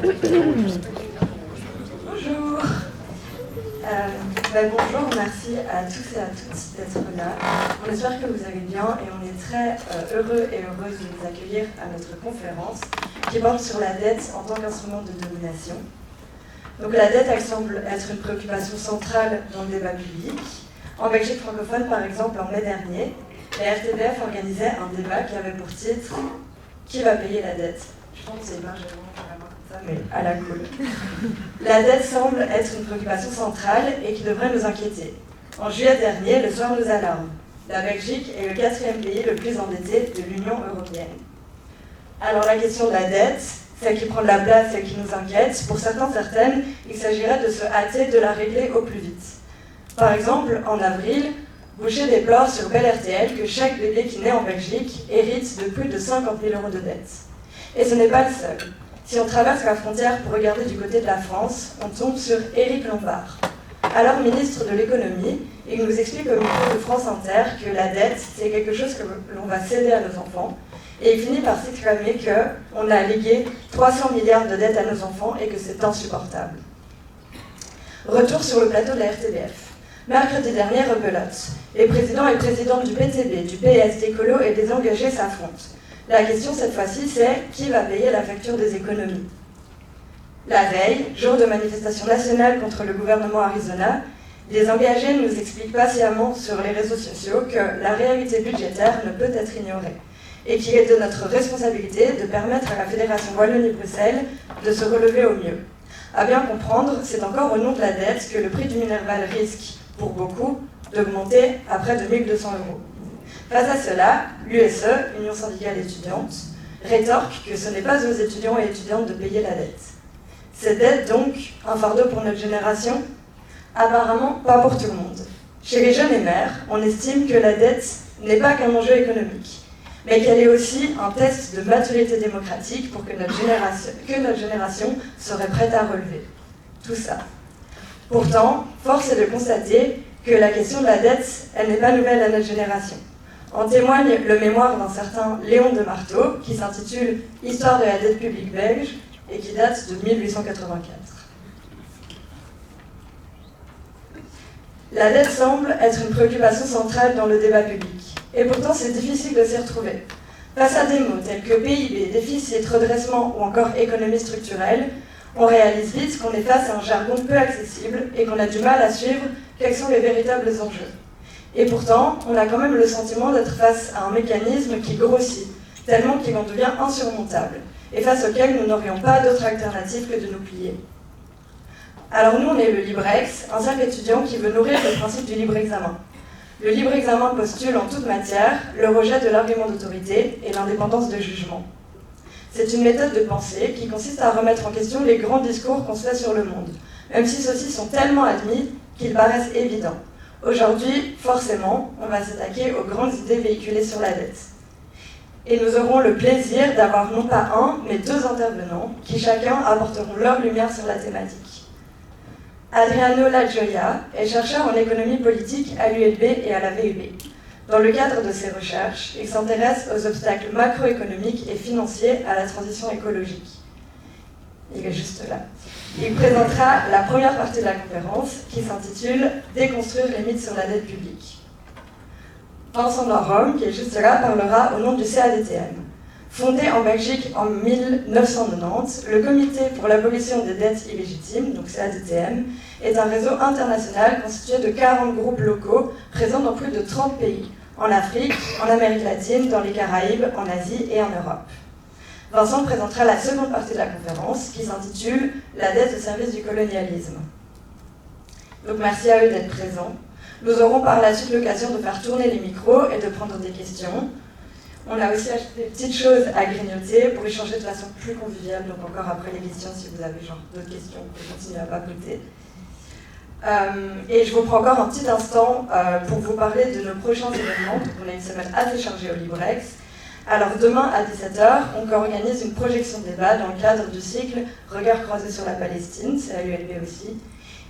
Bonjour. Bonjour, merci à tous et à toutes d'être là. On espère que vous allez bien et on est très heureux et heureuses de vous accueillir à notre conférence qui porte sur la dette en tant qu'instrument de domination. Donc la dette, elle semble être une préoccupation centrale dans le débat public. En Belgique francophone, par exemple, en mai dernier, la RTBF organisait un débat qui avait pour titre « Qui va payer la dette ?» Je pense que c'est pas vraiment comme ça, mais à la cool. La dette semble être une préoccupation centrale et qui devrait nous inquiéter. En juillet dernier, le soir nous alarme. La Belgique est le 4e pays le plus endetté de l'Union européenne. Alors la question de la dette, celle qui prend de la place, celle qui nous inquiète, pour certaines, il s'agirait de se hâter de la régler au plus vite. Par exemple, en avril, Boucher déplore sur Bel RTL que chaque bébé qui naît en Belgique hérite de plus de 50 000 € de dette. Et ce n'est pas le seul. Si on traverse la frontière pour regarder du côté de la France, on tombe sur Éric Lombard. Alors ministre de l'économie, il nous explique au micro de France Inter que la dette, c'est quelque chose que l'on va céder à nos enfants. Et il finit par s'exclamer qu'on a légué 300 milliards de dettes à nos enfants et que c'est insupportable. Retour sur le plateau de la RTBF. Mercredi dernier, rebelote. Les présidents et présidentes du PTB, du PS, d'Écolo et des engagés s'affrontent. La question cette fois-ci, c'est qui va payer la facture des économies? La veille, jour de manifestation nationale contre le gouvernement Arizona, les engagés nous expliquent patiemment sur les réseaux sociaux que la réalité budgétaire ne peut être ignorée et qu'il est de notre responsabilité de permettre à la Fédération Wallonie-Bruxelles de se relever au mieux. À bien comprendre, c'est encore au nom de la dette que le prix du Minerval risque, pour beaucoup, d'augmenter à près de 1 200 €. Face à cela, l'USE, Union syndicale étudiante, rétorque que ce n'est pas aux étudiants et étudiantes de payer la dette. Cette dette, donc, un fardeau pour notre génération? Apparemment, pas pour tout le monde. Chez les jeunes et mères, on estime que la dette n'est pas qu'un enjeu économique, mais qu'elle est aussi un test de maturité démocratique pour que notre génération serait prête à relever. Tout ça. Pourtant, force est de constater que la question de la dette, elle n'est pas nouvelle à notre génération. En témoigne le mémoire d'un certain Léon de Marteau, qui s'intitule « Histoire de la dette publique belge » et qui date de 1884. La dette semble être une préoccupation centrale dans le débat public. Et pourtant, c'est difficile de s'y retrouver. Face à des mots tels que PIB, déficit, redressement ou encore économie structurelle, on réalise vite qu'on est face à un jargon peu accessible et qu'on a du mal à suivre quels sont les véritables enjeux. Et pourtant, on a quand même le sentiment d'être face à un mécanisme qui grossit, tellement qu'il en devient insurmontable, et face auquel nous n'aurions pas d'autre alternative que de nous plier. Alors nous, on est le Librex, un cercle étudiant qui veut nourrir le principe du libre examen. Le libre examen postule en toute matière le rejet de l'argument d'autorité et l'indépendance de jugement. C'est une méthode de pensée qui consiste à remettre en question les grands discours qu'on se fait sur le monde, même si ceux-ci sont tellement admis qu'ils paraissent évidents. Aujourd'hui, forcément, on va s'attaquer aux grandes idées véhiculées sur la dette. Et nous aurons le plaisir d'avoir non pas un, mais 2 intervenants qui chacun apporteront leur lumière sur la thématique. Adriano Lagioia est chercheur en économie politique à l'ULB et à la VUB. Dans le cadre de ses recherches, il s'intéresse aux obstacles macroéconomiques et financiers à la transition écologique. Il est juste là. Il présentera la première partie de la conférence qui s'intitule « Déconstruire les mythes sur la dette publique ». Vincent Norrom, qui est juste là, parlera au nom du CADTM. Fondé en Belgique en 1990, le Comité pour l'abolition des dettes illégitimes, donc CADTM, est un réseau international constitué de 40 groupes locaux présents dans plus de 30 pays, en Afrique, en Amérique latine, dans les Caraïbes, en Asie et en Europe. Vincent présentera la seconde partie de la conférence qui s'intitule « La dette au service du colonialisme ». Donc merci à eux d'être présents. Nous aurons par la suite l'occasion de faire tourner les micros et de prendre des questions. On a aussi acheté des petites choses à grignoter pour échanger de façon plus conviviale, donc encore après les questions, si vous avez d'autres questions, vous pouvez continuer à papoter. Et je vous prends encore un petit instant pour vous parler de nos prochains événements. Donc on a une semaine assez chargée au Librex. Alors demain à 17h, on organise une projection de débat dans le cadre du cycle Regards croisés sur la Palestine, c'est à l'ULB aussi.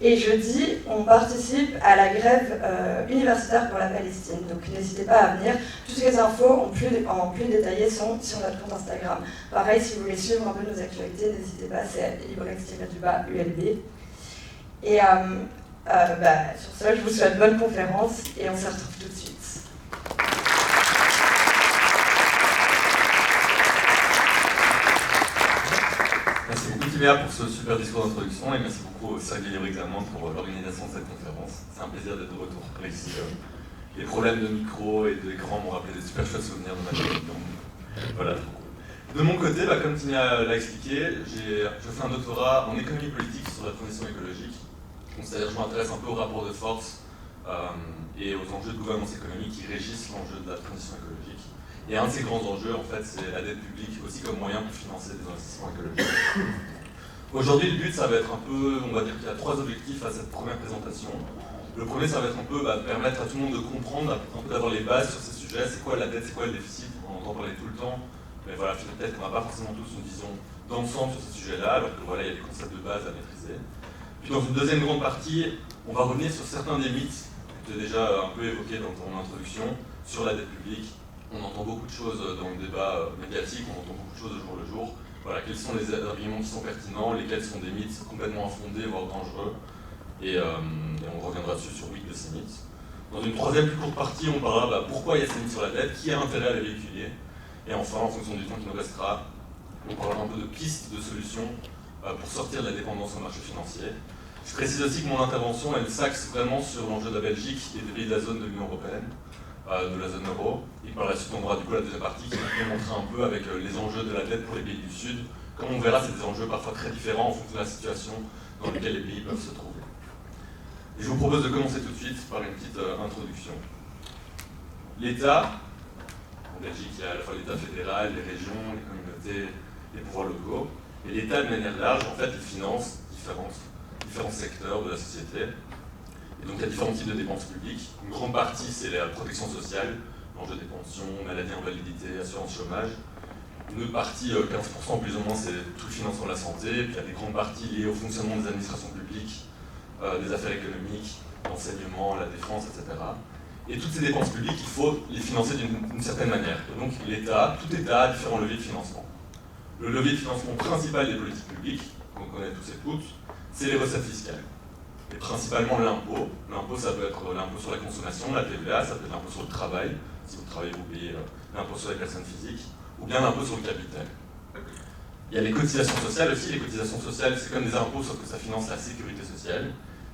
Et jeudi, on participe à la grève universitaire pour la Palestine. Donc n'hésitez pas à venir. Toutes les infos en plus détaillées sont sur notre compte Instagram. Pareil, si vous voulez suivre un peu nos actualités, n'hésitez pas, c'est librex-ULB. Et sur ça, je vous souhaite bonne conférence et on se retrouve tout de suite. Merci beaucoup Timéa pour ce super discours d'introduction et merci beaucoup au Sergei Libre-Examen pour l'organisation de cette conférence. C'est un plaisir d'être de retour ici. Les problèmes de micro et d'écran m'ont rappelé des super chouettes souvenirs de ma vie. Donc voilà, trop cool. De mon côté, comme Timéa l'a expliqué, je fais un doctorat en économie politique sur la transition écologique. C'est-à-dire que je m'intéresse un peu au rapport de force et aux enjeux de gouvernance économique qui régissent l'enjeu de la transition écologique. Et un de ces grands enjeux, en fait, c'est la dette publique aussi comme moyen pour financer des investissements écologiques. Aujourd'hui, le but, ça va être un peu, on va dire qu'il y a 3 objectifs à cette première présentation. Le premier, ça va être un peu permettre à tout le monde de comprendre, un peu d'avoir les bases sur ces sujets. C'est quoi la dette, c'est quoi le déficit? On entend parler tout le temps, mais voilà, peut-être qu'on n'a pas forcément tous une vision d'ensemble sur ces sujets-là, alors que voilà, il y a des concepts de base à maîtriser. Puis dans une deuxième grande partie, on va revenir sur certains des mythes que j'ai déjà un peu évoqués dans ton introduction sur la dette publique. On entend beaucoup de choses dans le débat médiatique, on entend beaucoup de choses au jour le jour. Voilà, quels sont les arguments qui sont pertinents, lesquels sont des mythes complètement infondés, voire dangereux. Et on reviendra dessus sur 8 de ces mythes. Dans une troisième plus courte partie, on parlera pourquoi il y a ces mythes sur la dette, qui a intérêt à les véhiculer. Et enfin, en fonction du temps qui nous restera, on parlera un peu de pistes de solutions pour sortir de la dépendance au marché financier. Je précise aussi que mon intervention, elle s'axe vraiment sur l'enjeu de la Belgique et des pays de la zone de l'Union européenne, de la zone euro. Et par la suite, on aura du coup la deuxième partie qui va montrer un peu avec les enjeux de la dette pour les pays du Sud. Comme on verra, c'est des enjeux parfois très différents en fonction de la situation dans laquelle les pays peuvent se trouver. Et je vous propose de commencer tout de suite par une petite introduction. L'État, en Belgique, il y a à la fois l'État fédéral, les régions, les communautés, les pouvoirs locaux. Et l'État, de manière large, en fait, il finance différents secteurs de la société. Et donc il y a différents types de dépenses publiques. Une grande partie, c'est la protection sociale, l'enjeu des pensions, maladie, invalidité, assurance chômage. Une autre partie, 15% plus ou moins, c'est tout le financement de la santé. Puis il y a des grandes parties liées au fonctionnement des administrations publiques, des affaires économiques, l'enseignement, la défense, etc. Et toutes ces dépenses publiques, il faut les financer d'une certaine manière. Et donc l'État, tout État a différents leviers de financement. Le levier de financement principal des politiques publiques, qu'on connaît tous et toutes, c'est les recettes fiscales. Et principalement l'impôt. L'impôt, ça peut être l'impôt sur la consommation, la TVA, ça peut être l'impôt sur le travail. Si vous travaillez, vous payez l'impôt sur les personnes physiques, ou bien l'impôt sur le capital. Il y a les cotisations sociales aussi. Les cotisations sociales, c'est comme des impôts, sauf que ça finance la sécurité sociale.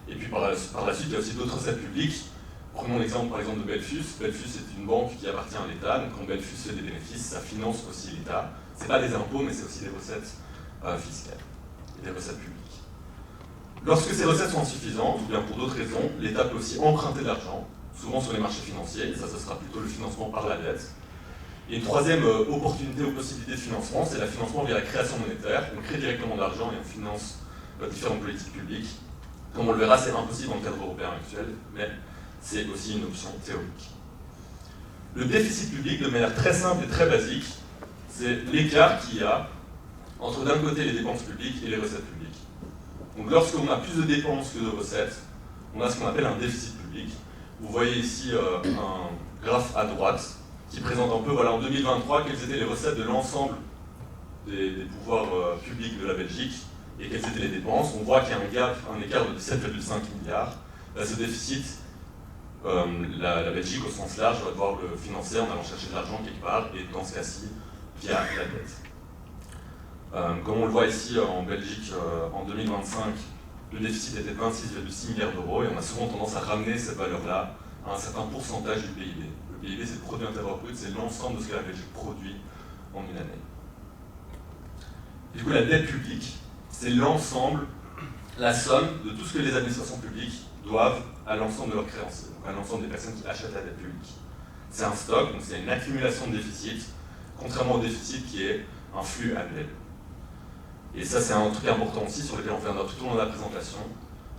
Et puis par la suite, il y a aussi d'autres recettes publiques. Prenons l'exemple par exemple de Belfus. Belfus est une banque qui appartient à l'État, donc quand Belfus fait des bénéfices, ça finance aussi l'État. Ce n'est pas des impôts, mais c'est aussi des recettes fiscales et des recettes publiques. Lorsque ces recettes sont insuffisantes, ou bien pour d'autres raisons, l'État peut aussi emprunter de l'argent, souvent sur les marchés financiers, et ça, ce sera plutôt le financement par la dette. Et une troisième opportunité ou possibilité de financement, c'est le financement via la création monétaire. On crée directement de l'argent et on finance différentes politiques publiques. Comme on le verra, c'est impossible dans le cadre européen actuel, mais c'est aussi une option théorique. Le déficit public, de manière très simple et très basique, c'est l'écart qu'il y a entre d'un côté les dépenses publiques et les recettes publiques. Donc lorsqu'on a plus de dépenses que de recettes, on a ce qu'on appelle un déficit public. Vous voyez ici un graphe à droite qui présente un peu, voilà, en 2023, quelles étaient les recettes de l'ensemble des pouvoirs publics de la Belgique et quelles étaient les dépenses. On voit qu'il y a un écart de 17,5 milliards. Là, ce déficit, la Belgique au sens large va devoir le financer en allant chercher de l'argent quelque part, et dans ce cas-ci, via la dette. Comme on le voit ici en Belgique, en 2025, le déficit était de 26,6 milliards d'euros, et on a souvent tendance à ramener cette valeur-là à un certain pourcentage du PIB. Le PIB, c'est le produit intérieur brut, c'est l'ensemble de ce que la Belgique produit en une année. Et du coup, la dette publique, c'est l'ensemble, la somme de tout ce que les administrations publiques doivent à l'ensemble de leurs créanciers, donc à l'ensemble des personnes qui achètent la dette publique. C'est un stock, donc c'est une accumulation de déficit, contrairement au déficit qui est un flux annuel. Et ça, c'est un truc important aussi sur lequel on reviendra tout au long de la présentation.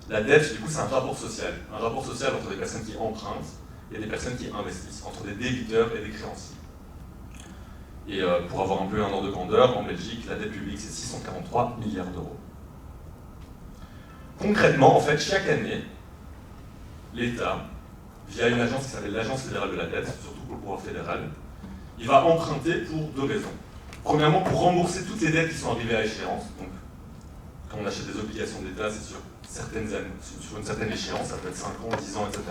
La dette, du coup, c'est un rapport social entre des personnes qui empruntent et des personnes qui investissent, entre des débiteurs et des créanciers. Et pour avoir un peu un ordre de grandeur, en Belgique, la dette publique, c'est 643 milliards d'euros. Concrètement, en fait, chaque année, l'État, via une agence qui s'appelle l'Agence fédérale de la dette, surtout pour le pouvoir fédéral, il va emprunter pour deux raisons. Premièrement, pour rembourser toutes les dettes qui sont arrivées à échéance. Donc, quand on achète des obligations d'État, c'est sur une certaine échéance, ça peut être 5 ans, 10 ans, etc.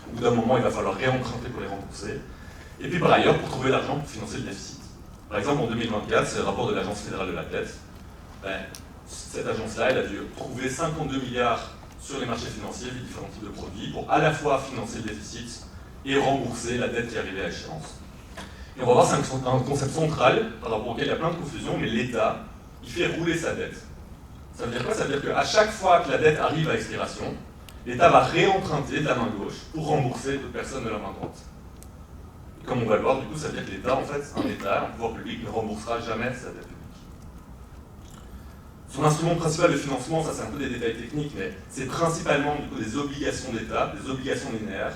Au bout d'un moment, il va falloir réemprunter pour les rembourser. Et puis par ailleurs, pour trouver l'argent pour financer le déficit. Par exemple, en 2024, c'est le rapport de l'Agence fédérale de la dette. Cette agence-là, elle a dû trouver 52 milliards sur les marchés financiers, via différents types de produits, pour à la fois financer le déficit et rembourser la dette qui est arrivée à échéance. Et on va voir, c'est un concept central par rapport auquel il y a plein de confusions, mais l'État, il fait rouler sa dette. Ça veut dire quoi? Ça veut dire qu'à chaque fois que la dette arrive à expiration, l'État va réemprunter de la main gauche pour rembourser d'autres personnes de la main droite. Et comme on va le voir, du coup, ça veut dire que l'État, en fait, un État, un pouvoir public, ne remboursera jamais sa dette publique. Son instrument principal de financement, ça c'est un peu des détails techniques, mais c'est principalement du coup, des obligations d'État, des obligations linéaires,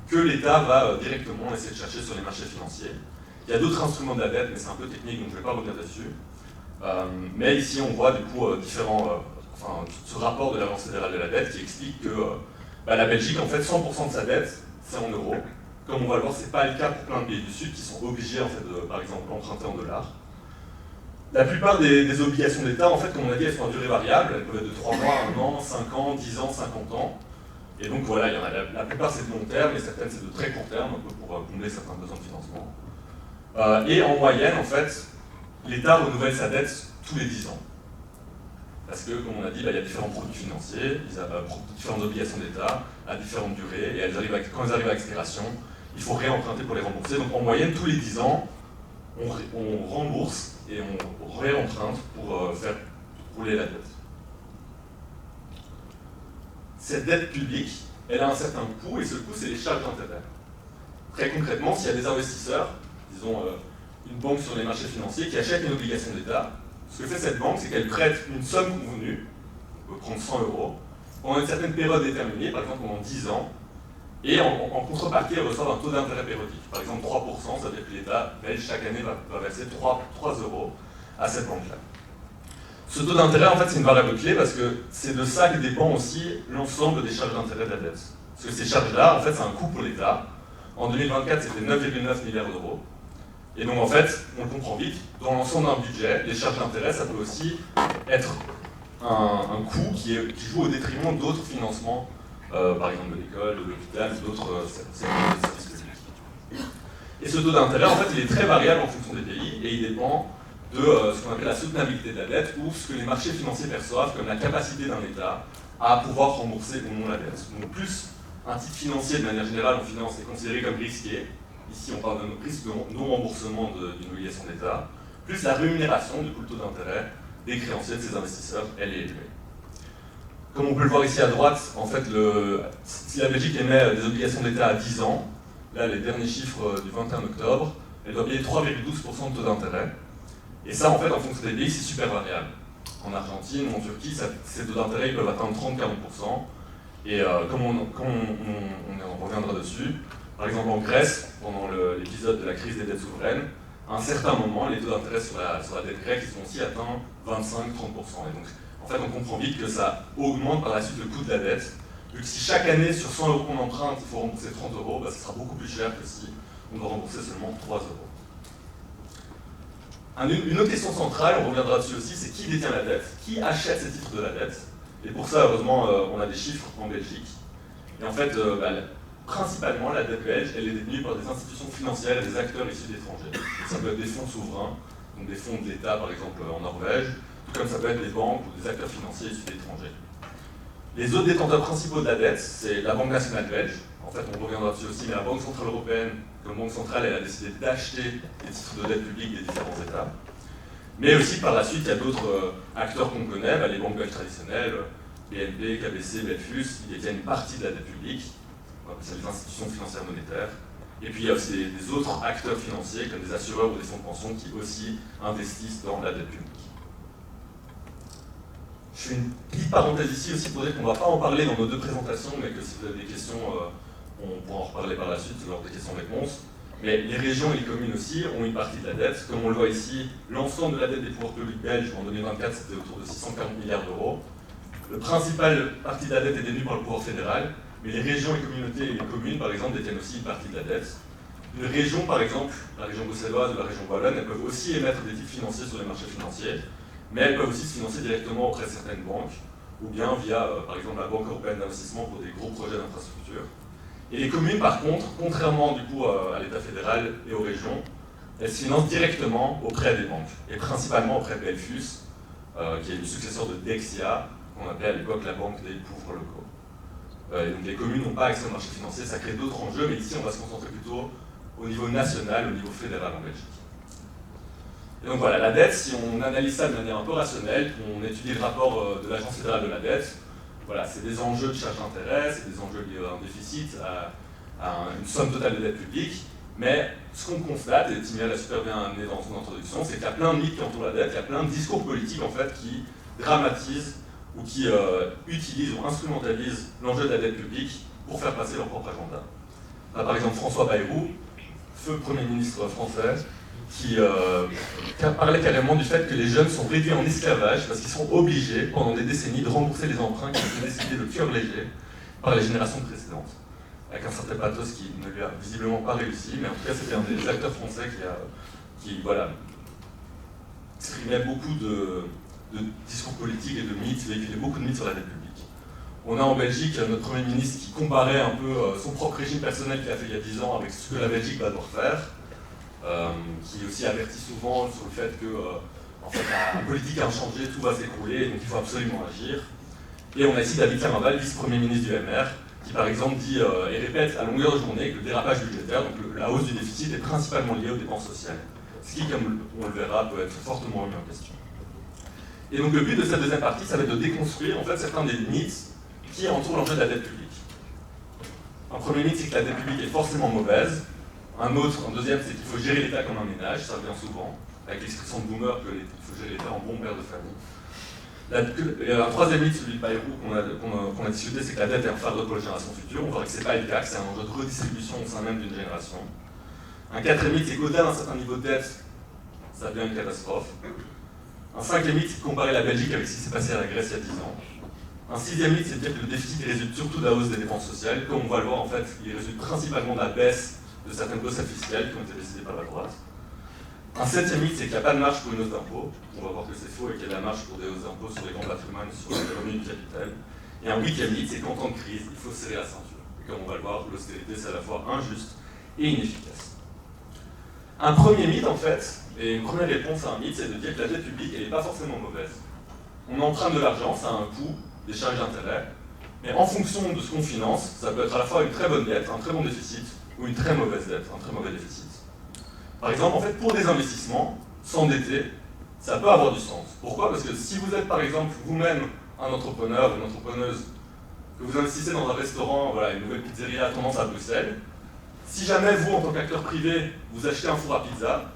que l'État va directement essayer de chercher sur les marchés financiers. Il y a d'autres instruments de la dette, mais c'est un peu technique, donc je ne vais pas revenir dessus. Mais ici, on voit du coup ce rapport de l'Agence fédérale de la dette qui explique que la Belgique, en fait, 100% de sa dette, c'est en euros. Comme on va le voir, ce n'est pas le cas pour plein de pays du Sud qui sont obligés, en fait, par exemple, d'emprunter en dollars. La plupart des obligations d'État, en fait, comme on a dit, elles sont à durée variable. Elles peuvent être de 3 mois, 1 an, 5 ans, 10 ans, 50 ans. Et donc voilà, il y en a, la plupart c'est de long terme, et certaines c'est de très court terme, un peu pour combler certains besoins de financement. Et en moyenne, en fait, l'État renouvelle sa dette tous les 10 ans. Parce que, comme on a dit, il y a différents produits financiers, différentes obligations d'État à différentes durées, et quand elles arrivent à expiration, il faut réemprunter pour les rembourser. Donc en moyenne, tous les 10 ans, on rembourse et on réemprunte pour faire rouler la dette. Cette dette publique, elle a un certain coût, et ce coût, c'est les charges d'intérêt. Très concrètement, s'il y a des investisseurs, disons une banque sur les marchés financiers, qui achète une obligation d'État, ce que fait cette banque, c'est qu'elle prête une somme convenue, on peut prendre 100 €, pendant une certaine période déterminée, par exemple pendant 10 ans, et en contrepartie, elle reçoit un taux d'intérêt périodique. Par exemple 3%, ça veut dire que l'État belge, chaque année, va verser 3 € à cette banque-là. Ce taux d'intérêt, en fait, c'est une variable clé parce que c'est de ça que dépend aussi l'ensemble des charges d'intérêt de la dette. Parce que ces charges-là, en fait, c'est un coût pour l'État. En 2024, c'était 9,9 milliards d'euros. Et donc, en fait, on le comprend vite, dans l'ensemble d'un budget, les charges d'intérêt, ça peut aussi être un coût qui joue au détriment d'autres financements, par exemple de l'école, de l'hôpital, d'autres services publics. Et ce taux d'intérêt, en fait, il est très variable en fonction des pays et il dépend de ce qu'on appelle la soutenabilité de la dette ou ce que les marchés financiers perçoivent comme la capacité d'un État à pouvoir rembourser ou non la dette. Donc plus un titre financier de manière générale en finance est considéré comme risqué, ici on parle de risque de non-remboursement d'une obligation d'État, plus la rémunération, du coup le taux d'intérêt des créanciers de ces investisseurs, elle est élevée. Comme on peut le voir ici à droite, en fait, si la Belgique émet des obligations d'État à 10 ans, là les derniers chiffres du 21 octobre, elle doit payer 3,12% de taux d'intérêt. Et ça, en fait, en fonction des pays, c'est super variable. En Argentine ou en Turquie, ces taux d'intérêt peuvent atteindre 30-40%. Et comme on en reviendra dessus, par exemple en Grèce, pendant l'épisode de la crise des dettes souveraines, à un certain moment, les taux d'intérêt sur la dette grecque ils ont aussi atteint 25-30%. Et donc, en fait, on comprend vite que ça augmente par la suite le coût de la dette. Vu que si chaque année, sur 100 € qu'on emprunte, il faut rembourser 30 €, ce sera beaucoup plus cher que si on doit rembourser seulement 3 €. Une autre question centrale, on reviendra dessus aussi, c'est qui détient la dette? Qui achète ces titres de la dette? Et pour ça, heureusement, on a des chiffres en Belgique. Et en fait, principalement, la dette belge, elle est détenue par des institutions financières et des acteurs issus d'étrangers. Ça peut être des fonds souverains, donc des fonds de l'État, par exemple, en Norvège, tout comme ça peut être des banques ou des acteurs financiers issus d'étrangers. Les autres détenteurs principaux de la dette, c'est la Banque nationale belge. En fait, on reviendra dessus aussi, mais la Banque centrale européenne, comme Banque centrale, elle a décidé d'acheter des titres de dette publique des différents États. Mais aussi, par la suite, il y a d'autres acteurs qu'on connaît, les banques belges traditionnelles, BNP, KBC, Belfus, ils détiennent une partie de la dette publique, c'est les institutions financières monétaires. Et puis, il y a aussi des autres acteurs financiers, comme des assureurs ou des fonds de pension, qui aussi investissent dans la dette publique. Je fais une petite parenthèse ici aussi pour dire qu'on ne va pas en parler dans nos deux présentations, mais que si vous avez des questions, on pourra en reparler par la suite lors des questions-réponses. Mais les régions et les communes aussi ont une partie de la dette. Comme on le voit ici, l'ensemble de la dette des pouvoirs publics belges en 2024, c'était autour de 640 milliards d'euros. Le principal partie de la dette est détenu par le pouvoir fédéral, mais les régions, les communautés et les communes, par exemple, détiennent aussi une partie de la dette. Les régions, par exemple, la région bruxelloise ou la région wallonne, elles peuvent aussi émettre des titres financiers sur les marchés financiers, mais elles peuvent aussi se financer directement auprès de certaines banques, ou bien via, par exemple, la Banque européenne d'investissement pour des gros projets d'infrastructure. Et les communes, par contre, contrairement du coup à l'État fédéral et aux régions, elles se financent directement auprès des banques, et principalement auprès de Belfus, qui est le successeur de Dexia, qu'on appelait à l'époque la Banque des pauvres locaux. Et donc les communes n'ont pas accès au marché financier, ça crée d'autres enjeux, mais ici on va se concentrer plutôt au niveau national, au niveau fédéral en Belgique. Et donc voilà, la dette, si on analyse ça de manière un peu rationnelle, qu'on étudie le rapport de l'Agence fédérale de la dette, voilà, c'est des enjeux de charge d'intérêt, c'est des enjeux liés à un déficit, à une somme totale de dette publique, mais ce qu'on constate, et Timia l'a super bien amené dans son introduction, c'est qu'il y a plein de mythes qui entourent la dette, il y a plein de discours politiques en fait qui dramatisent ou qui utilisent ou instrumentalisent l'enjeu de la dette publique pour faire passer leur propre agenda. Là, par exemple, François Bayrou, feu Premier ministre français, qui parlait carrément du fait que les jeunes sont réduits en esclavage parce qu'ils sont obligés, pendant des décennies, de rembourser les emprunts qui ont été décidés de cœur léger par les générations précédentes. Avec un certain pathos qui ne lui a visiblement pas réussi, mais en tout cas c'était un des acteurs français qui voilà, exprimait beaucoup de discours politiques et de mythes, véhiculait beaucoup de mythes sur la dette publique. On a en Belgique notre Premier ministre qui comparait un peu son propre régime personnel qu'il a fait il y a 10 ans avec ce que la Belgique va devoir faire, qui aussi avertit souvent sur le fait que en fait, la politique a changé, tout va s'écrouler, donc il faut absolument agir. Et on a ici David Caraval, vice-premier ministre du MR, qui par exemple dit et répète à longueur de journée que le dérapage budgétaire, donc la hausse du déficit, est principalement liée aux dépenses sociales. Ce qui, comme on le verra, peut être fortement remis en question. Et donc le but de cette deuxième partie, ça va être de déconstruire en fait certains des mythes qui entourent l'enjeu de la dette publique. Un premier mythe, c'est que la dette publique est forcément mauvaise. Un deuxième, c'est qu'il faut gérer l'État comme un ménage, ça revient souvent, avec l'expression de Boomer qu'il faut gérer l'État en bon père de famille. Un troisième mythe, celui de Bayrou qu'on a discuté, c'est que la dette est un fardeau pour les générations futures. On voit que ce n'est pas le cas, que c'est un enjeu de redistribution au sein même d'une génération. Un quatrième mythe, c'est qu'au-delà d'un certain niveau de dette, ça devient une catastrophe. Un cinquième mythe, c'est de comparer la Belgique avec ce qui s'est passé à la Grèce il y a 10 ans. Un sixième mythe, c'est de dire que le déficit résulte surtout de la hausse des dépenses sociales. Comme on va le voir, en fait, il résulte principalement de la baisse de certaines recettes fiscales qui ont été décidées par la droite. Un septième mythe, c'est qu'il n'y a pas de marge pour une hausse d'impôt. On va voir que c'est faux et qu'il y a de la marge pour des hausses d'impôt sur les grands patrimoines, sur les revenus du capital. Et un huitième mythe, c'est qu'en temps de crise, il faut serrer la ceinture. Et comme on va le voir, l'austérité, c'est à la fois injuste et inefficace. Un premier mythe, en fait, et une première réponse à un mythe, c'est de dire que la dette publique, elle n'est pas forcément mauvaise. On emprunte de l'argent, ça a un coût, des charges d'intérêt, mais en fonction de ce qu'on finance, ça peut être à la fois une très bonne dette, un très bon déficit, ou une très mauvaise dette, un très mauvais déficit. Par exemple, en fait, pour des investissements, s'endetter, ça peut avoir du sens. Pourquoi? Parce que si vous êtes, par exemple, vous-même un entrepreneur, une entrepreneuse, que vous investissez dans un restaurant, voilà, une nouvelle pizzeria à tendance à Bruxelles, si jamais vous, en tant qu'acteur privé, vous achetez un four à pizza,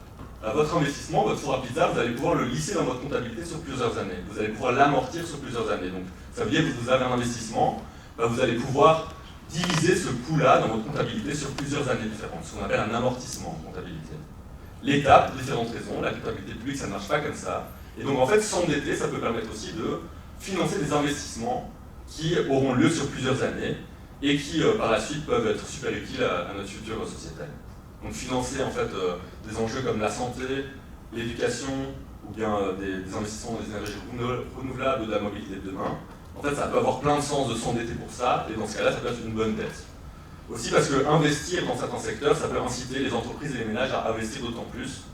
votre investissement, votre four à pizza, vous allez pouvoir le lisser dans votre comptabilité sur plusieurs années. Vous allez pouvoir l'amortir sur plusieurs années. Donc, ça veut dire que vous avez un investissement, vous allez pouvoir diviser ce coût-là dans votre comptabilité sur plusieurs années différentes, ce qu'on appelle un amortissement en comptabilité. L'État, pour différentes raisons, la comptabilité publique, ça ne marche pas comme ça. Et donc, en fait, s'endetter, ça peut permettre aussi de financer des investissements qui auront lieu sur plusieurs années et qui, par la suite, peuvent être super utiles à notre future sociétale. Donc financer en fait des enjeux comme la santé, l'éducation ou bien des investissements dans les énergies renouvelables ou de la mobilité de demain. En fait, ça peut avoir plein de sens de s'endetter pour ça, et dans ce cas-là, ça peut être une bonne dette. Aussi parce que investir dans certains secteurs, ça peut inciter les entreprises et les ménages à investir d'autant plus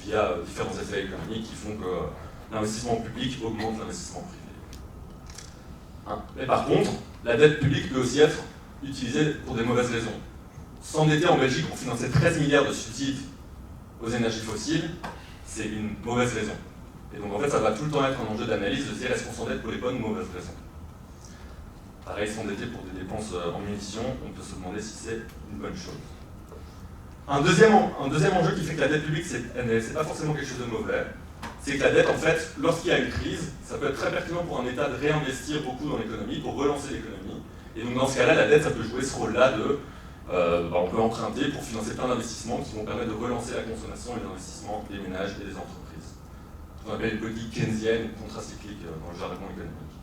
via différents effets économiques qui font que l'investissement public augmente l'investissement privé. Mais par contre, la dette publique peut aussi être utilisée pour des mauvaises raisons. S'endetter en Belgique pour financer 13 milliards de subsides aux énergies fossiles, c'est une mauvaise raison. Et donc en fait, ça va tout le temps être un enjeu d'analyse de se dire est-ce qu'on s'endette pour les bonnes ou mauvaises raisons. Pareil, s'endetter pour des dépenses en munitions, on peut se demander si c'est une bonne chose. Un deuxième enjeu qui fait que la dette publique, c'est pas forcément quelque chose de mauvais, c'est que la dette, en fait, lorsqu'il y a une crise, ça peut être très pertinent pour un État de réinvestir beaucoup dans l'économie, pour relancer l'économie. Et donc dans ce cas-là, la dette, ça peut jouer ce rôle-là de on peut emprunter pour financer plein d'investissements qui vont permettre de relancer la consommation et l'investissement des ménages et des entreprises. qu'on appelle une politique keynésienne ou contracyclique dans le jargon économique.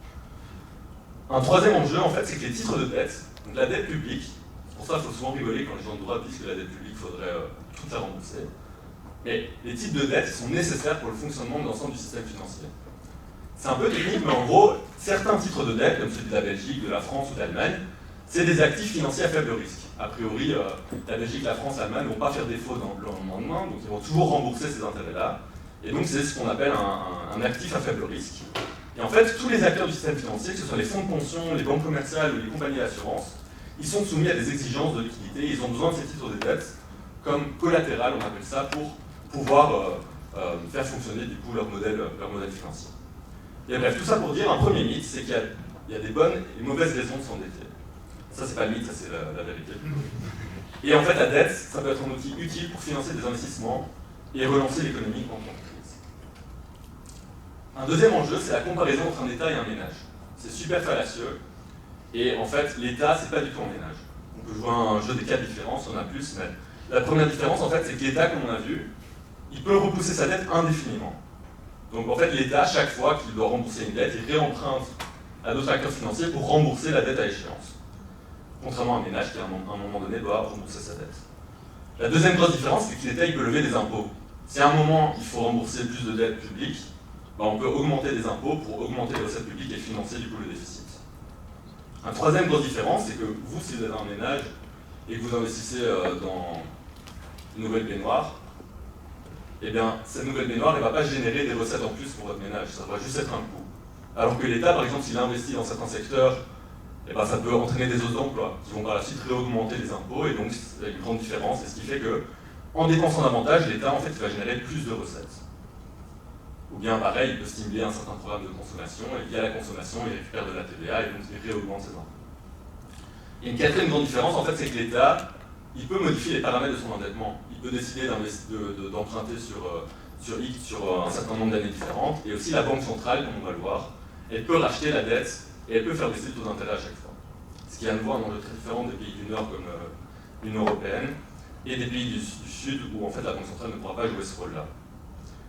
Un troisième enjeu, en fait, c'est que les titres de dette, donc la dette publique, pour ça il faut souvent rigoler quand les gens de droite disent que la dette publique, il faudrait toute la rembourser. Mais les titres de dette sont nécessaires pour le fonctionnement de l'ensemble du système financier. C'est un peu technique, mais en gros, certains titres de dette, comme celui de la Belgique, de la France ou de l'Allemagne, c'est des actifs financiers à faible risque. A priori, la Belgique, la France, l'Allemagne ne vont pas faire défaut dans le lendemain, donc ils vont toujours rembourser ces intérêts-là. Et donc c'est ce qu'on appelle un actif à faible risque. Et en fait, tous les acteurs du système financier, que ce soit les fonds de pension, les banques commerciales ou les compagnies d'assurance, ils sont soumis à des exigences de liquidité, ils ont besoin de ces titres de dette comme collatéral, on appelle ça, pour pouvoir faire fonctionner du coup leur modèle financier. Et bref, tout ça pour dire, un premier mythe, c'est qu'il y a des bonnes et mauvaises raisons de s'endetter. Ça, c'est pas le mythe, ça, c'est la vérité. Et en fait, la dette, ça peut être un outil utile pour financer des investissements et relancer l'économie en temps de crise. Un deuxième enjeu, c'est la comparaison entre un État et un ménage. C'est super fallacieux, et en fait, l'État, c'est pas du tout un ménage. On peut jouer à un jeu des cas de différence, on a plus, mais la première différence, en fait, c'est que l'État, comme on a vu, il peut repousser sa dette indéfiniment. Donc en fait, l'État, chaque fois qu'il doit rembourser une dette, il réemprunte à d'autres acteurs financiers pour rembourser la dette à échéance. Contrairement à un ménage qui, à un moment donné, doit rembourser sa dette. La deuxième grosse différence, c'est que l'État, il peut lever des impôts. Si à un moment, il faut rembourser plus de dettes publiques, ben, on peut augmenter les impôts pour augmenter les recettes publiques et financer du coup le déficit. Une troisième grosse différence, c'est que vous, si vous êtes un ménage et que vous investissez dans une nouvelle baignoire, eh bien, cette nouvelle baignoire ne va pas générer des recettes en plus pour votre ménage, ça va juste être un coût. Alors que l'État, par exemple, s'il investit dans certains secteurs, eh ben, ça peut entraîner des autres emplois qui vont par la suite réaugmenter les impôts, et donc c'est une grande différence, et ce qui fait que, en dépensant davantage, l'État en fait va générer plus de recettes. Ou bien pareil, il peut stimuler un certain programme de consommation, et via la consommation, il récupère de la TVA, et donc il réaugmente ses impôts. Et une quatrième grande différence, en fait, c'est que l'État, il peut modifier les paramètres de son endettement. Il peut décider d'emprunter sur un certain nombre d'années différentes, et aussi la Banque centrale, comme on va le voir, elle peut racheter la dette, et elle peut faire baisser le taux d'intérêt à chaque fois. Ce qui est à nouveau un enjeu très différent des pays du Nord comme l'Union européenne, et des pays du Sud où en fait la Banque centrale ne pourra pas jouer ce rôle-là.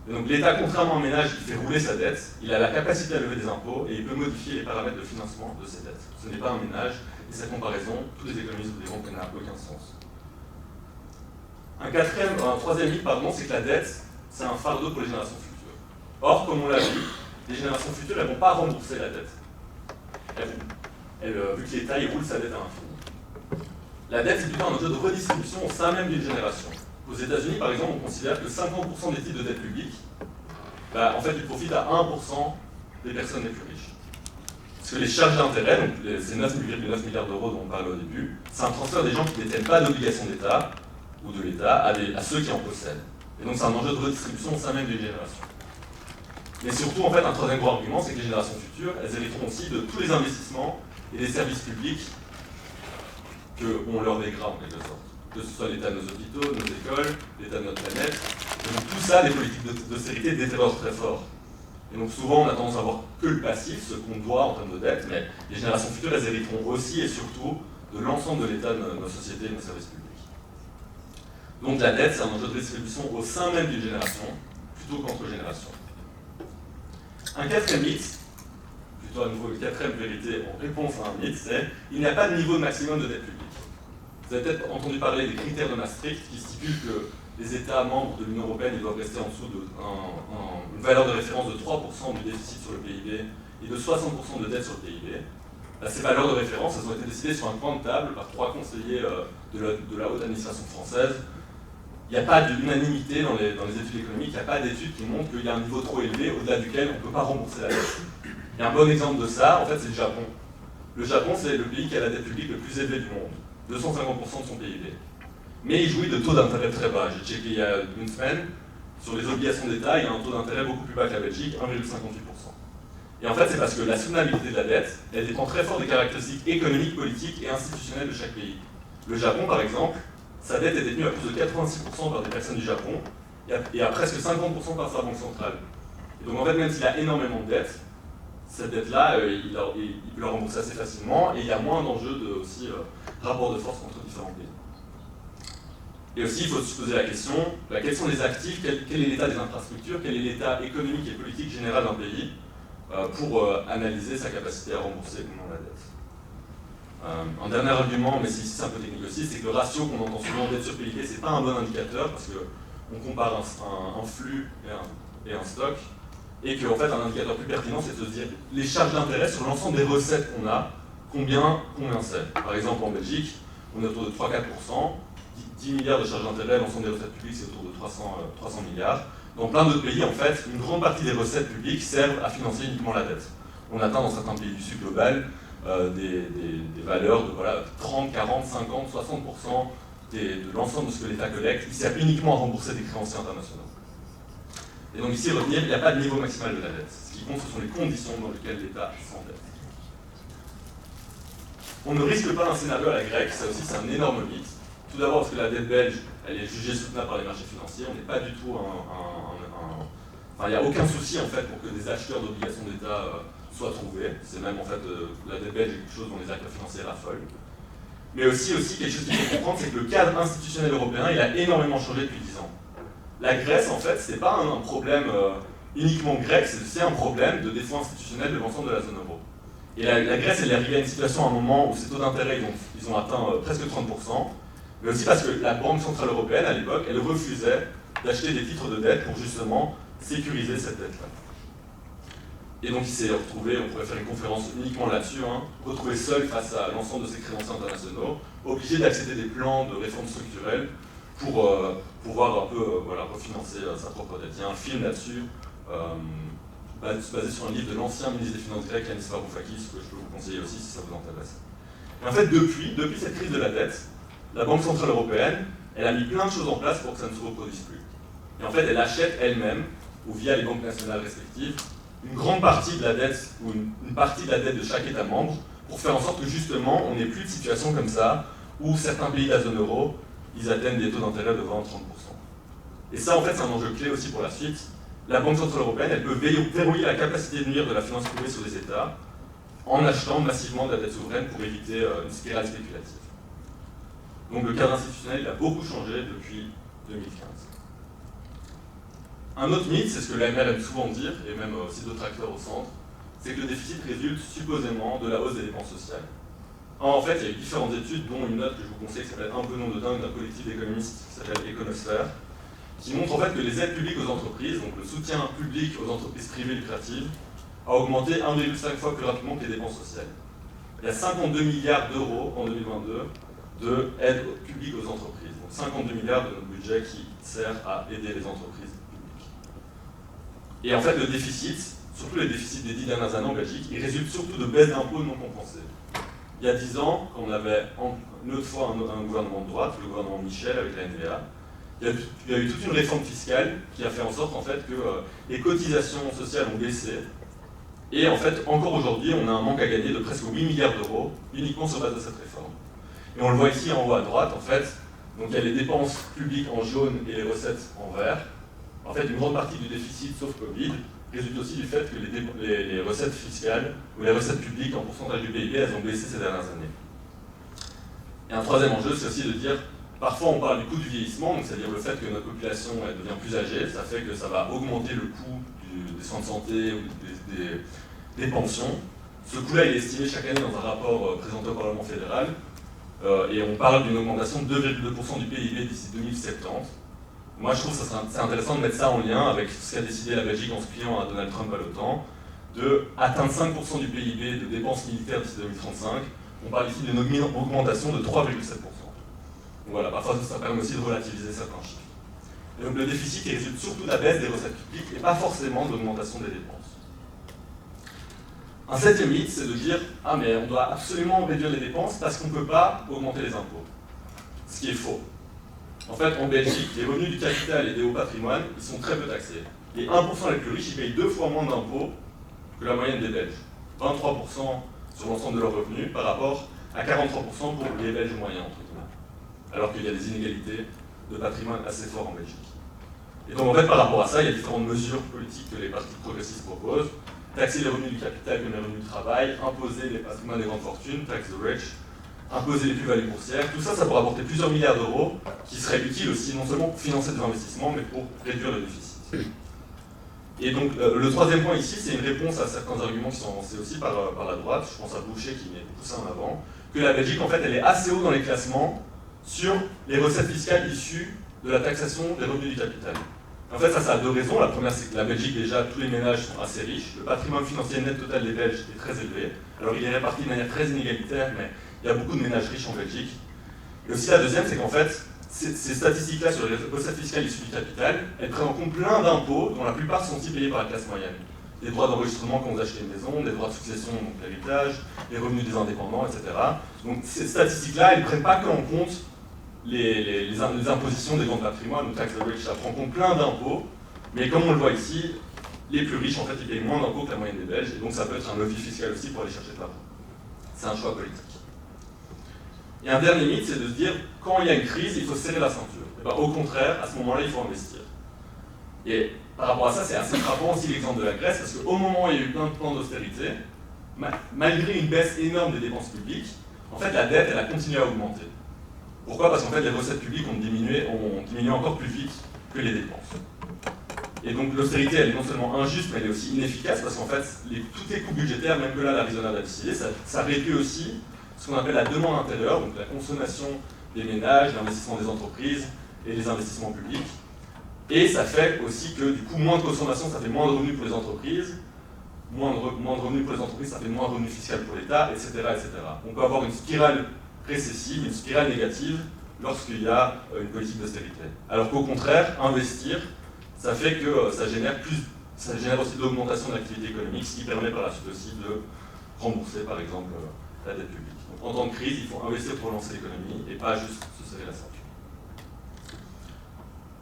Et donc l'État, contrairement à un ménage qui fait rouler sa dette, il a la capacité à lever des impôts et il peut modifier les paramètres de financement de ses dettes. Ce n'est pas un ménage, et cette comparaison, tous les économistes vous diront qu'elle n'a aucun sens. Un troisième mythe, c'est que la dette, c'est un fardeau pour les générations futures. Or, comme on l'a vu, les générations futures, elles ne vont pas rembourser la dette. Vu que l'État, il roule sa dette à l'infini. La dette, c'est plutôt un enjeu de redistribution au sein même d'une génération. Aux États-Unis, par exemple, on considère que 50% des titres de dette publique, en fait, ils profitent à 1% des personnes les plus riches. Parce que les charges d'intérêt, donc ces 9,9 milliards d'euros dont on parlait au début, c'est un transfert des gens qui ne détiennent pas d'obligations d'État ou de l'État à ceux qui en possèdent. Et donc c'est un enjeu de redistribution au sein même d'une génération. Mais surtout, en fait, un troisième gros argument, c'est que les générations futures, elles hériteront aussi de tous les investissements et des services publics qu'on leur lèguera en quelque sorte. Que ce soit l'état de nos hôpitaux, de nos écoles, l'état de notre planète. Et donc tout ça, les politiques d'austérité détériorent très fort. Et donc souvent, on a tendance à voir que le passif, ce qu'on doit en termes de dette, mais les générations futures, elles hériteront aussi et surtout de l'ensemble de l'état de nos sociétés et de nos services publics. Donc la dette, c'est un enjeu de distribution au sein même d'une génération, plutôt qu'entre générations. Un quatrième mythe, plutôt à nouveau une quatrième vérité en réponse à un mythe, c'est qu'il n'y a pas de niveau maximum de dette publique. Vous avez peut-être entendu parler des critères de Maastricht qui stipulent que les États membres de l'Union européenne doivent rester en dessous d'une valeur de référence de 3% du déficit sur le PIB et de 60% de dette sur le PIB. Ces valeurs de référence, elles ont été décidées sur un coin de table par 3 conseillers de la haute administration française. Il n'y a pas d'unanimité dans les études économiques, il n'y a pas d'études qui montrent qu'il y a un niveau trop élevé au-delà duquel on ne peut pas rembourser la dette. Et un bon exemple de ça, en fait, c'est le Japon. Le Japon, c'est le pays qui a la dette publique le plus élevé du monde, 250% de son PIB. Mais il jouit de taux d'intérêt très bas. J'ai checké il y a une semaine, sur les obligations d'État, il y a un taux d'intérêt beaucoup plus bas que la Belgique, 1,58%. Et en fait, c'est parce que la soutenabilité de la dette, elle dépend très fort des caractéristiques économiques, politiques et institutionnelles de chaque pays. Le Japon, par exemple, sa dette est détenue à plus de 86% par des personnes du Japon et à presque 50% par sa banque centrale. Et donc en fait, même s'il a énormément de dettes, cette dette-là, il peut la rembourser assez facilement et il y a moins d'enjeux de aussi rapport de force entre différents pays. Et aussi, il faut se poser la question, quels sont les actifs, quel est l'état des infrastructures, quel est l'état économique et politique général d'un pays pour analyser sa capacité à rembourser ou non la dette. Un dernier argument, mais ici c'est un peu technique aussi, c'est que le ratio qu'on entend souvent dette sur PIB, c'est pas un bon indicateur parce qu'on compare un flux et un stock, et qu'en fait un indicateur plus pertinent c'est de se dire les charges d'intérêt sur l'ensemble des recettes qu'on a, combien c'est. Par exemple en Belgique, on est autour de 3-4%, 10 milliards de charges d'intérêt, l'ensemble des recettes publiques c'est autour de 300 milliards. Dans plein d'autres pays, en fait, une grande partie des recettes publiques servent à financer uniquement la dette. On atteint dans certains pays du Sud global des valeurs de 30, 40, 50, 60% de l'ensemble de ce que l'État collecte, qui sert uniquement à rembourser des créanciers internationaux. Et donc ici, retenir, il n'y a pas de niveau maximal de la dette. Ce qui compte, ce sont les conditions dans lesquelles l'État s'endette. On ne risque pas un scénario à la grecque, ça aussi c'est un énorme mythe. Tout d'abord parce que la dette belge, elle est jugée soutenable par les marchés financiers, on n'est pas du tout Enfin, il n'y a aucun souci en fait pour que des acheteurs d'obligations d'État soient trouvés. C'est même en fait, la dette belge est quelque chose dont les acteurs financiers raffolent. Mais aussi quelque chose qu'il faut comprendre, c'est que le cadre institutionnel européen, il a énormément changé depuis 10 ans. La Grèce, en fait, c'est pas un problème uniquement grec, c'est un problème de défaut institutionnel de l'ensemble de la zone euro. Et la Grèce, elle est arrivée à une situation à un moment où ses taux d'intérêt, ils ont atteint presque 30%, mais aussi parce que la Banque Centrale Européenne, à l'époque, elle refusait d'acheter des titres de dette pour justement sécuriser cette dette-là. Et donc il s'est retrouvé, on pourrait faire une conférence uniquement là-dessus, retrouvé seul face à l'ensemble de ses créanciers internationaux, obligé d'accepter des plans de réforme structurelle pour pouvoir un peu refinancer sa propre dette. Il y a un film là-dessus, basé sur un livre de l'ancien ministre des Finances grec, Yanis Varoufakis, que je peux vous conseiller aussi si ça vous intéresse. Et en fait, depuis cette crise de la dette, la Banque Centrale Européenne, elle a mis plein de choses en place pour que ça ne se reproduise plus. Et en fait, elle achète elle-même, ou via les banques nationales respectives, une grande partie de la dette, ou une partie de la dette de chaque État membre, pour faire en sorte que justement, on n'ait plus de situation comme ça, où certains pays de la zone euro, ils atteignent des taux d'intérêt de 20-30%. Et ça, en fait, c'est un enjeu clé aussi pour la suite. La Banque Centrale Européenne, elle peut verrouiller la capacité de nuire de la finance privée sur les États, en achetant massivement de la dette souveraine pour éviter une spirale spéculative. Donc le cadre institutionnel, il a beaucoup changé depuis 2015. Un autre mythe, c'est ce que l'AML aime souvent dire, et même aussi d'autres acteurs au centre, c'est que le déficit résulte supposément de la hausse des dépenses sociales. En fait, il y a eu différentes études, dont une note que je vous conseille qui s'appelle Un peu nom de dingue d'un collectif d'économistes qui s'appelle Econosphère, qui montre en fait que les aides publiques aux entreprises, donc le soutien public aux entreprises privées lucratives, a augmenté 1,5 fois plus rapidement que les dépenses sociales. Il y a 52 milliards d'euros en 2022 de aides publiques aux entreprises. Donc 52 milliards de notre budget qui sert à aider les entreprises publiques. Et en fait, le déficit, surtout les déficits des 10 dernières années en Belgique, il résulte surtout de baisses d'impôts non compensées. Il y a 10 ans, quand on avait une autre fois un gouvernement de droite, le gouvernement Michel avec la NVA, il y a eu toute une réforme fiscale qui a fait en sorte en fait, que les cotisations sociales ont baissé. Et en fait, encore aujourd'hui, on a un manque à gagner de presque 8 milliards d'euros uniquement sur base de cette réforme. Et on le voit ici en haut à droite, en fait. Donc il y a les dépenses publiques en jaune et les recettes en vert. En fait, une grande partie du déficit, sauf Covid, résulte aussi du fait que les recettes fiscales ou les recettes publiques en pourcentage du PIB, elles ont baissé ces dernières années. Et un troisième enjeu, c'est aussi de dire, parfois on parle du coût du vieillissement, c'est-à-dire le fait que notre population elle devient plus âgée, ça fait que ça va augmenter le coût des soins de santé ou des pensions. Ce coût-là est estimé chaque année dans un rapport présenté au Parlement fédéral, et on parle d'une augmentation de 2,2% du PIB d'ici 2070. Moi je trouve que c'est intéressant de mettre ça en lien avec ce qu'a décidé la Belgique en se pliant à Donald Trump à l'OTAN, de atteindre 5% du PIB de dépenses militaires d'ici 2035. On parle ici d'une augmentation de 3,7%. Donc voilà, parfois ça permet aussi de relativiser certains chiffres. Et donc le déficit il résulte surtout de la baisse des recettes publiques et pas forcément de l'augmentation des dépenses. Un septième mythe, c'est de dire « Ah mais on doit absolument réduire les dépenses parce qu'on ne peut pas augmenter les impôts ». Ce qui est faux. En fait, en Belgique, les revenus du capital et des hauts patrimoines, ils sont très peu taxés. Les 1% les plus riches, ils payent 2 fois moins d'impôts que la moyenne des Belges. 23% sur l'ensemble de leurs revenus par rapport à 43% pour les Belges moyens, entre guillemets. Alors qu'il y a des inégalités de patrimoine assez fortes en Belgique. Et donc en fait, par rapport à ça, il y a différentes mesures politiques que les partis progressistes proposent. Taxer les revenus du capital comme les revenus du travail, imposer les patrimoines des grandes fortunes, tax the rich, imposer les plus-values boursières, tout ça, ça pourrait apporter plusieurs milliards d'euros qui seraient utiles aussi, non seulement pour financer des investissements, mais pour réduire le déficit. Et donc, le troisième point ici, c'est une réponse à certains arguments qui sont avancés aussi par la droite, je pense à Boucher qui met beaucoup ça en avant, que la Belgique, en fait, elle est assez haut dans les classements sur les recettes fiscales issues de la taxation des revenus du capital. En fait, ça a deux raisons. La première, c'est que la Belgique, déjà, tous les ménages sont assez riches. Le patrimoine financier net total des Belges est très élevé. Alors, il est réparti de manière très inégalitaire, mais il y a beaucoup de ménages riches en Belgique. Et aussi, la deuxième, c'est qu'en fait, ces statistiques-là sur les recettes fiscales issues du capital, elles prennent en compte plein d'impôts, dont la plupart sont aussi payés par la classe moyenne. Des droits d'enregistrement quand vous achetez une maison, des droits de succession, donc l'héritage, les revenus des indépendants, etc. Donc, ces statistiques-là, elles ne prennent pas que en compte les impositions des grands patrimoines, ou tax rich, ça prend en compte plein d'impôts, mais comme on le voit ici, les plus riches, en fait, ils payent moins d'impôts que la moyenne des Belges, et donc ça peut être un levier fiscal aussi pour aller chercher de l'argent. C'est un choix politique. Et un dernier mythe, c'est de se dire, quand il y a une crise, il faut serrer la ceinture. Et ben, au contraire, à ce moment-là, il faut investir. Et par rapport à ça, c'est assez frappant aussi l'exemple de la Grèce, parce qu'au moment où il y a eu plein de plans d'austérité, malgré une baisse énorme des dépenses publiques, en fait, la dette, elle a continué à augmenter. Pourquoi? Parce qu'en fait, les recettes publiques ont diminué encore plus vite que les dépenses. Et donc l'austérité, elle est non seulement injuste, mais elle est aussi inefficace, parce qu'en fait, toutes les coupes budgétaires, même que là, l'Arizona l'a décidé, ça réduit aussi ce qu'on appelle la demande intérieure, donc la consommation des ménages, l'investissement des entreprises et les investissements publics. Et ça fait aussi que, du coup, moins de consommation, ça fait moins de revenus pour les entreprises, moins de revenus pour les entreprises, ça fait moins de revenus fiscaux pour l'État, etc., etc. On peut avoir une spirale récessive, une spirale négative lorsqu'il y a une politique d'austérité. Alors qu'au contraire, investir, ça fait que ça génère aussi de l'augmentation de l'activité économique, ce qui permet par la suite aussi de rembourser par exemple la dette publique. Donc en temps de crise, il faut investir pour lancer l'économie et pas juste se serrer la ceinture.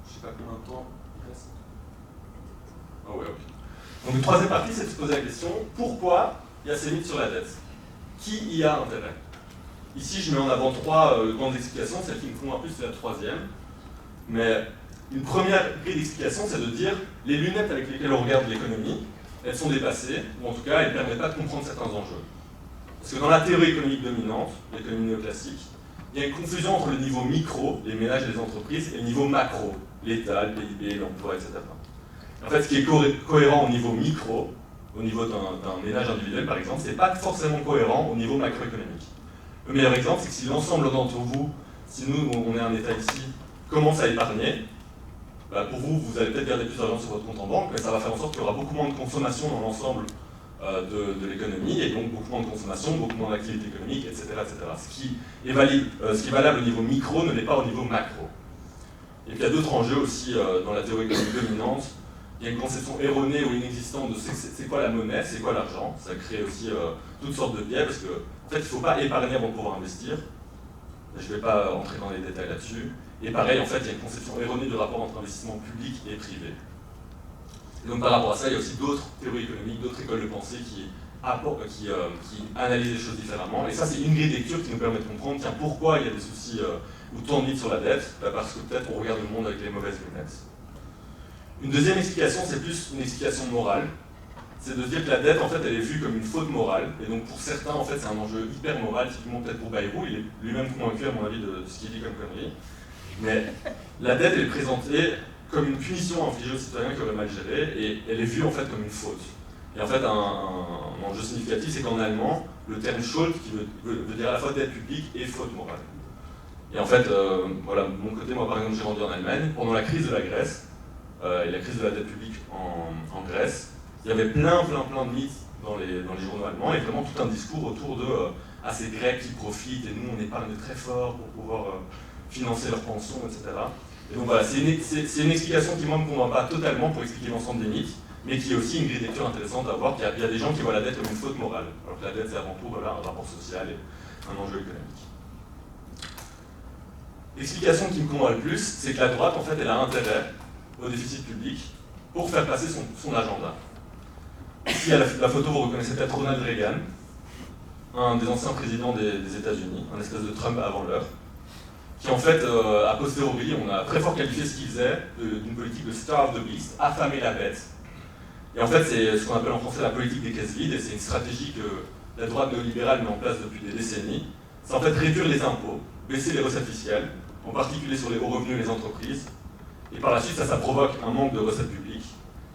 Je ne sais pas combien de temps il reste. Ah ouais, ok. Donc la troisième partie, c'est de se poser la question, pourquoi il y a ces mythes sur la dette? Qui y a intérêt? Ici, je mets en avant trois grandes explications. Celle qui me convainc plus, c'est la troisième. Mais une première grille d'explication, c'est de dire les lunettes avec lesquelles on regarde l'économie, elles sont dépassées, ou en tout cas, elles ne permettent pas de comprendre certains enjeux. Parce que dans la théorie économique dominante, l'économie néoclassique, il y a une confusion entre le niveau micro, les ménages et les entreprises, et le niveau macro, l'État, le PIB, l'emploi, etc. En fait, ce qui est cohérent au niveau micro, au niveau d'un ménage individuel par exemple, c'est pas forcément cohérent au niveau macroéconomique. Le meilleur exemple, c'est que si l'ensemble d'entre vous, si nous, on est un État ici, commence à épargner, bah pour vous, vous allez peut-être garder plus d'argent sur votre compte en banque, mais ça va faire en sorte qu'il y aura beaucoup moins de consommation dans l'ensemble de l'économie, et donc beaucoup moins de consommation, beaucoup moins d'activité économique, etc., etc. Ce qui est valable au niveau micro ne l'est pas au niveau macro. Et puis il y a d'autres enjeux aussi dans la théorie économique dominante. Il y a une conception erronée ou inexistante de c'est quoi la monnaie, c'est quoi l'argent. Ça crée aussi toutes sortes de biais, parce que en fait, il ne faut pas épargner avant de pouvoir investir. Je ne vais pas entrer dans les détails là-dessus. Et pareil, en fait, il y a une conception erronée du rapport entre investissement public et privé. Et donc par rapport à ça, il y a aussi d'autres théories économiques, d'autres écoles de pensée qui analysent les choses différemment. Et ça, c'est une grille de lecture qui nous permet de comprendre tiens, pourquoi il y a des soucis ou tant de mythes sur la dette. Parce que peut-être on regarde le monde avec les mauvaises lunettes. Une deuxième explication, c'est plus une explication morale. C'est de se dire que la dette, en fait, elle est vue comme une faute morale. Et donc pour certains, en fait, c'est un enjeu hyper moral, typiquement peut-être pour Bayrou, il est lui-même convaincu, à mon avis, de ce qu'il dit comme connerie. Mais la dette, elle est présentée comme une punition infligée aux citoyens qui auraient mal géré, et elle est vue, en fait, comme une faute. Et en fait, un enjeu significatif, c'est qu'en allemand, le terme Schuld, qui veut dire à la fois dette publique et faute morale. Et en fait, voilà, de mon côté, moi, par exemple, j'ai rendu en Allemagne, pendant la crise de la Grèce, et la crise de la dette publique en Grèce, il y avait plein de mythes dans les journaux allemands, et vraiment tout un discours autour de ces Grecs qui profitent, et nous on épargne très fort pour pouvoir financer leurs pensions, etc. Et donc voilà, c'est une explication qui moi ne me convainc pas totalement pour expliquer l'ensemble des mythes, mais qui est aussi une grille de lecture intéressante à voir, qu'il y a des gens qui voient la dette comme une faute morale, alors que la dette c'est avant tout voilà, un rapport social et un enjeu économique. L'explication qui me convainc le plus, c'est que la droite, en fait, elle a intérêt au déficit public pour faire passer son agenda. Ici, à la photo, vous reconnaissez peut-être Ronald Reagan, un des anciens présidents des États-Unis, un espèce de Trump avant l'heure, qui en fait, a posteriori, on a très fort qualifié ce qu'il faisait d'une politique de starve the beast, affamer la bête. Et en fait, c'est ce qu'on appelle en français la politique des caisses vides, et c'est une stratégie que la droite néolibérale met en place depuis des décennies, c'est en fait réduire les impôts, baisser les recettes fiscales, en particulier sur les hauts revenus et les entreprises, et par la suite ça provoque un manque de recettes publiques.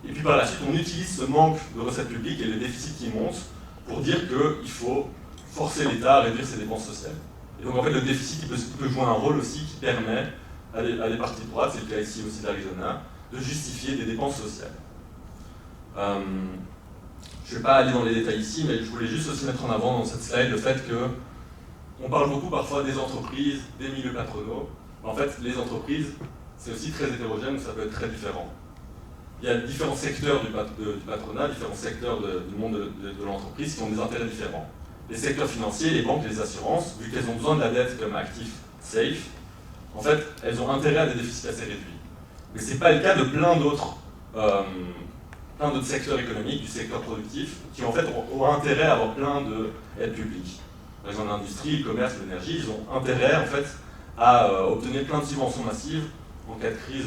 Et puis par la suite on utilise ce manque de recettes publiques et les déficits qui montent pour dire qu'il faut forcer l'État à réduire ses dépenses sociales. Et donc en fait le déficit il peut jouer un rôle aussi qui permet à des partis de droite, c'est le cas ici aussi d'Arizona, de justifier des dépenses sociales. Je ne vais pas aller dans les détails ici, mais je voulais juste aussi mettre en avant dans cette slide le fait que on parle beaucoup parfois des entreprises, des milieux patronaux. En fait, les entreprises, c'est aussi très hétérogène, ça peut être très différent. Il y a différents secteurs du patronat, différents secteurs du monde de l'entreprise qui ont des intérêts différents. Les secteurs financiers, les banques, les assurances, vu qu'elles ont besoin de la dette comme actif safe, en fait, elles ont intérêt à des déficits assez réduits. Mais ce n'est pas le cas de plein d'autres secteurs économiques, du secteur productif, qui en fait ont intérêt à avoir plein d'aides publiques. Par exemple, l'industrie, le commerce, l'énergie, ils ont intérêt en fait à obtenir plein de subventions massives en cas de crise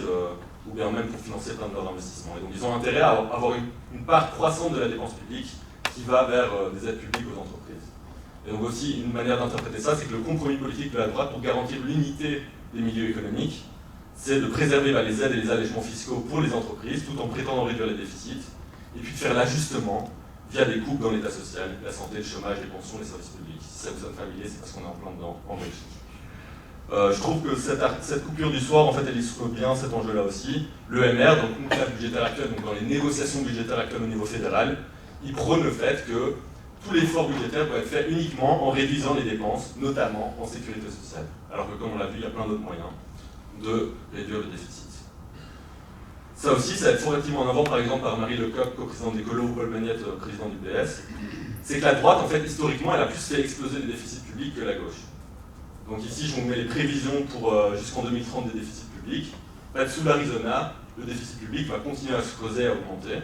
ou bien même pour financer plein de leurs investissements. Et donc ils ont intérêt à avoir une part croissante de la dépense publique qui va vers des aides publiques aux entreprises. Et donc aussi, une manière d'interpréter ça, c'est que le compromis politique de la droite pour garantir l'unité des milieux économiques, c'est de préserver les aides et les allègements fiscaux pour les entreprises, tout en prétendant réduire les déficits, et puis de faire l'ajustement via des coupes dans l'état social, la santé, le chômage, les pensions, les services publics. Si ça vous sonne familier, c'est parce qu'on est en plein dedans, en Belgique. Je trouve que cette coupure du soir, en fait, elle illustre bien cet enjeu-là aussi. L'EMR, donc le cadre budgétaire actuel, donc dans les négociations budgétaires actuelles au niveau fédéral, il prône le fait que tout l'effort budgétaire peut être fait uniquement en réduisant les dépenses, notamment en sécurité sociale. Alors que, comme on l'a vu, il y a plein d'autres moyens de réduire le déficit. Ça aussi, ça va être relativement en avant, par exemple, par Marie Lecoq, co-présidente d'Écolo, ou Paul Magnette, président du PS. C'est que la droite, en fait, historiquement, elle a plus fait exploser les déficits publics que la gauche. Donc ici, je vous mets les prévisions pour jusqu'en 2030 des déficits publics. En fait, sous l'Arizona, le déficit public va continuer à se creuser, à augmenter.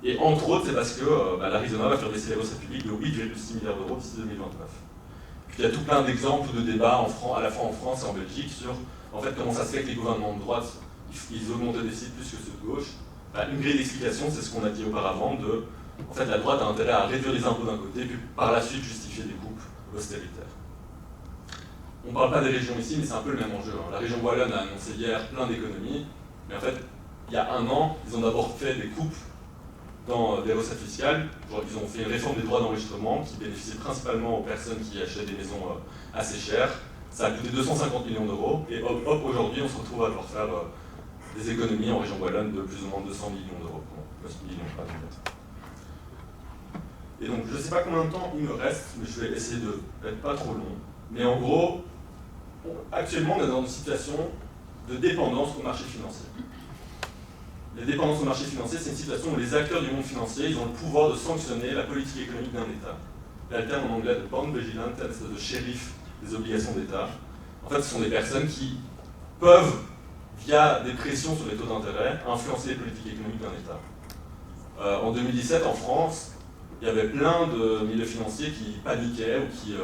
Et entre autres, c'est parce que l'Arizona va faire baisser les recettes publiques de 8,6 milliards d'euros d'ici 2029. Puis il y a tout plein d'exemples de débats à la fois en France et en Belgique sur en fait, comment ça se fait que les gouvernements de droite ils augmentent le déficit plus que ceux de gauche. Une grille d'explication, c'est ce qu'on a dit auparavant, en fait, la droite a intérêt à réduire les impôts d'un côté, puis par la suite justifier des coupes austéritaires. On ne parle pas des régions ici, mais c'est un peu le même enjeu. La région wallonne a annoncé hier plein d'économies, mais en fait, il y a un an, ils ont d'abord fait des coupes dans des recettes fiscales. Genre, ils ont fait une réforme des droits d'enregistrement qui bénéficie principalement aux personnes qui achètent des maisons assez chères. Ça a coûté 250 millions d'euros, et hop, aujourd'hui, on se retrouve à devoir faire des économies en région wallonne de plus ou moins 200 millions d'euros. Et donc, je ne sais pas combien de temps il me reste, mais je vais essayer d'être pas trop long. Mais en gros, actuellement, on est dans une situation de dépendance au marché financier. Les dépendances au marché financier, c'est une situation où les acteurs du monde financier ils ont le pouvoir de sanctionner la politique économique d'un État. Il y a le terme en anglais de bond vigilant, de shérif des obligations d'État. En fait, ce sont des personnes qui peuvent, via des pressions sur les taux d'intérêt, influencer les politiques économiques d'un État. En 2017, en France, il y avait plein de milieux financiers qui paniquaient ou qui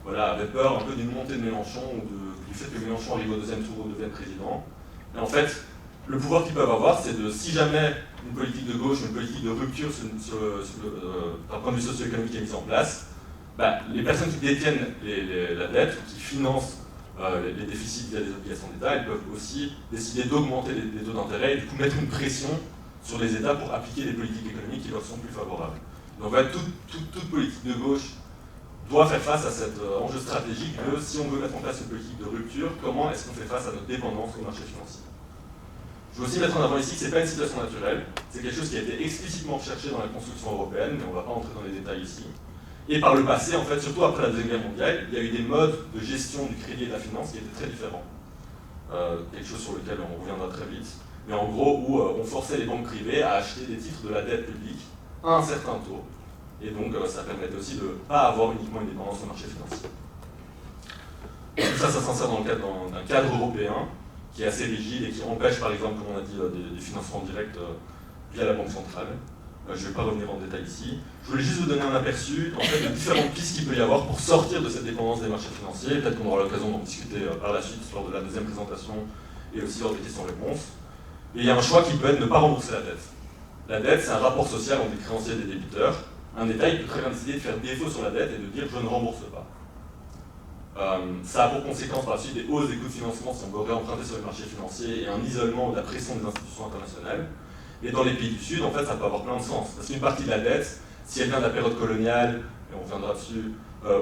avaient peur un peu d'une montée de Mélenchon ou du fait que Mélenchon arrive au deuxième tour ou devienne président. Et en fait, le pouvoir qu'ils peuvent avoir, c'est de, si jamais une politique de gauche ou une politique de rupture d'un point de vue socio-économique est mise en place, les personnes qui détiennent la dette ou qui financent les déficits via des obligations d'État, elles peuvent aussi décider d'augmenter les taux d'intérêt et du coup mettre une pression sur les États pour appliquer des politiques économiques qui leur sont plus favorables. Donc toute politique de gauche doit faire face à cet enjeu stratégique de si on veut mettre en place une politique de rupture, comment est-ce qu'on fait face à notre dépendance au marché financier. Je veux aussi mettre en avant ici que ce n'est pas une situation naturelle, c'est quelque chose qui a été explicitement recherché dans la construction européenne, mais on ne va pas entrer dans les détails ici. Et par le passé, en fait, surtout après la Deuxième Guerre mondiale, il y a eu des modes de gestion du crédit et de la finance qui étaient très différents. Quelque chose sur lequel on reviendra très vite. Mais en gros, où on forçait les banques privées à acheter des titres de la dette publique à un certain taux. Et donc, ça permettait aussi de ne pas avoir uniquement une dépendance au marché financier. Tout ça, ça s'insère dans le cadre d'un cadre européen qui est assez rigide et qui empêche, par exemple, comme on a dit, des financements directs via la Banque centrale. Je ne vais pas revenir en détail ici. Je voulais juste vous donner un aperçu en fait, de différentes pistes qu'il peut y avoir pour sortir de cette dépendance des marchés financiers. Peut-être qu'on aura l'occasion d'en discuter par la suite lors de la deuxième présentation et aussi lors des questions-réponses. Et il y a un choix qui peut être de ne pas rembourser la dette. La dette, c'est un rapport social entre les créanciers et les débiteurs. Un État il peut très bien décider de faire défaut sur la dette et de dire « je ne rembourse pas ». Ça a pour conséquence par la suite des hausses des coûts de financement si on veut réemprunter sur les marchés financiers et un isolement de la pression des institutions internationales. Et dans les pays du Sud, en fait, ça peut avoir plein de sens. Parce qu'une partie de la dette, si elle vient de la période coloniale, et on reviendra dessus,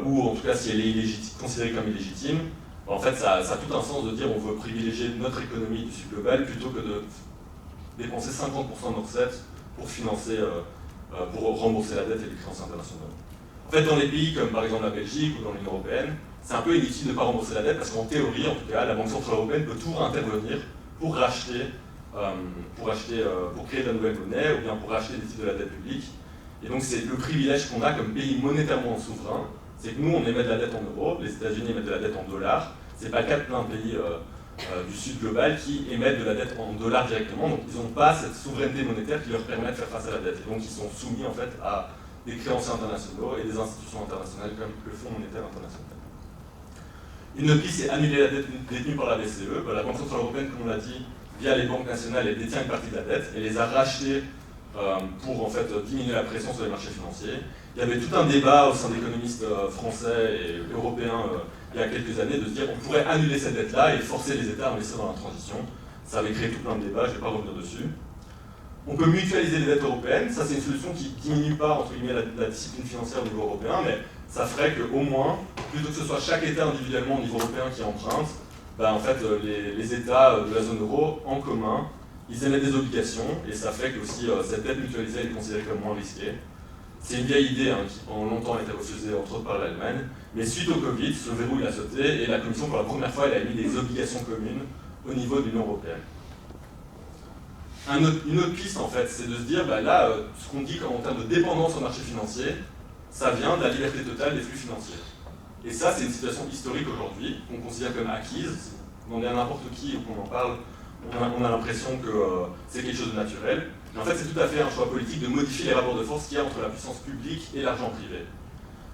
ou en tout cas si elle est considérée comme illégitime, en fait, ça a tout un sens de dire on veut privilégier notre économie du Sud global plutôt que de dépenser 50% de nos recettes pour financer, pour rembourser la dette et les créances internationales. En fait, dans les pays comme par exemple la Belgique ou dans l'Union européenne, c'est un peu inutile de ne pas rembourser la dette parce qu'en théorie, en tout cas, la Banque centrale européenne peut toujours intervenir pour racheter, pour créer de la nouvelle monnaie ou bien pour racheter des titres de la dette publique. Et donc c'est le privilège qu'on a comme pays monétairement souverain, c'est que nous on émet de la dette en euros, les États-Unis émettent de la dette en dollars, c'est pas le cas de plein de pays du Sud global qui émettent de la dette en dollars directement, donc ils n'ont pas cette souveraineté monétaire qui leur permet de faire face à la dette. Et donc ils sont soumis en fait à des créanciers internationaux et des institutions internationales comme le Fonds monétaire international. Une autre piste, c'est annuler la dette détenue par la BCE. La Banque centrale européenne, comme on l'a dit, via les banques nationales, elle détient une partie de la dette et les a rachetées pour en fait diminuer la pression sur les marchés financiers. Il y avait tout un débat au sein d'économistes français et européens il y a quelques années de se dire on pourrait annuler cette dette-là et forcer les États à investir dans la transition. Ça avait créé tout plein de débats, je ne vais pas revenir dessus. On peut mutualiser les dettes européennes, ça c'est une solution qui ne diminue pas entre guillemets la discipline financière au niveau européen, mais ça ferait qu'au moins, plutôt que ce soit chaque État individuellement au niveau européen qui emprunte, en fait les États de la zone euro en commun, ils émettent des obligations et ça fait que aussi cette dette mutualisée est considérée comme moins risquée. C'est une vieille idée qui pendant longtemps a été refusée entre autres par l'Allemagne, mais suite au Covid, ce verrou il a sauté et la Commission pour la première fois elle a mis des obligations communes au niveau de l'Union européenne. Une autre piste en fait, c'est de se dire ce qu'on dit en termes de dépendance au marché financier, ça vient de la liberté totale des flux financiers. Et ça c'est une situation historique aujourd'hui, qu'on considère comme acquise, on en est à n'importe qui ou qu'on en parle, on a l'impression que c'est quelque chose de naturel. Mais en fait, c'est tout à fait un choix politique de modifier les rapports de force qu'il y a entre la puissance publique et l'argent privé.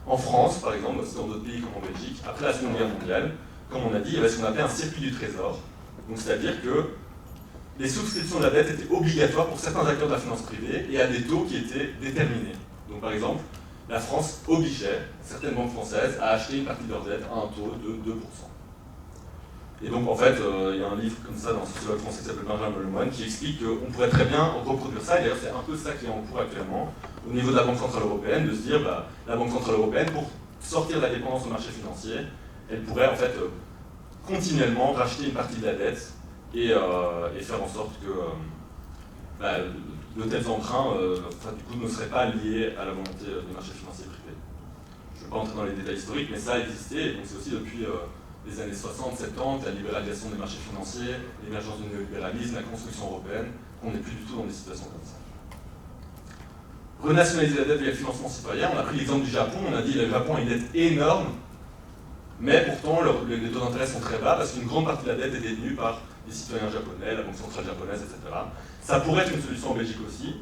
En France, par exemple, aussi dans d'autres pays comme en Belgique, après la Seconde Guerre mondiale, comme on a dit, il y avait ce qu'on appelait un circuit du trésor. Donc, c'est-à-dire que les souscriptions de la dette étaient obligatoires pour certains acteurs de la finance privée et à des taux qui étaient déterminés. Donc, par exemple, la France obligeait certaines banques françaises à acheter une partie de leur dette à un taux de 2%. Et donc en fait, il y a un livre comme ça dans un sociologue français qui s'appelle Benjamin Lemoine qui explique qu'on pourrait très bien reproduire ça, et d'ailleurs c'est un peu ça qui est en cours actuellement, au niveau de la Banque Centrale Européenne, de se dire la Banque Centrale Européenne, pour sortir de la dépendance au marché financier, elle pourrait en fait continuellement racheter une partie de la dette et faire en sorte que de tels emprunts du coup, ne seraient pas liés à la volonté des marchés financiers privés. Je ne vais pas entrer dans les détails historiques, mais ça a existé, et donc c'est aussi depuis les années 60-70, la libéralisation des marchés financiers, l'émergence du néolibéralisme, la construction européenne, qu'on n'est plus du tout dans des situations comme ça. Renationaliser la dette via le financement citoyen, on a pris l'exemple du Japon, on a dit que le Japon a une dette énorme, mais pourtant les taux d'intérêt sont très bas parce qu'une grande partie de la dette est détenue par les citoyens japonais, la Banque centrale japonaise, etc. Ça pourrait être une solution en Belgique aussi,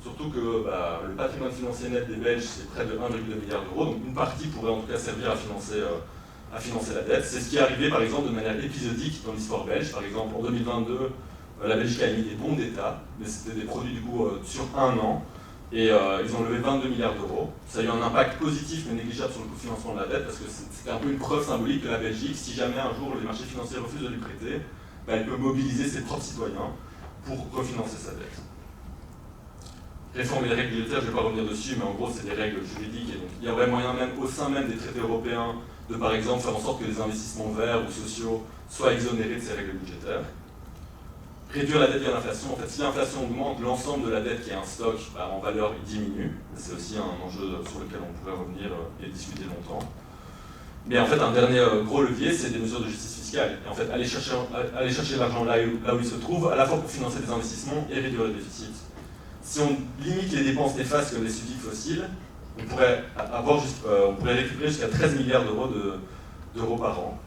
surtout que le patrimoine financier net des Belges c'est près de 1,2 milliard d'euros, donc une partie pourrait en tout cas servir à financer la dette. C'est ce qui est arrivé par exemple de manière épisodique dans l'histoire belge. Par exemple en 2022, la Belgique a émis des bons d'État, mais c'était des produits du coup sur un an, et ils ont levé 22 milliards d'euros. Ça a eu un impact positif mais négligeable sur le coût de financement de la dette, parce que c'était un peu une preuve symbolique que la Belgique, si jamais un jour les marchés financiers refusent de lui prêter, elle peut mobiliser ses propres citoyens pour refinancer sa dette. Réformer les règles budgétaires, je ne vais pas revenir dessus, mais en gros c'est des règles juridiques, et donc il y aurait moyen même au sein même des traités européens de par exemple faire en sorte que les investissements verts ou sociaux soient exonérés de ces règles budgétaires. Réduire la dette via l'inflation. En fait, si l'inflation augmente, l'ensemble de la dette qui est un stock en valeur il diminue. C'est aussi un enjeu sur lequel on pourrait revenir et discuter longtemps. Mais en fait, un dernier gros levier, c'est des mesures de justice fiscale. Et en fait, aller chercher l'argent là où il se trouve, à la fois pour financer des investissements et réduire le déficit. Si on limite les dépenses néfastes comme les subsides fossiles, on pourrait récupérer jusqu'à 13 milliards d'euros par an.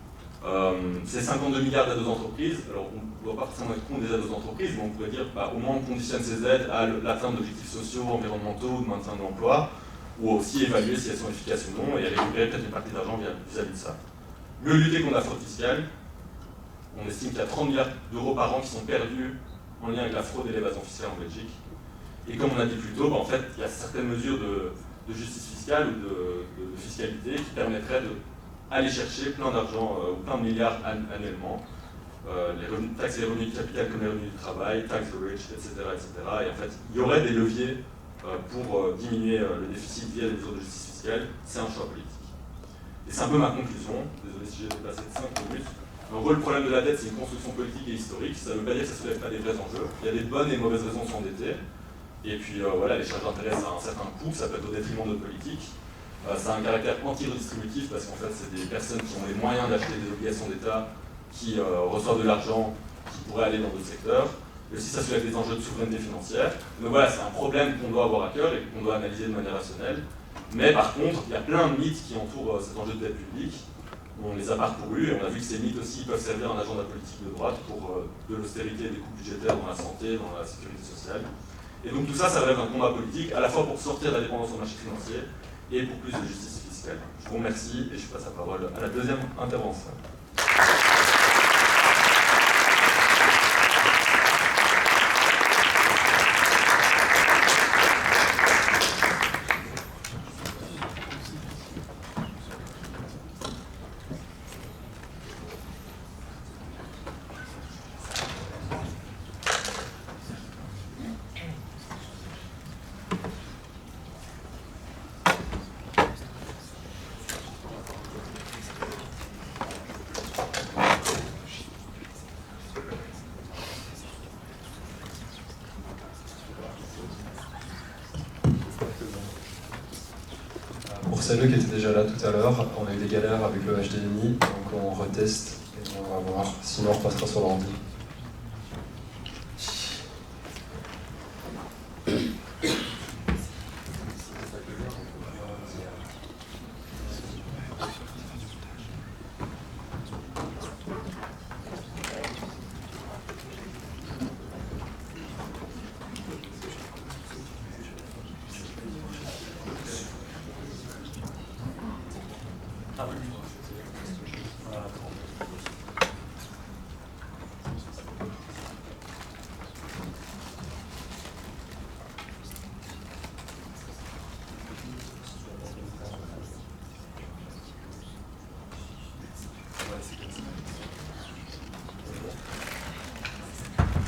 C'est 52 milliards d'aides aux entreprises. Alors on ne doit pas forcément être contre des aides aux entreprises, mais on pourrait dire au moins on conditionne ces aides à l'atteinte d'objectifs sociaux, environnementaux, de maintien de l'emploi, ou aussi évaluer si elles sont efficaces ou non et récupérer peut-être une partie d'argent vis-à-vis de ça. Mieux lutter contre la fraude fiscale. On estime qu'il y a 30 milliards d'euros par an qui sont perdus en lien avec la fraude et l'évasion fiscale en Belgique. Et comme on a dit plus tôt, en fait, il y a certaines mesures de justice fiscale ou de fiscalité qui permettraient aller chercher plein d'argent ou plein de milliards annuellement. Taxer les revenus du capital comme les revenus du travail, tax the rich, etc., etc. Et en fait, il y aurait des leviers pour diminuer le déficit via des mesures de justice fiscale. C'est un choix politique. Et c'est un peu ma conclusion. Désolé si j'ai dépassé de 5 minutes. En gros, le problème de la dette, c'est une construction politique et historique. Ça ne veut pas dire que ça ne soulève pas des vrais enjeux. Il y a des bonnes et mauvaises raisons de s'endetter. Et puis voilà, les charges d'intérêt, ça a un certain coût, ça peut être au détriment de notre politique. Ça a un caractère anti-redistributif parce qu'en fait, c'est des personnes qui ont les moyens d'acheter des obligations d'État qui reçoivent de l'argent qui pourrait aller dans d'autres secteurs. Et aussi, ça soulève des enjeux de souveraineté financière. Donc voilà, c'est un problème qu'on doit avoir à cœur et qu'on doit analyser de manière rationnelle. Mais par contre, il y a plein de mythes qui entourent cet enjeu de dette publique. On les a parcourus et on a vu que ces mythes aussi peuvent servir un agenda politique de droite pour de l'austérité et des coûts budgétaires dans la santé, dans la sécurité sociale. Et donc tout ça, ça relève d'un combat politique, à la fois pour sortir de la dépendance au marché financier et pour plus de justice fiscale. Je vous remercie et je passe la parole à la deuxième intervention. Pour celles qui étaient déjà là tout à l'heure, on a eu des galères avec le HDMI, donc on reteste et on va voir, sinon on repassera sur l'ordi.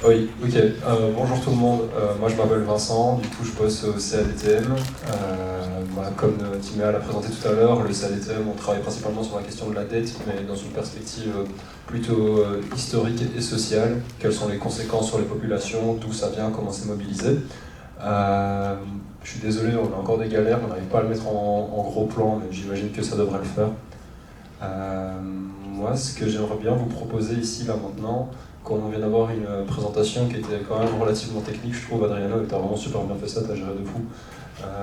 Oui, ok. Bonjour tout le monde. Moi je m'appelle Vincent, du coup je bosse au CADTM. Comme Timéa l'a présenté tout à l'heure, le CADTM, on travaille principalement sur la question de la dette, mais dans une perspective plutôt historique et sociale. Quelles sont les conséquences sur les populations, d'où ça vient, comment c'est mobilisé. Je suis désolé, on a encore des galères, on n'arrive pas à le mettre en gros plan, mais j'imagine que ça devrait le faire. Moi, ce que j'aimerais bien vous proposer ici, là, maintenant, quand on vient d'avoir une présentation qui était quand même relativement technique, je trouve, Adriana, tu as vraiment super bien fait ça, tu as géré de fou.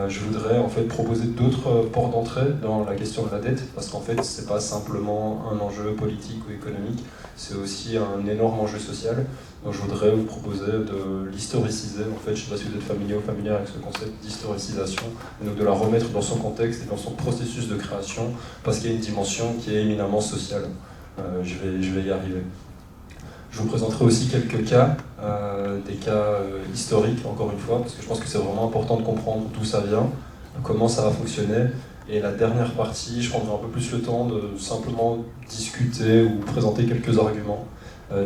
Je voudrais en fait proposer d'autres ports d'entrée dans la question de la dette, parce qu'en fait, c'est pas simplement un enjeu politique ou économique, c'est aussi un énorme enjeu social. Donc je voudrais vous proposer de l'historiciser, en fait, je ne sais pas si vous êtes familier ou familière avec ce concept d'historicisation, et donc de la remettre dans son contexte et dans son processus de création, parce qu'il y a une dimension qui est éminemment sociale. Je vais y arriver. Je vous présenterai aussi quelques cas, des cas historiques, encore une fois, parce que je pense que c'est vraiment important de comprendre d'où ça vient, comment ça va fonctionner. Et la dernière partie, je prendrai un peu plus le temps de simplement discuter ou présenter quelques arguments.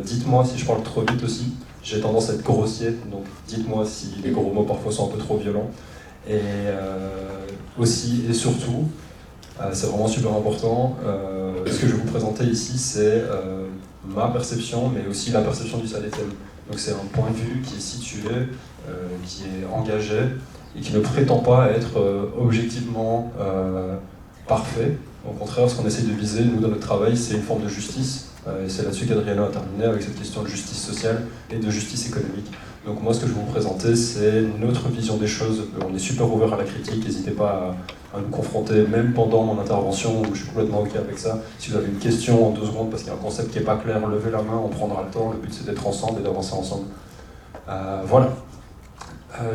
Dites-moi si je parle trop vite aussi, j'ai tendance à être grossier, donc dites-moi si les gros mots parfois sont un peu trop violents. Et aussi et surtout, c'est vraiment super important, ce que je vais vous présenter ici, c'est ma perception, mais aussi la perception du CADTM. Donc c'est un point de vue qui est situé, qui est engagé, et qui ne prétend pas être objectivement parfait. Au contraire, ce qu'on essaie de viser, nous, dans notre travail, c'est une forme de justice, et c'est là-dessus qu'Adriana a terminé, avec cette question de justice sociale et de justice économique. Donc moi, ce que je vais vous présenter, c'est notre vision des choses. On est super ouvert à la critique, n'hésitez pas à nous confronter, même pendant mon intervention, où je suis complètement OK avec ça. Si vous avez une question en 2 secondes, parce qu'il y a un concept qui n'est pas clair, levez la main, on prendra le temps. Le but, c'est d'être ensemble et d'avancer ensemble. Voilà.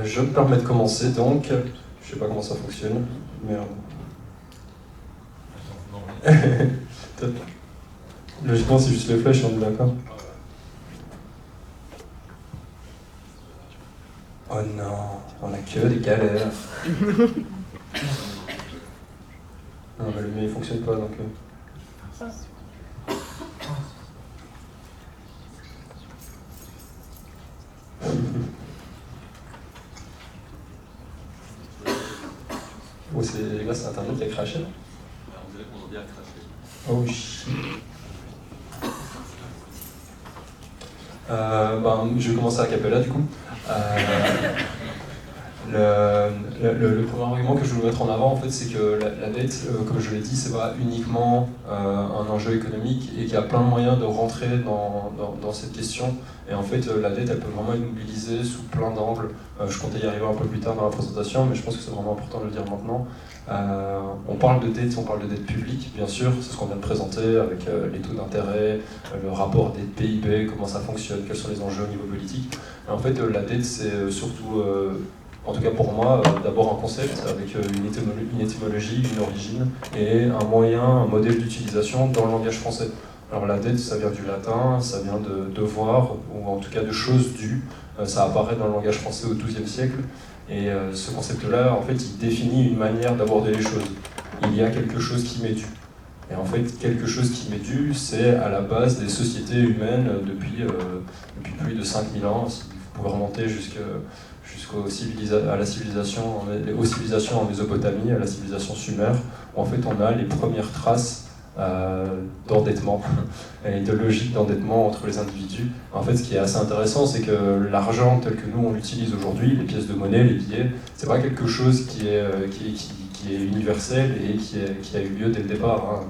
Je me permets de commencer, donc. Je sais pas comment ça fonctionne. Merde. Logiquement, c'est juste les flèches, on est d'accord? Oh non, on a que des galères. Non, mais le mien il fonctionne pas donc. Oh, c'est grâce à Internet qui a craché là. On dirait qu'on a bien craché. Oh oui. Je vais commencer à Capella du coup. Le premier argument que je veux mettre en avant, en fait, c'est que la dette, comme je l'ai dit, c'est pas uniquement un enjeu économique et qu'il y a plein de moyens de rentrer dans cette question. Et en fait, la dette, elle peut vraiment être mobilisée sous plein d'angles. Je comptais y arriver un peu plus tard dans la présentation, mais je pense que c'est vraiment important de le dire maintenant. On parle de dette publique, bien sûr, c'est ce qu'on vient de présenter avec les taux d'intérêt, le rapport dette PIB, comment ça fonctionne, quels sont les enjeux au niveau politique. Et en fait, la dette, c'est surtout, en tout cas pour moi, d'abord un concept avec une étymologie, une origine et un moyen, un modèle d'utilisation dans le langage français. Alors la dette, ça vient du latin, ça vient de devoir, ou en tout cas de choses dues. Ça apparaît dans le langage français au XIIe siècle. Et ce concept-là, en fait, il définit une manière d'aborder les choses. Il y a quelque chose qui m'est dû. Et en fait, quelque chose qui m'est dû, c'est à la base des sociétés humaines depuis plus de 5000 ans. Vous pouvez remonter à la civilisation, aux civilisations en Mésopotamie, à la civilisation sumaire, où en fait on a les premières traces d'endettement et de logique d'endettement entre les individus. En fait, ce qui est assez intéressant, c'est que l'argent tel que nous on l'utilise aujourd'hui, les pièces de monnaie, les billets, c'est pas quelque chose qui est universel et qui a eu lieu dès le départ. Hein.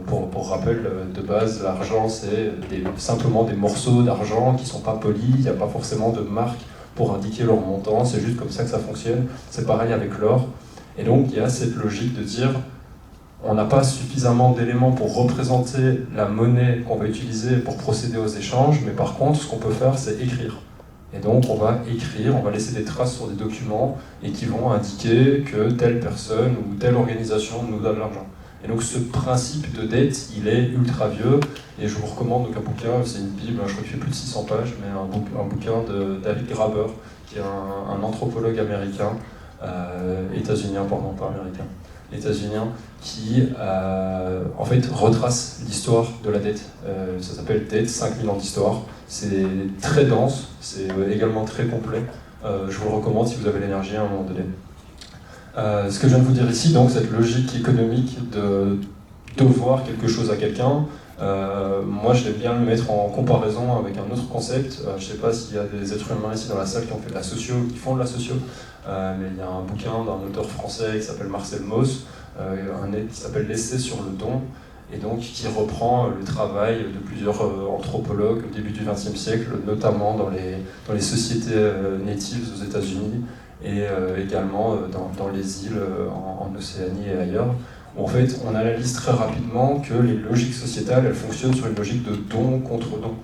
Pour rappel, de base, l'argent, c'est simplement des morceaux d'argent qui sont pas polis, il n'y a pas forcément de marque pour indiquer leur montant, c'est juste comme ça que ça fonctionne. C'est pareil avec l'or. Et donc, il y a cette logique de dire on n'a pas suffisamment d'éléments pour représenter la monnaie qu'on va utiliser pour procéder aux échanges, mais par contre, ce qu'on peut faire, c'est écrire. Et donc, on va écrire, on va laisser des traces sur des documents et qui vont indiquer que telle personne ou telle organisation nous donne l'argent. Et donc, ce principe de dette, il est ultra vieux. Et je vous recommande donc un bouquin, c'est une bible, je crois qu'il fait plus de 600 pages, mais un bouquin de David Graeber, qui est un anthropologue américain, états-unien, pardon, pas américain, états-unien, qui en fait retrace l'histoire de la dette. Ça s'appelle Dette, 5000 ans d'histoire. C'est très dense, c'est également très complet. Je vous le recommande si vous avez l'énergie à un moment donné. Ce que je viens de vous dire ici, donc cette logique économique de devoir quelque chose à quelqu'un, moi je vais bien le mettre en comparaison avec un autre concept. Je ne sais pas s'il y a des êtres humains ici dans la salle qui ont fait de la socio, qui font de la socio, mais il y a un bouquin d'un auteur français qui s'appelle Marcel Mauss, qui s'appelle L'essai sur le don, et donc qui reprend le travail de plusieurs anthropologues au début du XXe siècle, notamment dans les sociétés natives aux États-Unis et également dans les îles en Océanie et ailleurs, où en fait on analyse très rapidement que les logiques sociétales elles fonctionnent sur une logique de don contre don.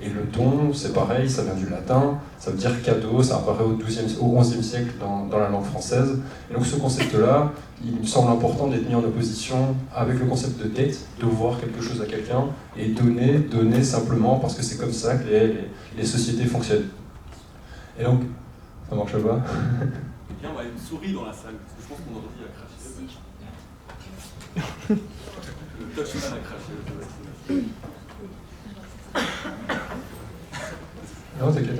Et le don, c'est pareil, ça vient du latin, ça veut dire cadeau, ça apparaît au XIe siècle dans la langue française. Et donc ce concept-là, il me semble important d'être mis en opposition avec le concept de dette, devoir quelque chose à quelqu'un, et donner simplement parce que c'est comme ça que les sociétés fonctionnent. Et donc, ça marche pas. Bien, on va une souris dans la salle, parce que je pense qu'on aurait dit à cracher. Le touchman a craché. Non, t'inquiète.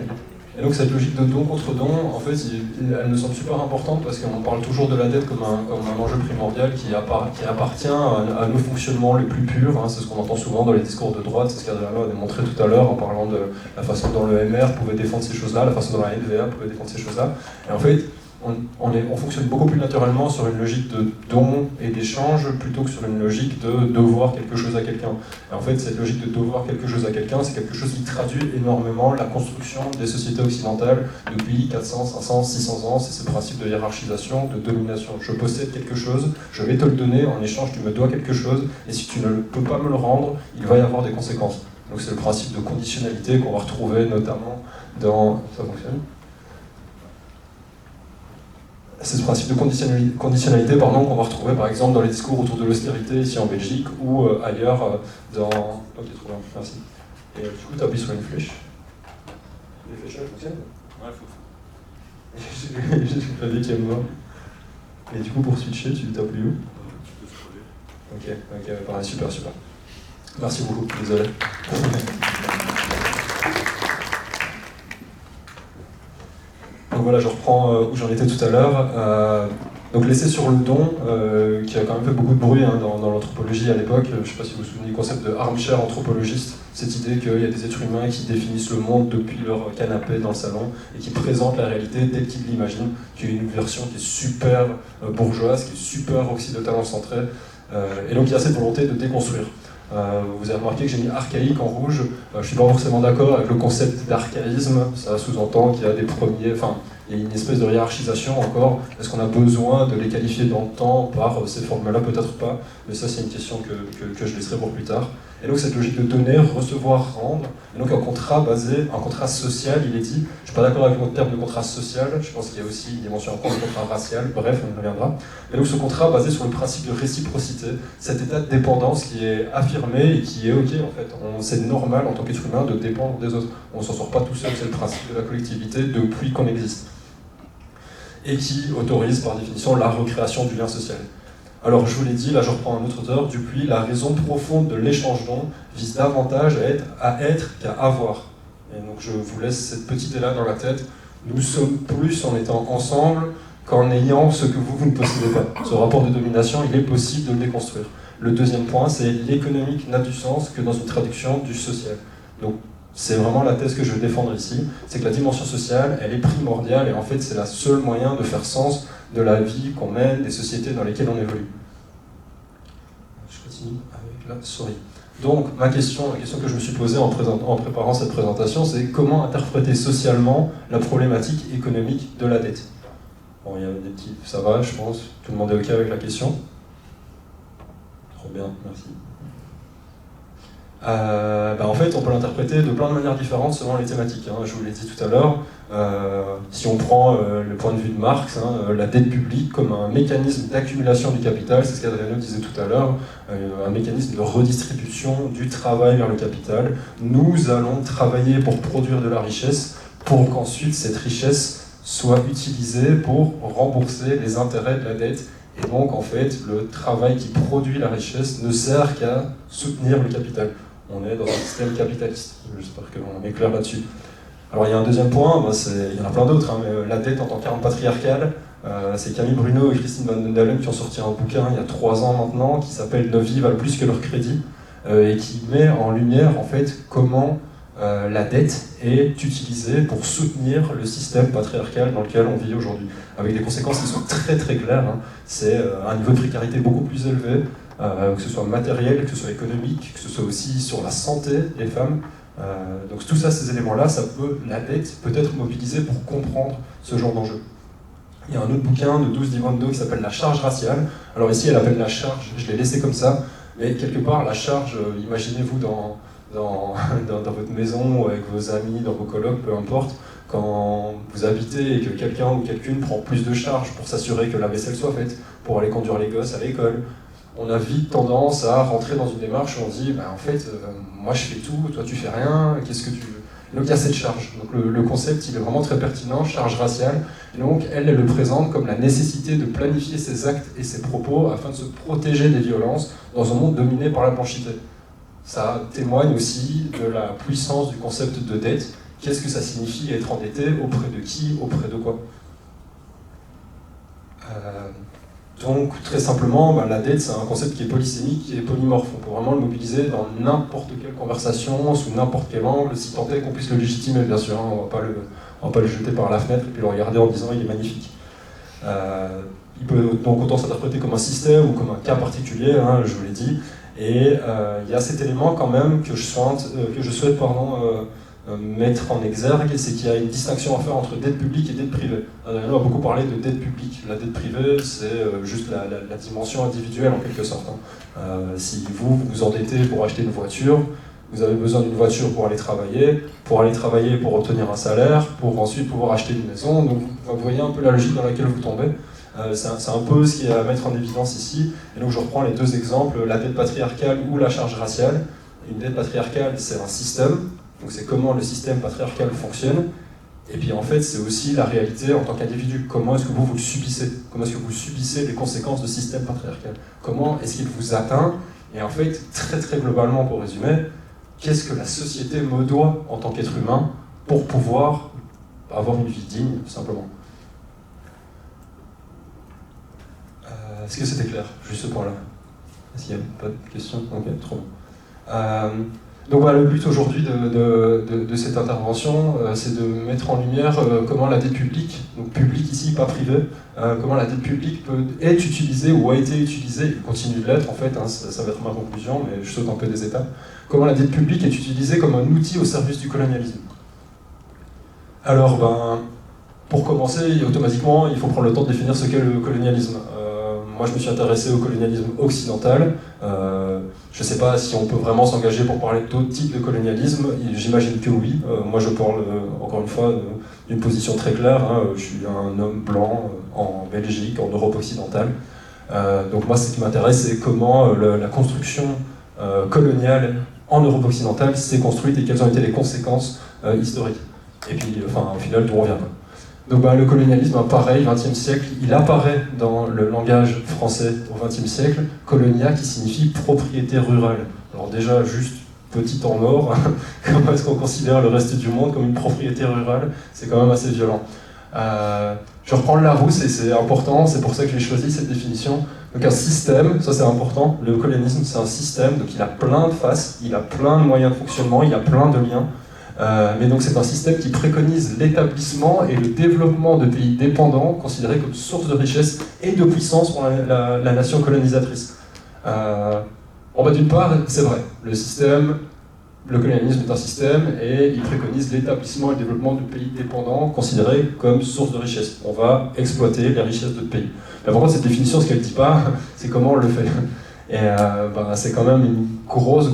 Et donc cette logique de don contre don, en fait, elle me semble super importante parce qu'on parle toujours de la dette comme un enjeu primordial qui appartient à nos fonctionnements les plus purs. Hein, c'est ce qu'on entend souvent dans les discours de droite, c'est ce qu'Adriano a démontré tout à l'heure en parlant de la façon dont le MR pouvait défendre ces choses-là, la façon dont la NVA pouvait défendre ces choses-là. Et en fait, on fonctionne beaucoup plus naturellement sur une logique de don et d'échange plutôt que sur une logique de devoir quelque chose à quelqu'un. Et en fait, cette logique de devoir quelque chose à quelqu'un, c'est quelque chose qui traduit énormément la construction des sociétés occidentales depuis 400, 500, 600 ans. C'est ce principe de hiérarchisation, de domination. Je possède quelque chose, je vais te le donner, en échange tu me dois quelque chose, et si tu ne peux pas me le rendre, il va y avoir des conséquences. Donc c'est le principe de conditionnalité qu'on va retrouver notamment dans... Ça fonctionne ? C'est ce principe de conditionnalité qu'on va retrouver par exemple dans les discours autour de l'austérité ici en Belgique ou ailleurs dans... Ok, trop bien, merci. Et du coup, tu appuies sur une flèche. Les fléchages fonctionnent ? Ouais, il faut. J'ai le clavier qui est mort. Et du coup, pour switcher, tu t'appuies où ? Tu peux scroller. Ok, super. Merci beaucoup, désolé. Donc voilà, je reprends où j'en étais tout à l'heure. Donc l'essai sur le don, qui a quand même fait beaucoup de bruit dans l'anthropologie à l'époque, je ne sais pas si vous vous souvenez du concept de armchair anthropologiste, cette idée qu'il y a des êtres humains qui définissent le monde depuis leur canapé dans le salon et qui présentent la réalité telle qu'ils l'imaginent, qui est une version qui est super bourgeoise, qui est super occidentale centrée, et donc il y a cette volonté de déconstruire. Vous avez remarqué que j'ai mis archaïque en rouge. Je ne suis pas forcément d'accord avec le concept d'archaïsme. Ça sous-entend qu'il y a des premiers, enfin, il y a une espèce de hiérarchisation encore. Est-ce qu'on a besoin de les qualifier dans le temps par ces formes-là? Peut-être pas, mais ça c'est une question que je laisserai pour plus tard. Et donc cette logique de donner, recevoir, rendre, et donc un contrat social, il est dit. Je ne suis pas d'accord avec votre terme de contrat social, je pense qu'il y a aussi une dimension encore de contrat racial, bref, on y reviendra. Et donc ce contrat basé sur le principe de réciprocité, cet état de dépendance qui est affirmé et qui est ok en fait. C'est normal en tant qu'être humain de dépendre des autres. On ne s'en sort pas tout seul, c'est le principe de la collectivité depuis qu'on existe. Et qui autorise par définition la recréation du lien social. Alors je vous l'ai dit, là je reprends un autre auteur, Dupuis, la raison profonde de l'échange-don vise davantage à être qu'à avoir. Et donc je vous laisse cette petite idée-là dans la tête. Nous sommes plus en étant ensemble qu'en ayant ce que vous ne possédez pas. Ce rapport de domination, il est possible de le déconstruire. Le deuxième point, c'est l'économique n'a du sens que dans une traduction du social. Donc c'est vraiment la thèse que je veux défendre ici, c'est que la dimension sociale, elle est primordiale et en fait c'est le seul moyen de faire sens de la vie qu'on mène, des sociétés dans lesquelles on évolue. Je continue avec la souris. Donc la question que je me suis posée en préparant cette présentation, c'est comment interpréter socialement la problématique économique de la dette. Bon, il y a des petits... Ça va, je pense. Tout le monde est OK avec la question? Trop bien, merci. En fait, on peut l'interpréter de plein de manières différentes selon les thématiques. Je vous l'ai dit tout à l'heure. Si on prend le point de vue de Marx, la dette publique comme un mécanisme d'accumulation du capital, c'est ce qu'Adriano disait tout à l'heure, un mécanisme de redistribution du travail vers le capital. Nous allons travailler pour produire de la richesse, pour qu'ensuite cette richesse soit utilisée pour rembourser les intérêts de la dette. Et donc, en fait, le travail qui produit la richesse ne sert qu'à soutenir le capital. On est dans un système capitaliste. J'espère qu'on est clair là-dessus. Alors, il y a un deuxième point, il y en a plein d'autres, mais la dette en tant qu'arme patriarcale, c'est Camille Bruno et Christine Van den Dalen qui ont sorti un bouquin il y a 3 ans maintenant, qui s'appelle « Nos vies valent plus que leur crédit », et qui met en lumière, en fait, comment la dette est utilisée pour soutenir le système patriarcal dans lequel on vit aujourd'hui, avec des conséquences qui sont très très claires. C'est un niveau de précarité beaucoup plus élevé, que ce soit matériel, que ce soit économique, que ce soit aussi sur la santé des femmes. Donc tout ça, ces éléments-là, la dette peut être mobilisée pour comprendre ce genre d'enjeu. Il y a un autre bouquin de 12 Divando qui s'appelle « La charge raciale ». Alors ici, elle appelle la charge, je l'ai laissé comme ça, mais quelque part, la charge, imaginez-vous dans votre maison, ou avec vos amis, dans vos colocs, peu importe, quand vous habitez et que quelqu'un ou quelqu'une prend plus de charge pour s'assurer que la vaisselle soit faite, pour aller conduire les gosses à l'école, on a vite tendance à rentrer dans une démarche où on dit en fait, moi je fais tout, toi tu fais rien, qu'est-ce que tu veux? Donc il y a cette charge. Donc le concept il est vraiment très pertinent, charge raciale. Et donc elle le présente comme la nécessité de planifier ses actes et ses propos afin de se protéger des violences dans un monde dominé par la blanchité. Ça témoigne aussi de la puissance du concept de dette. Qu'est-ce que ça signifie être endetté? Auprès de qui? Auprès de quoi? Donc, très simplement, la dette, c'est un concept qui est polysémique et polymorphe. On peut vraiment le mobiliser dans n'importe quelle conversation, sous n'importe quel angle, si tant est qu'on puisse le légitimer, bien sûr. On va pas le jeter par la fenêtre et puis le regarder en disant « il est magnifique ». Il peut donc autant s'interpréter comme un système ou comme un cas particulier, je vous l'ai dit. Et il y a cet élément quand même que je souhaite mettre en exergue, c'est qu'il y a une distinction à faire entre dette publique et dette privée. On a beaucoup parlé de dette publique. La dette privée, c'est juste la dimension individuelle en quelque sorte. Si vous vous endettez pour acheter une voiture, vous avez besoin d'une voiture pour aller travailler pour obtenir un salaire, pour ensuite pouvoir acheter une maison. Donc vous voyez un peu la logique dans laquelle vous tombez. C'est un peu ce qui est à mettre en évidence ici. Et donc je reprends les deux exemples, la dette patriarcale ou la charge raciale. Une dette patriarcale, c'est un système, donc c'est comment le système patriarcal fonctionne. Et puis en fait, c'est aussi la réalité en tant qu'individu. Comment est-ce que vous le subissez? Comment est-ce que vous subissez les conséquences de système patriarcal? Comment est-ce qu'il vous atteint? Et en fait, très très globalement, pour résumer, qu'est-ce que la société me doit en tant qu'être humain pour pouvoir avoir une vie digne, tout simplement. Est-ce que c'était clair, juste ce point-là? Est-ce qu'il n'y a pas de questions? Ok, trop bien. Donc voilà, le but aujourd'hui de cette intervention, c'est de mettre en lumière comment la dette publique, donc publique ici, pas privée, comment la dette publique est utilisée ou a été utilisée, et continue de l'être en fait, hein, ça va être ma conclusion, mais je saute un peu des étapes, comment la dette publique est utilisée comme un outil au service du colonialisme. Alors, pour commencer, automatiquement, il faut prendre le temps de définir ce qu'est le colonialisme. Moi, je me suis intéressé au colonialisme occidental. Je ne sais pas si on peut vraiment s'engager pour parler d'autres types de colonialisme. J'imagine que oui. Moi, je parle, encore une fois, d'une position très claire. Hein. Je suis un homme blanc en Belgique, en Europe occidentale. Donc moi, ce qui m'intéresse, c'est comment la construction coloniale en Europe occidentale s'est construite et quelles ont été les conséquences historiques. Et puis, au final, d'où on vient. Donc le colonialisme, pareil, XXe siècle, il apparaît dans le langage français au XXe siècle, colonia qui signifie propriété rurale. Alors déjà, juste petit temps mort, comment est-ce qu'on considère le reste du monde comme une propriété rurale? C'est quand même assez violent. Je reprends le Larousse et c'est important, c'est pour ça que j'ai choisi cette définition. Donc un système, ça c'est important, le colonialisme c'est un système, donc il a plein de faces, il a plein de moyens de fonctionnement, il a plein de liens. Mais donc c'est un système qui préconise l'établissement et le développement de pays dépendants, considérés comme source de richesse et de puissance pour la nation colonisatrice. D'une part, c'est vrai, le colonialisme est un système et il préconise l'établissement et le développement de pays dépendants, considérés comme source de richesse. On va exploiter les richesses d'autres pays. Mais par contre, cette définition, ce qu'elle ne dit pas, c'est comment on le fait. Et c'est quand même une grosse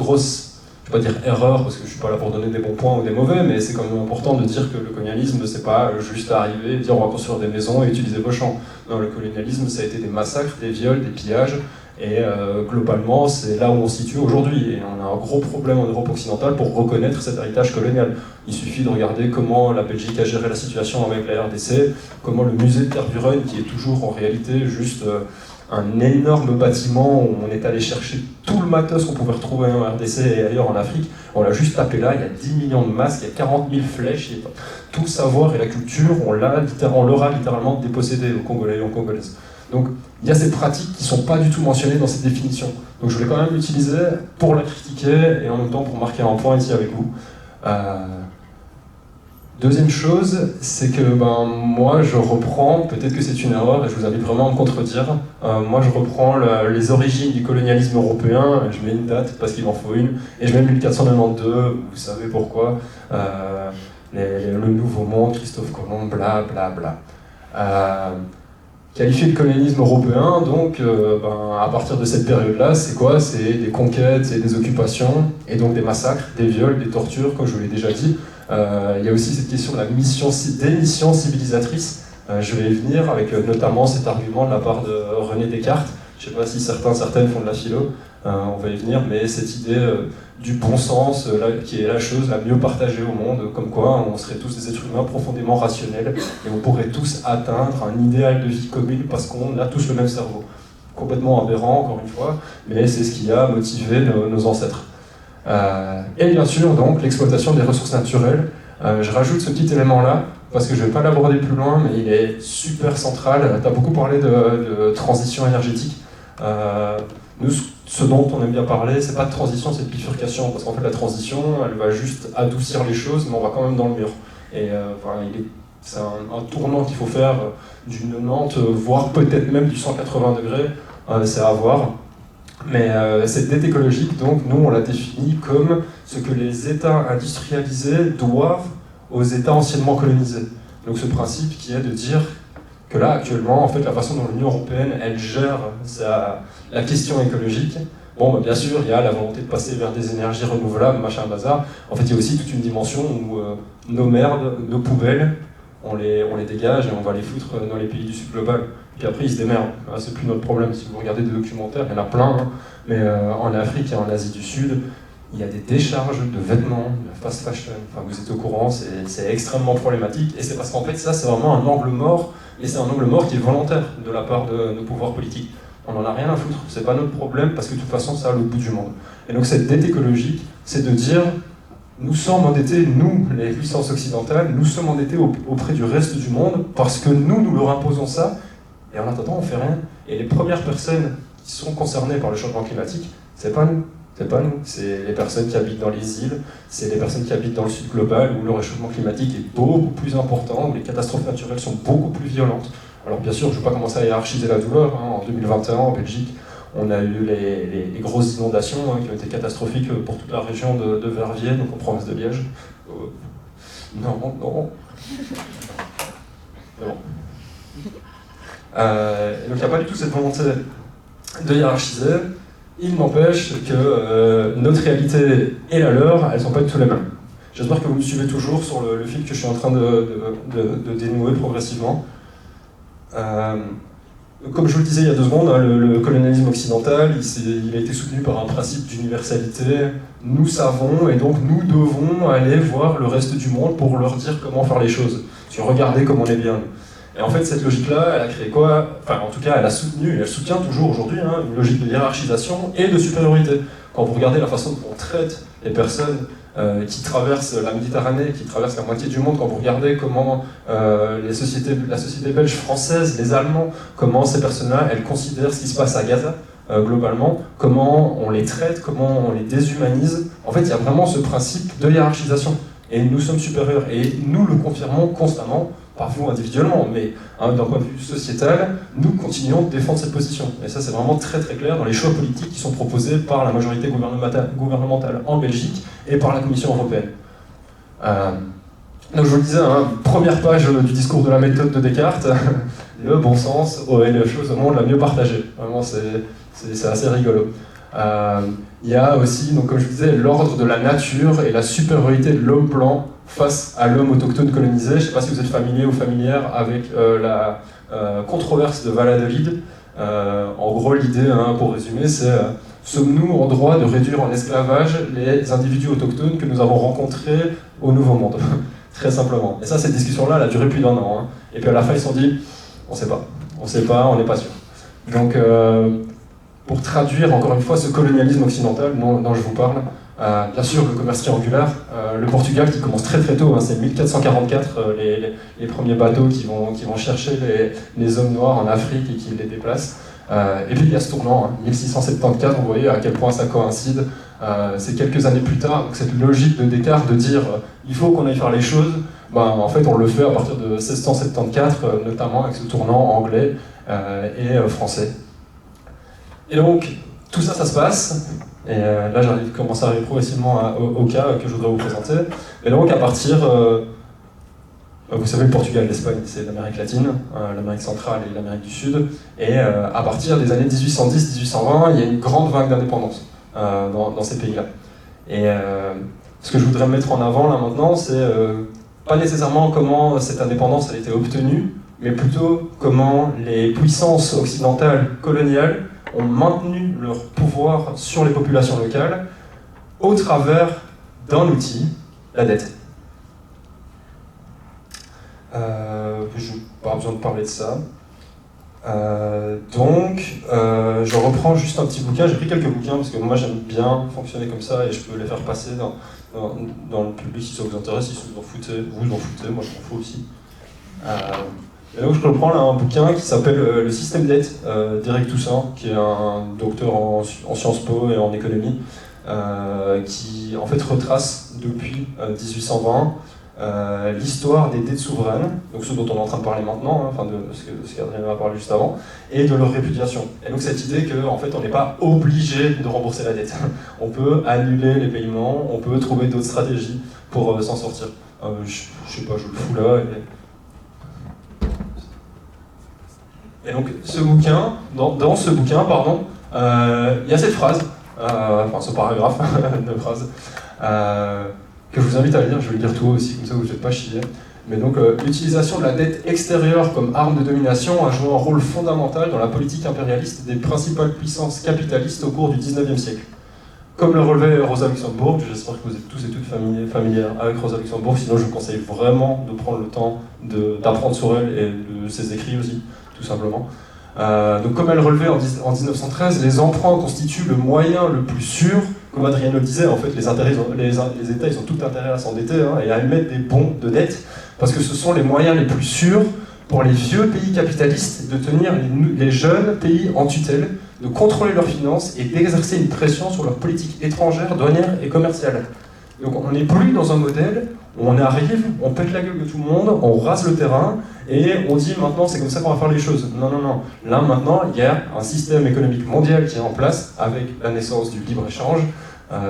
je ne vais pas dire erreur, parce que je ne suis pas là pour donner des bons points ou des mauvais, mais c'est quand même important de dire que le colonialisme, c'est pas juste arriver et dire on va construire des maisons et utiliser vos champs. Non, le colonialisme, ça a été des massacres, des viols, des pillages, et globalement, c'est là où on se situe aujourd'hui. Et on a un gros problème en Europe occidentale pour reconnaître cet héritage colonial. Il suffit de regarder comment la Belgique a géré la situation avec la RDC, comment le musée de Tervuren, qui est toujours en réalité juste un énorme bâtiment où on est allé chercher tout le matos qu'on pouvait retrouver en RDC et ailleurs en Afrique. On l'a juste tapé là, il y a 10 millions de masques, il y a 40 000 flèches, tout le savoir et la culture, on leur a littéralement dépossédé aux Congolais et aux Congolaises. Donc il y a ces pratiques qui ne sont pas du tout mentionnées dans cette définition. Donc je voulais quand même l'utiliser pour la critiquer et en même temps pour marquer un point ici avec vous. Deuxième chose, c'est que moi je reprends, peut-être que c'est une erreur et je vous invite vraiment à me contredire, moi je reprends les origines du colonialisme européen, je mets une date parce qu'il m'en faut une, et je mets 1492, vous savez pourquoi, le Nouveau Monde, Christophe Colomb, bla bla bla. Qualifier le colonialisme européen, donc à partir de cette période-là, c'est quoi? C'est des conquêtes, c'est des occupations, et donc des massacres, des viols, des tortures, comme je vous l'ai déjà dit. Il y a aussi cette question de la des missions civilisatrices. Je vais y venir avec notamment cet argument de la part de René Descartes. Je ne sais pas si certaines font de la philo, on va y venir, mais cette idée du bon sens, qui est la chose la mieux partagée au monde, comme quoi on serait tous des êtres humains profondément rationnels et on pourrait tous atteindre un idéal de vie commune parce qu'on a tous le même cerveau. Complètement aberrant, encore une fois, mais c'est ce qui a motivé nos ancêtres. Et bien sûr, donc, l'exploitation des ressources naturelles. Je rajoute ce petit élément-là, parce que je ne vais pas l'aborder plus loin, mais il est super central. Tu as beaucoup parlé de transition énergétique. Nous, ce dont on aime bien parler, c'est pas de transition, c'est de bifurcation, parce qu'en fait, la transition, elle va juste adoucir les choses, mais on va quand même dans le mur. Et c'est un tournant qu'il faut faire d'une 90, voire peut-être même du 180 degrés, c'est à voir. Mais cette dette écologique, donc, nous, on l'a définie comme ce que les États industrialisés doivent aux États anciennement colonisés. Donc ce principe qui est de dire que là, actuellement, en fait, la façon dont l'Union européenne, elle gère la question écologique, bien sûr, il y a la volonté de passer vers des énergies renouvelables, machin, bazar. En fait, il y a aussi toute une dimension où nos merdes, nos poubelles, on les dégage et on va les foutre dans les pays du Sud global. Puis après, ils se démerdent. C'est plus notre problème. Si vous regardez des documentaires, il y en a plein, hein. Mais en Afrique et en Asie du Sud, il y a des décharges de vêtements, de fast fashion. Enfin, vous êtes au courant, c'est extrêmement problématique. Et c'est parce qu'en fait, ça, c'est vraiment un angle mort. Et c'est un angle mort qui est volontaire de la part de nos pouvoirs politiques. on n'en a rien à foutre, c'est pas notre problème parce que de toute façon c'est à l'autre bout du monde. Et donc cette dette écologique, c'est de dire nous sommes endettés, nous, les puissances occidentales, nous sommes endettés auprès du reste du monde parce que nous leur imposons ça et en attendant on fait rien. Et les premières personnes qui sont concernées par le changement climatique, c'est pas nous. C'est pas nous, c'est les personnes qui habitent dans les îles, c'est les personnes qui habitent dans le sud global où le réchauffement climatique est beaucoup plus important, où les catastrophes naturelles sont beaucoup plus violentes. Alors bien sûr, je ne vais pas commencer à hiérarchiser la douleur. En 2021, en Belgique, on a eu les grosses inondations qui ont été catastrophiques pour toute la région de Verviers, donc en province de Liège. Non. Mais bon. Et donc il n'y a pas du tout cette volonté de hiérarchiser. Il n'empêche que notre réalité et la leur, elles ne sont pas du tout les mêmes. J'espère que vous me suivez toujours sur le fil que je suis en train de dénouer progressivement. Comme je vous le disais il y a 2 secondes, le colonialisme occidental, il a été soutenu par un principe d'universalité. Nous savons et donc nous devons aller voir le reste du monde pour leur dire comment faire les choses. Regardez comme on est bien. Et en fait, cette logique-là, elle a créé quoi? Enfin, en tout cas, elle a soutenu, et elle soutient toujours aujourd'hui, une logique de hiérarchisation et de supériorité. Quand vous regardez la façon dont on traite les personnes qui traversent la Méditerranée, qui traversent la moitié du monde, quand vous regardez comment la société belge, française, les Allemands, comment ces personnes-là, elles considèrent ce qui se passe à Gaza, globalement, comment on les traite, comment on les déshumanise, en fait, il y a vraiment ce principe de hiérarchisation. Et nous sommes supérieurs, et nous le confirmons constamment, pas vous individuellement, mais d'un point de vue sociétal, nous continuons de défendre cette position. Et ça, c'est vraiment très très clair dans les choix politiques qui sont proposés par la majorité gouvernementale en Belgique et par la Commission européenne. Donc je vous le disais, première page du discours de la méthode de Descartes, le bon sens est la chose au monde la mieux partagée. Vraiment, c'est assez rigolo. Il y a aussi, donc, comme je vous disais, l'ordre de la nature et la supériorité de l'homme blanc face à l'homme autochtone colonisé. Je ne sais pas si vous êtes familier ou familière avec la controverse de Valladolid. En gros, l'idée, pour résumer, c'est sommes-nous en droit de réduire en esclavage les individus autochtones que nous avons rencontrés au Nouveau Monde? Très simplement. Et ça, cette discussion-là, elle a duré plus d'1 an. Et puis à la fin, ils se sont dit, on ne sait pas, on n'est pas sûr. Donc, pour traduire encore une fois ce colonialisme occidental dont je vous parle, bien sûr le commerce triangulaire, le Portugal qui commence très très tôt, c'est 1444 les premiers bateaux qui vont chercher les hommes noirs en Afrique et qui les déplacent. Et puis il y a ce tournant, 1674, vous voyez à quel point ça coïncide, c'est quelques années plus tard, donc cette logique de Descartes de dire il faut qu'on aille faire les choses, en fait on le fait à partir de 1674, notamment avec ce tournant anglais et français. Et donc, tout ça, ça se passe, et là j'arrive commencer à arriver progressivement au cas que je voudrais vous présenter. Et donc, à partir, vous savez, le Portugal, l'Espagne, c'est l'Amérique latine, l'Amérique centrale et l'Amérique du Sud, et à partir des années 1810-1820, il y a une grande vague d'indépendance dans ces pays-là. Et ce que je voudrais mettre en avant là maintenant, c'est pas nécessairement comment cette indépendance a été obtenue, mais plutôt comment les puissances occidentales coloniales ont maintenu leur pouvoir sur les populations locales au travers d'un outil, la dette. Je n'ai pas besoin de parler de ça. Je reprends juste un petit bouquin. J'ai pris quelques bouquins parce que moi j'aime bien fonctionner comme ça et je peux les faire passer dans le public si ça vous intéresse, si vous en foutez, moi je m'en fous aussi. Et donc je reprends là un bouquin qui s'appelle Le système dette d'Éric Toussaint, qui est un docteur en Sciences Po et en économie, qui en fait retrace depuis 1820 l'histoire des dettes souveraines, donc ce dont on est en train de parler maintenant, de ce qu'Adrien a parlé juste avant, et de leur répudiation. Et donc cette idée qu'en fait on n'est pas obligé de rembourser la dette. On peut annuler les paiements, on peut trouver d'autres stratégies pour s'en sortir. Je sais pas, je le fous là. Et donc ce bouquin, dans ce bouquin, il y a cette phrase, ce paragraphe de phrase, que je vous invite à lire, je vais le lire tout aussi, comme ça vous ne faites pas chier. Mais donc, l'utilisation de la dette extérieure comme arme de domination a joué un rôle fondamental dans la politique impérialiste des principales puissances capitalistes au cours du XIXe siècle. Comme le relevait Rosa Luxembourg, j'espère que vous êtes tous et toutes familières avec Rosa Luxembourg, sinon je vous conseille vraiment de prendre le temps d'apprendre sur elle et de ses écrits aussi, tout simplement. Donc comme elle relevait en 1913, les emprunts constituent le moyen le plus sûr, comme Adriano le disait, en fait les États ils ont tout intérêt à s'endetter et à émettre des bons de dette, parce que ce sont les moyens les plus sûrs pour les vieux pays capitalistes de tenir les jeunes pays en tutelle, de contrôler leurs finances et d'exercer une pression sur leur politique étrangère, douanière et commerciale. Donc on n'est plus dans un modèle où on arrive, on pète la gueule de tout le monde, on rase le terrain et on dit maintenant c'est comme ça qu'on va faire les choses. Non, non, non. Là maintenant, il y a un système économique mondial qui est en place avec la naissance du libre-échange.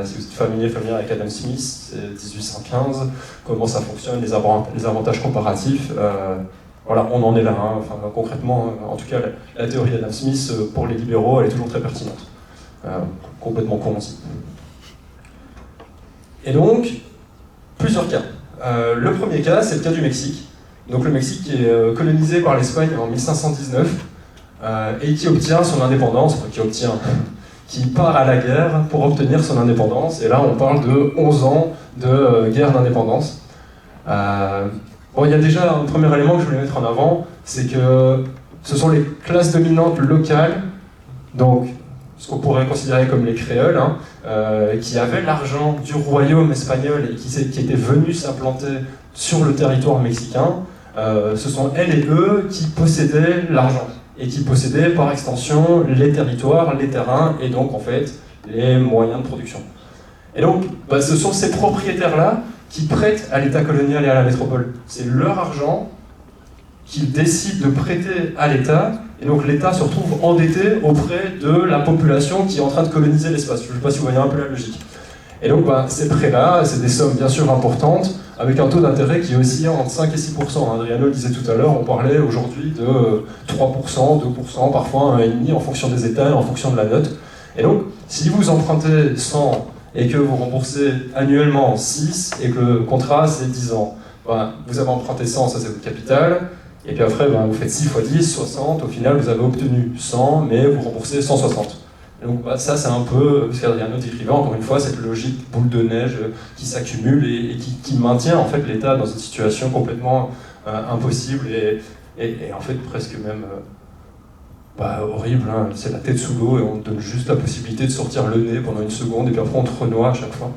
Si vous êtes familier avec Adam Smith, c'est 1815, comment ça fonctionne, les avantages comparatifs. Voilà, on en est là. Enfin, concrètement, en tout cas, la théorie d'Adam Smith, pour les libéraux, elle est toujours très pertinente. Complètement con aussi. Et donc, plusieurs cas. Le premier cas, c'est le cas du Mexique. Donc le Mexique qui est colonisé par l'Espagne en 1519 et qui obtient son indépendance, qui part à la guerre pour obtenir son indépendance. Et là, on parle de 11 ans de guerre d'indépendance. Bon, il y a déjà un premier élément que je voulais mettre en avant, c'est que ce sont les classes dominantes locales, donc ce qu'on pourrait considérer comme les créoles, qui avaient l'argent du royaume espagnol et qui étaient venus s'implanter sur le territoire mexicain. Ce sont elles et eux qui possédaient l'argent et qui possédaient par extension les territoires, les terrains et donc en fait les moyens de production. Et donc ce sont ces propriétaires-là qui prêtent à l'État colonial et à la métropole. C'est leur argent qu'ils décident de prêter à l'État, et donc l'État se retrouve endetté auprès de la population qui est en train de coloniser l'espace. Je ne sais pas si vous voyez un peu la logique. Et donc ces prêts-là, c'est des sommes bien sûr importantes, avec un taux d'intérêt qui oscille entre 5 et 6%. Adriano le disait tout à l'heure, on parlait aujourd'hui de 3%, 2%, parfois 1,5% en fonction des États et en fonction de la note. Et donc, si vous empruntez 100 et que vous remboursez annuellement 6 et que le contrat c'est 10 ans, vous avez emprunté 100, ça c'est votre capital, et puis après vous faites 6 x 10, 60, au final vous avez obtenu 100, mais vous remboursez 160. Et donc ça c'est un peu ce qu'Adriano décrivait, encore une fois, cette logique boule de neige qui s'accumule et qui maintient en fait l'État dans une situation complètement impossible et en fait presque même horrible, c'est la tête sous l'eau et on te donne juste la possibilité de sortir le nez pendant une seconde et puis après on te renoie à chaque fois.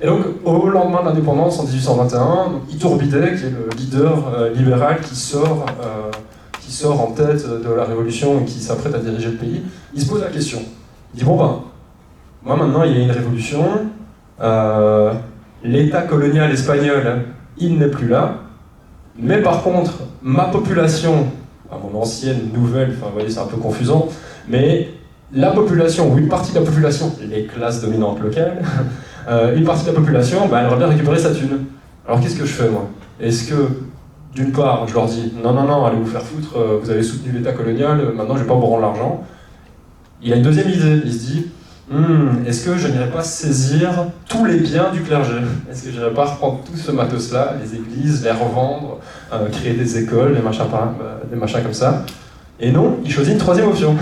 Et donc au lendemain de l'indépendance en 1821, Iturbide, qui est le leader libéral qui sort en tête de la révolution et qui s'apprête à diriger le pays, il se pose la question. Il dit moi maintenant il y a une révolution, l'État colonial espagnol, il n'est plus là, mais par contre ma population, mon ancienne, nouvelle, vous voyez c'est un peu confusant, mais la population, ou une partie de la population, les classes dominantes locales, une partie de la population, elle aimerait bien récupérer sa thune. Alors qu'est-ce que je fais moi? Est-ce que, d'une part, je leur dis non, allez vous faire foutre, vous avez soutenu l'État colonial, maintenant je vais pas vous rendre l'argent. Il a une deuxième idée, il se dit est-ce que je n'irais pas saisir tous les biens du clergé? Est-ce que je n'irais pas reprendre tout ce matos-là, les églises, les revendre, créer des écoles, des machins comme ça? Et non, il choisit une troisième option.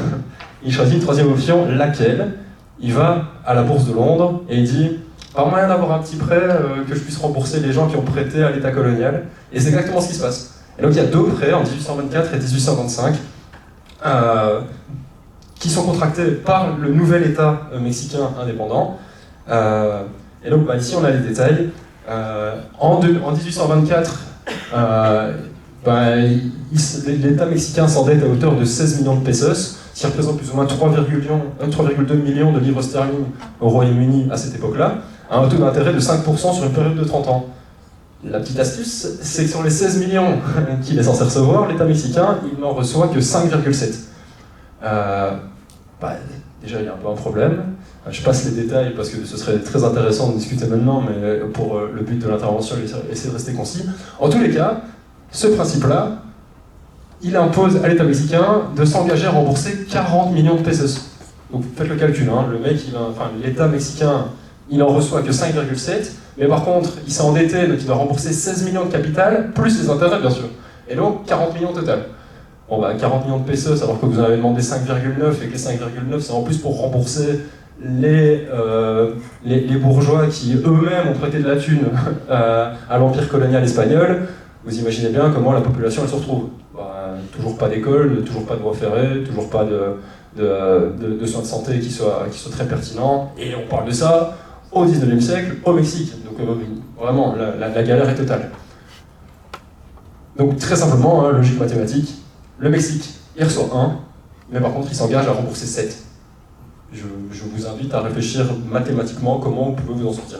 Il choisit une troisième option, laquelle? Il va à la bourse de Londres et il dit pas moyen d'avoir un petit prêt que je puisse rembourser les gens qui ont prêté à l'État colonial. Et c'est exactement ce qui se passe. Et donc il y a deux prêts en 1824 et 1825 qui sont contractés par le nouvel État mexicain indépendant. Et donc ici on a les détails. En 1824, l'État mexicain s'endette à hauteur de 16 millions de pesos, ce qui représente plus ou moins 3,2 millions de livres sterling au Royaume-Uni à cette époque-là, à un taux d'intérêt de 5% sur une période de 30 ans. La petite astuce, c'est que sur les 16 millions qu'il est censé recevoir, l'État mexicain, il n'en reçoit que 5,7. Déjà, il y a un peu un problème. Je passe les détails parce que ce serait très intéressant de discuter maintenant, mais pour le but de l'intervention, je vais essayer de rester concis. En tous les cas, ce principe-là, il impose à l'État mexicain de s'engager à rembourser 40 millions de pesos. Donc faites le calcul, l'État mexicain, il n'en reçoit que 5,7, mais par contre, il s'est endetté, donc il doit rembourser 16 millions de capital, plus les intérêts bien sûr. Et donc 40 millions total. 40 millions de pesos alors que vous en avez demandé 5,9 et que les 5,9 c'est en plus pour rembourser les bourgeois qui eux-mêmes ont prêté de la thune à l'empire colonial espagnol. vous imaginez bien comment la population elle se retrouve. Toujours pas d'école, toujours pas de voie ferrée, toujours pas de soins de santé qui soient très pertinents. Et on parle de ça au 19e siècle, au Mexique. Donc vraiment, la galère est totale. Donc très simplement, hein, logique mathématique, le Mexique, il reçoit 1, mais par contre il s'engage à rembourser 7. Je vous invite à réfléchir mathématiquement comment vous pouvez vous en sortir.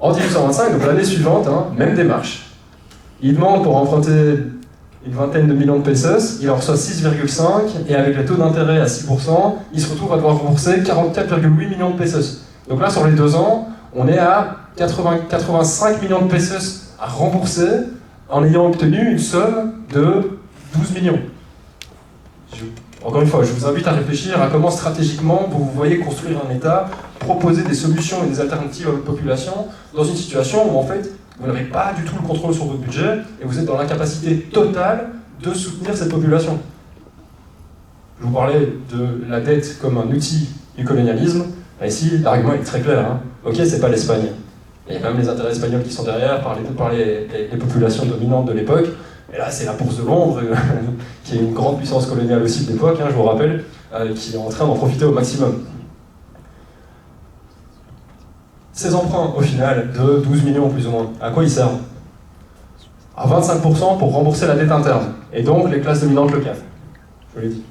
En 1825, donc l'année suivante, hein, même démarche. Il demande pour emprunter une vingtaine de millions de pesos, il en reçoit 6,5, et avec les taux d'intérêt à 6%, il se retrouve à devoir rembourser 44,8 millions de pesos. Donc là, sur les 2 ans, on est à 85 millions de pesos à rembourser en ayant obtenu une somme de 12 millions. Encore une fois, je vous invite à réfléchir à comment stratégiquement vous voyez construire un État, proposer des solutions et des alternatives à votre population dans une situation où en fait vous n'avez pas du tout le contrôle sur votre budget et vous êtes dans l'incapacité totale de soutenir cette population. Je vous parlais de la dette comme un outil du colonialisme. Ici, l'argument est très clair. Hein. Ok, c'est pas l'Espagne. Il y a quand même les intérêts espagnols qui sont derrière par les populations dominantes de l'époque. Et là, c'est la Bourse de Londres, qui est une grande puissance coloniale aussi de l'époque, hein, je vous rappelle, qui est en train d'en profiter au maximum. Ces emprunts, au final, de 12 millions plus ou moins, à quoi ils servent? À 25% pour rembourser la dette interne, et donc les classes dominantes locales. Je vous l'ai dit.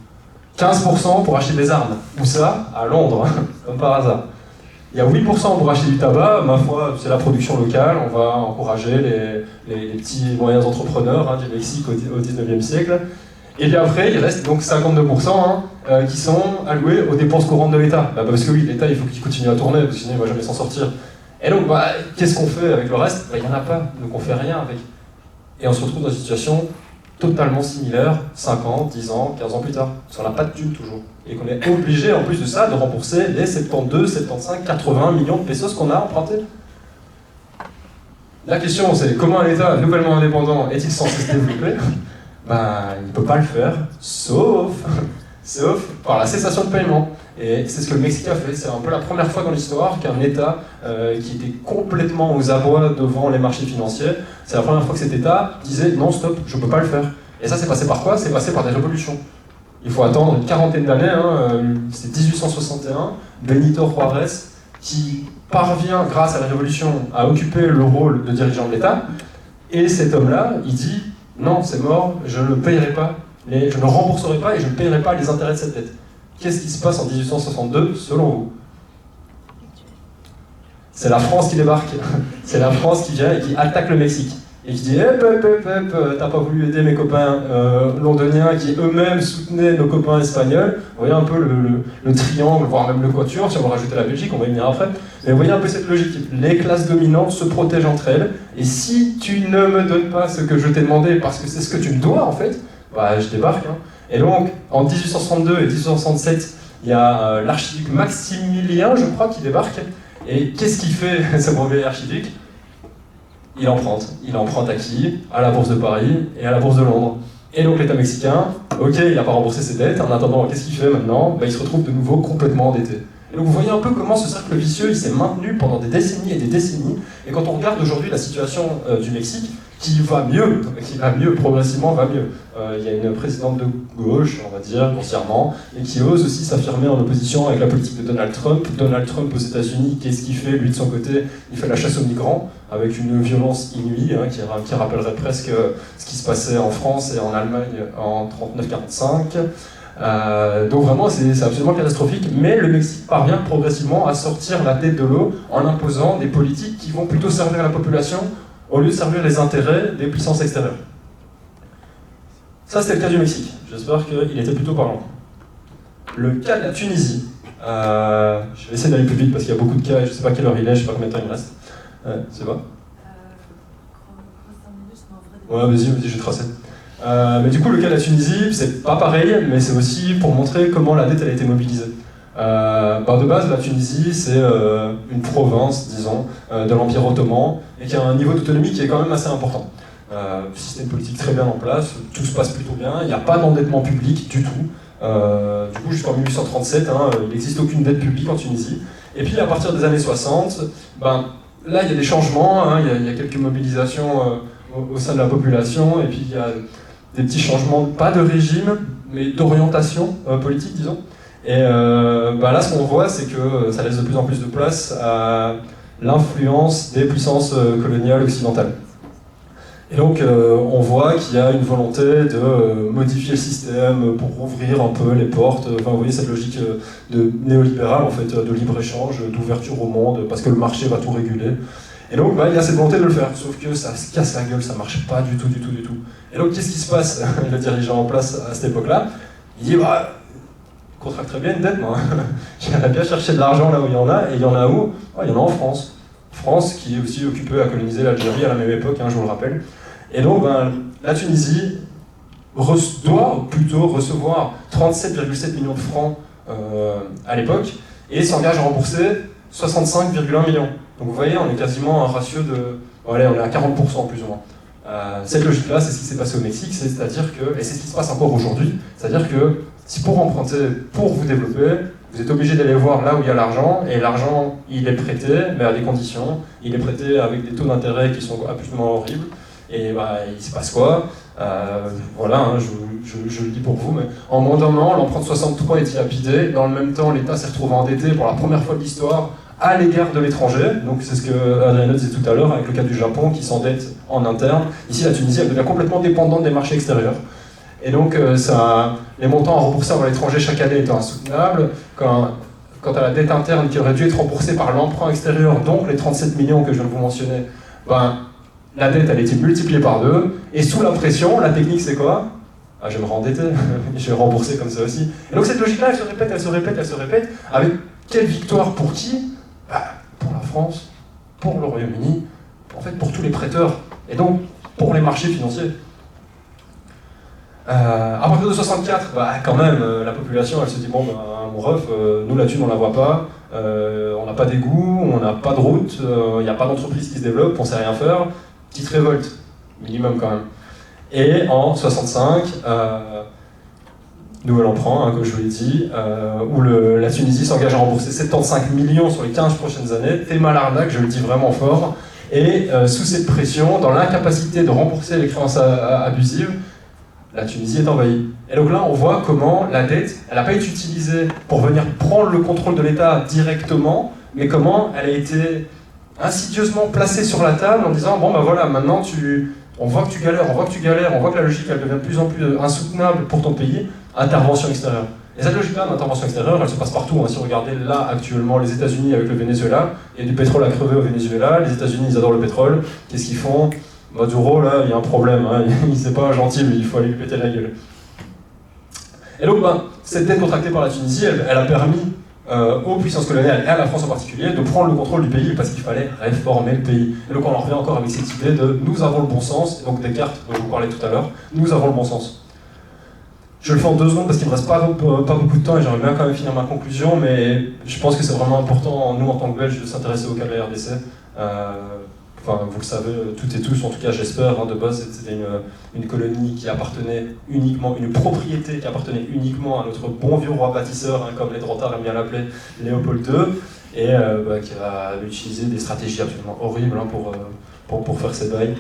15% pour acheter des armes. Où ça? À Londres, comme par hasard. Il y a 8% pour acheter du tabac, ma foi, c'est la production locale, on va encourager les petits moyens entrepreneurs hein, du Mexique au 19e siècle. Et puis après, il reste donc 52% qui sont alloués aux dépenses courantes de l'État. Parce que oui, l'État, il faut qu'il continue à tourner, parce que sinon il ne va jamais s'en sortir. Et donc, qu'est-ce qu'on fait avec le reste? Il n'y en a pas, donc on ne fait rien avec. Et on se retrouve dans une situation totalement similaire, 5 ans, 10 ans, 15 ans plus tard. Parce qu'on n'a pas de thunes toujours. Et qu'on est obligé, en plus de ça, de rembourser les 72, 75, 80 millions de pesos qu'on a empruntés. La question, c'est comment un État nouvellement indépendant est-il censé se développer? Il ne peut pas le faire, sauf par la cessation de paiement. Et c'est ce que le Mexique a fait. C'est un peu la première fois dans l'histoire qu'un État qui était complètement aux abois devant les marchés financiers, c'est la première fois que cet État disait non, stop, je ne peux pas le faire. Et ça, c'est passé par quoi? C'est passé par des révolutions. Il faut attendre une quarantaine d'années, c'est 1861, Benito Juárez qui parvient, grâce à la révolution, à occuper le rôle de dirigeant de l'État. Et cet homme-là, il dit non, c'est mort, je ne payerai pas, je ne rembourserai pas et je ne payerai pas les intérêts de cette dette. Qu'est-ce qui se passe en 1862, selon vous? C'est la France qui débarque. C'est la France qui vient et qui attaque le Mexique. Et qui dit t'as pas voulu aider mes copains londoniens qui eux-mêmes soutenaient nos copains espagnols. Vous voyez un peu le triangle, voire même le quatuor, si on va rajouter la Belgique, on va y venir après. Mais vous voyez un peu cette logique. Les classes dominantes se protègent entre elles. Et si tu ne me donnes pas ce que je t'ai demandé, parce que c'est ce que tu me dois en fait, je débarque. Hein. Et donc, en 1862 et 1867, il y a l'archiduc Maximilien, je crois, qui débarque. Et qu'est-ce qu'il fait, ce mauvais archiduc? Il emprunte. Il emprunte à qui? À la Bourse de Paris et à la Bourse de Londres. Et donc l'État mexicain, ok, il n'a pas remboursé ses dettes. En attendant, qu'est-ce qu'il fait maintenant? Il se retrouve de nouveau complètement endetté. Et donc vous voyez un peu comment ce cercle vicieux il s'est maintenu pendant des décennies et des décennies. Et quand on regarde aujourd'hui la situation du Mexique, qui va mieux, progressivement va mieux. Il y a une présidente de gauche, on va dire, grossièrement, et qui ose aussi s'affirmer en opposition avec la politique de Donald Trump. Donald Trump aux États-Unis, qu'est-ce qu'il fait? Lui, de son côté, il fait la chasse aux migrants, avec une violence inouïe, qui rappellerait presque ce qui se passait en France et en Allemagne en 39-45. Donc vraiment, c'est absolument catastrophique, mais le Mexique parvient progressivement à sortir la tête de l'eau en imposant des politiques qui vont plutôt servir la population au lieu de servir les intérêts des puissances extérieures. Ça, c'était le cas du Mexique. J'espère qu'il était plutôt parlant. Le cas de la Tunisie. Je vais essayer d'aller plus vite parce qu'il y a beaucoup de cas et je ne sais pas quelle heure il est, je ne sais pas combien de temps il me reste. C'est bon? Ouais, vas-y, je vais tracer. Mais du coup, le cas de la Tunisie, c'est pas pareil, mais c'est aussi pour montrer comment la dette elle a été mobilisée. De base, la Tunisie, c'est une province, disons, de l'Empire ottoman, et qui a un niveau d'autonomie qui est quand même assez important. Système politique très bien en place, tout se passe plutôt bien, il n'y a pas d'endettement public du tout. Du coup, jusqu'en 1837, il n'existe aucune dette publique en Tunisie. Et puis, à partir des années 60, là, il y a des changements, il y a quelques mobilisations au sein de la population, et puis il y a des petits changements, pas de régime, mais d'orientation politique, disons. Et là, ce qu'on voit, c'est que ça laisse de plus en plus de place à l'influence des puissances coloniales occidentales. Et donc, on voit qu'il y a une volonté de modifier le système pour ouvrir un peu les portes. Enfin, vous voyez cette logique de néolibérale, en fait, de libre-échange, d'ouverture au monde, parce que le marché va tout réguler. Et donc, il y a cette volonté de le faire, sauf que ça se casse la gueule, ça marche pas du tout. Et donc, qu'est-ce qui se passe? Le dirigeant en place à cette époque-là, il dit, contracte très bien une dette, moi. J'irais bien chercher de l'argent là où il y en a, et il y en a où? Il y en a en France. France qui est aussi occupée à coloniser l'Algérie à la même époque, je vous le rappelle. Et donc, la Tunisie doit plutôt recevoir 37,7 millions de francs à l'époque, et s'engage à rembourser 65,1 millions. Donc vous voyez, on est quasiment à un ratio de... on est à 40% plus ou moins. Cette logique-là, c'est ce qui s'est passé au Mexique, c'est-à-dire que, et c'est ce qui se passe encore aujourd'hui, c'est-à-dire que si pour emprunter, pour vous développer, vous êtes obligé d'aller voir là où il y a l'argent, et l'argent, il est prêté, mais à des conditions, il est prêté avec des taux d'intérêt qui sont absolument horribles, et il se passe quoi? Je le dis pour vous, mais en moins d'un an, l'emprunt de 63 est dilapidé, dans le même temps, l'État s'est retrouvé endetté pour la première fois de l'histoire, à l'égard de l'étranger, donc c'est ce que Adriana disait tout à l'heure avec le cas du Japon qui s'endette en interne. Ici, la Tunisie, elle devient complètement dépendante des marchés extérieurs. Et donc, les montants à rembourser à l'étranger chaque année étant insoutenables, quant à la dette interne qui aurait dû être remboursée par l'emprunt extérieur, donc les 37 millions que je viens de vous mentionner, la dette, elle a été multipliée par 2, et sous la pression, la technique c'est quoi? Je vais me rendetter, je vais rembourser comme ça aussi. Et donc cette logique-là, elle se répète, avec quelle victoire pour qui? Pour la France, pour le Royaume-Uni, en fait pour tous les prêteurs, et donc pour les marchés financiers. À partir de 64, quand même, la population elle se dit mon ref, nous la thune on la voit pas, on n'a pas d'égout, on n'a pas de route, il n'y a pas d'entreprise qui se développe, on sait rien faire, petite révolte, minimum quand même. Et en 65, nouvel emprunt, comme je vous l'ai dit, où la Tunisie s'engage à rembourser 75 millions sur les 15 prochaines années, Théma l'arnaque, je le dis vraiment fort, et sous cette pression, dans l'incapacité de rembourser les créances abusives, la Tunisie est envahie. Et donc là, on voit comment la dette, elle n'a pas été utilisée pour venir prendre le contrôle de l'État directement, mais comment elle a été insidieusement placée sur la table en disant maintenant on voit que tu galères, on voit que la logique elle devient de plus en plus insoutenable pour ton pays, intervention extérieure. Et cette logique-là d'intervention extérieure, elle se passe partout. Si vous regardez là actuellement les États-Unis avec le Venezuela, il y a du pétrole à crever au Venezuela, les États-Unis ils adorent le pétrole, qu'est-ce qu'ils font? Maduro, là, il y a un problème, c'est pas gentil, mais il faut aller lui péter la gueule. Et donc, cette dette contractée par la Tunisie, elle a permis aux puissances coloniales, et à la France en particulier, de prendre le contrôle du pays parce qu'il fallait réformer le pays. Et donc on en revient encore avec cette idée de « nous avons le bon sens », et donc Descartes, dont je vous parlais tout à l'heure, « nous avons le bon sens ». Je le fais en 2 secondes parce qu'il ne me reste pas beaucoup de temps et j'aimerais bien quand même finir ma conclusion, mais je pense que c'est vraiment important, nous en tant que Belges, de s'intéresser au cas de la RDC. Vous le savez toutes et tous, en tout cas j'espère, de base c'était une colonie qui appartenait uniquement, une propriété qui appartenait uniquement à notre bon vieux roi bâtisseur, comme les Drantards aiment bien l'appeler, Léopold II, et qui a utilisé des stratégies absolument horribles pour faire ses bails.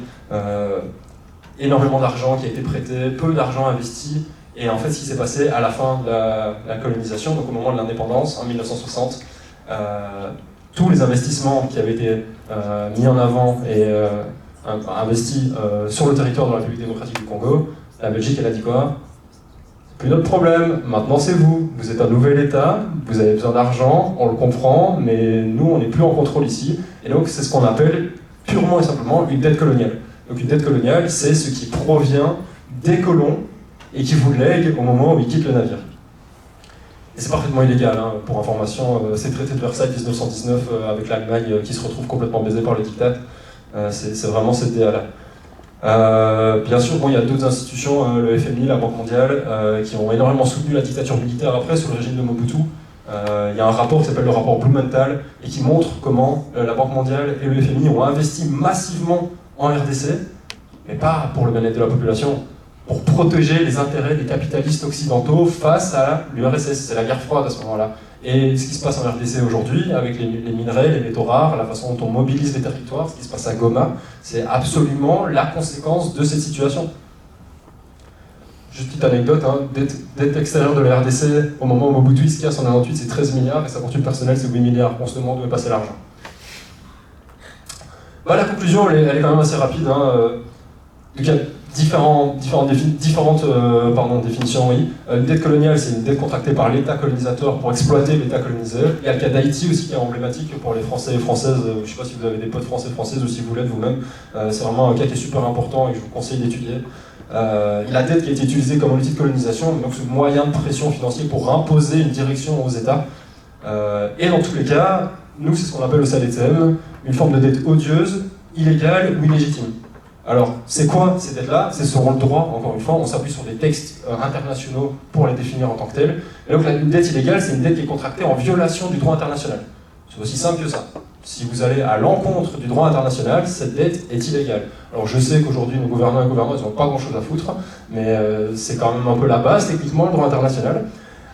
Énormément d'argent qui a été prêté, peu d'argent investi, et en fait ce qui s'est passé à la fin de la colonisation, donc au moment de l'indépendance, en 1960, tous les investissements qui avaient été mis en avant et investis sur le territoire de la République démocratique du Congo, la Belgique, elle a dit quoi? Plus notre problème, maintenant c'est vous. Vous êtes un nouvel État, vous avez besoin d'argent, on le comprend, mais nous, on n'est plus en contrôle ici. Et donc, c'est ce qu'on appelle purement et simplement une dette coloniale. Donc, une dette coloniale, c'est ce qui provient des colons et qui vous lègue au moment où ils quittent le navire. Et c'est parfaitement illégal, pour information, c'est le traité de Versailles 1919 avec l'Allemagne qui se retrouve complètement baisée par le diktat. C'est vraiment cette DA-là. Bien sûr, il y a d'autres institutions, le FMI, la Banque mondiale, qui ont énormément soutenu la dictature militaire après, sous le régime de Mobutu. Il y a un rapport qui s'appelle le rapport Blumenthal, et qui montre comment la Banque mondiale et le FMI ont investi massivement en RDC, mais pas pour le bien-être de la population, pour protéger les intérêts des capitalistes occidentaux face à l'URSS. C'est la guerre froide à ce moment-là. Et ce qui se passe en RDC aujourd'hui, avec les minerais, les métaux rares, la façon dont on mobilise les territoires, ce qui se passe à Goma, c'est absolument la conséquence de cette situation. Juste petite anecdote, hein, dette extérieure de la RDC, au moment où Mobutu se casse en 98, c'est 13 milliards, et sa fortune personnelle, c'est 8 milliards. On se demande où est passé l'argent. Bah, la conclusion, elle est quand même assez rapide. Hein. Donc, il y a différentes définitions, oui. Une dette coloniale, c'est une dette contractée par l'État colonisateur pour exploiter l'État colonisé. Il y a le cas d'Haïti aussi qui est emblématique pour les Français et Françaises. Je ne sais pas si vous avez des potes français et françaises ou si vous l'êtes vous-même. C'est vraiment un cas qui est super important et que je vous conseille d'étudier. La dette qui a été utilisée comme outil de colonisation, donc ce moyen de pression financier pour imposer une direction aux États. Et dans tous les cas, nous, c'est ce qu'on appelle au SADTM, une forme de dette odieuse, illégale ou illégitime. Alors, c'est quoi ces dettes-là? C'est selon le droit, encore une fois, on s'appuie sur des textes internationaux pour les définir en tant que tels. Et donc, une dette illégale, c'est une dette qui est contractée en violation du droit international. C'est aussi simple que ça. Si vous allez à l'encontre du droit international, cette dette est illégale. Alors, je sais qu'aujourd'hui, nos gouvernants et gouvernantes, ils n'ont pas grand-chose à foutre, mais c'est quand même un peu la base, techniquement, le droit international.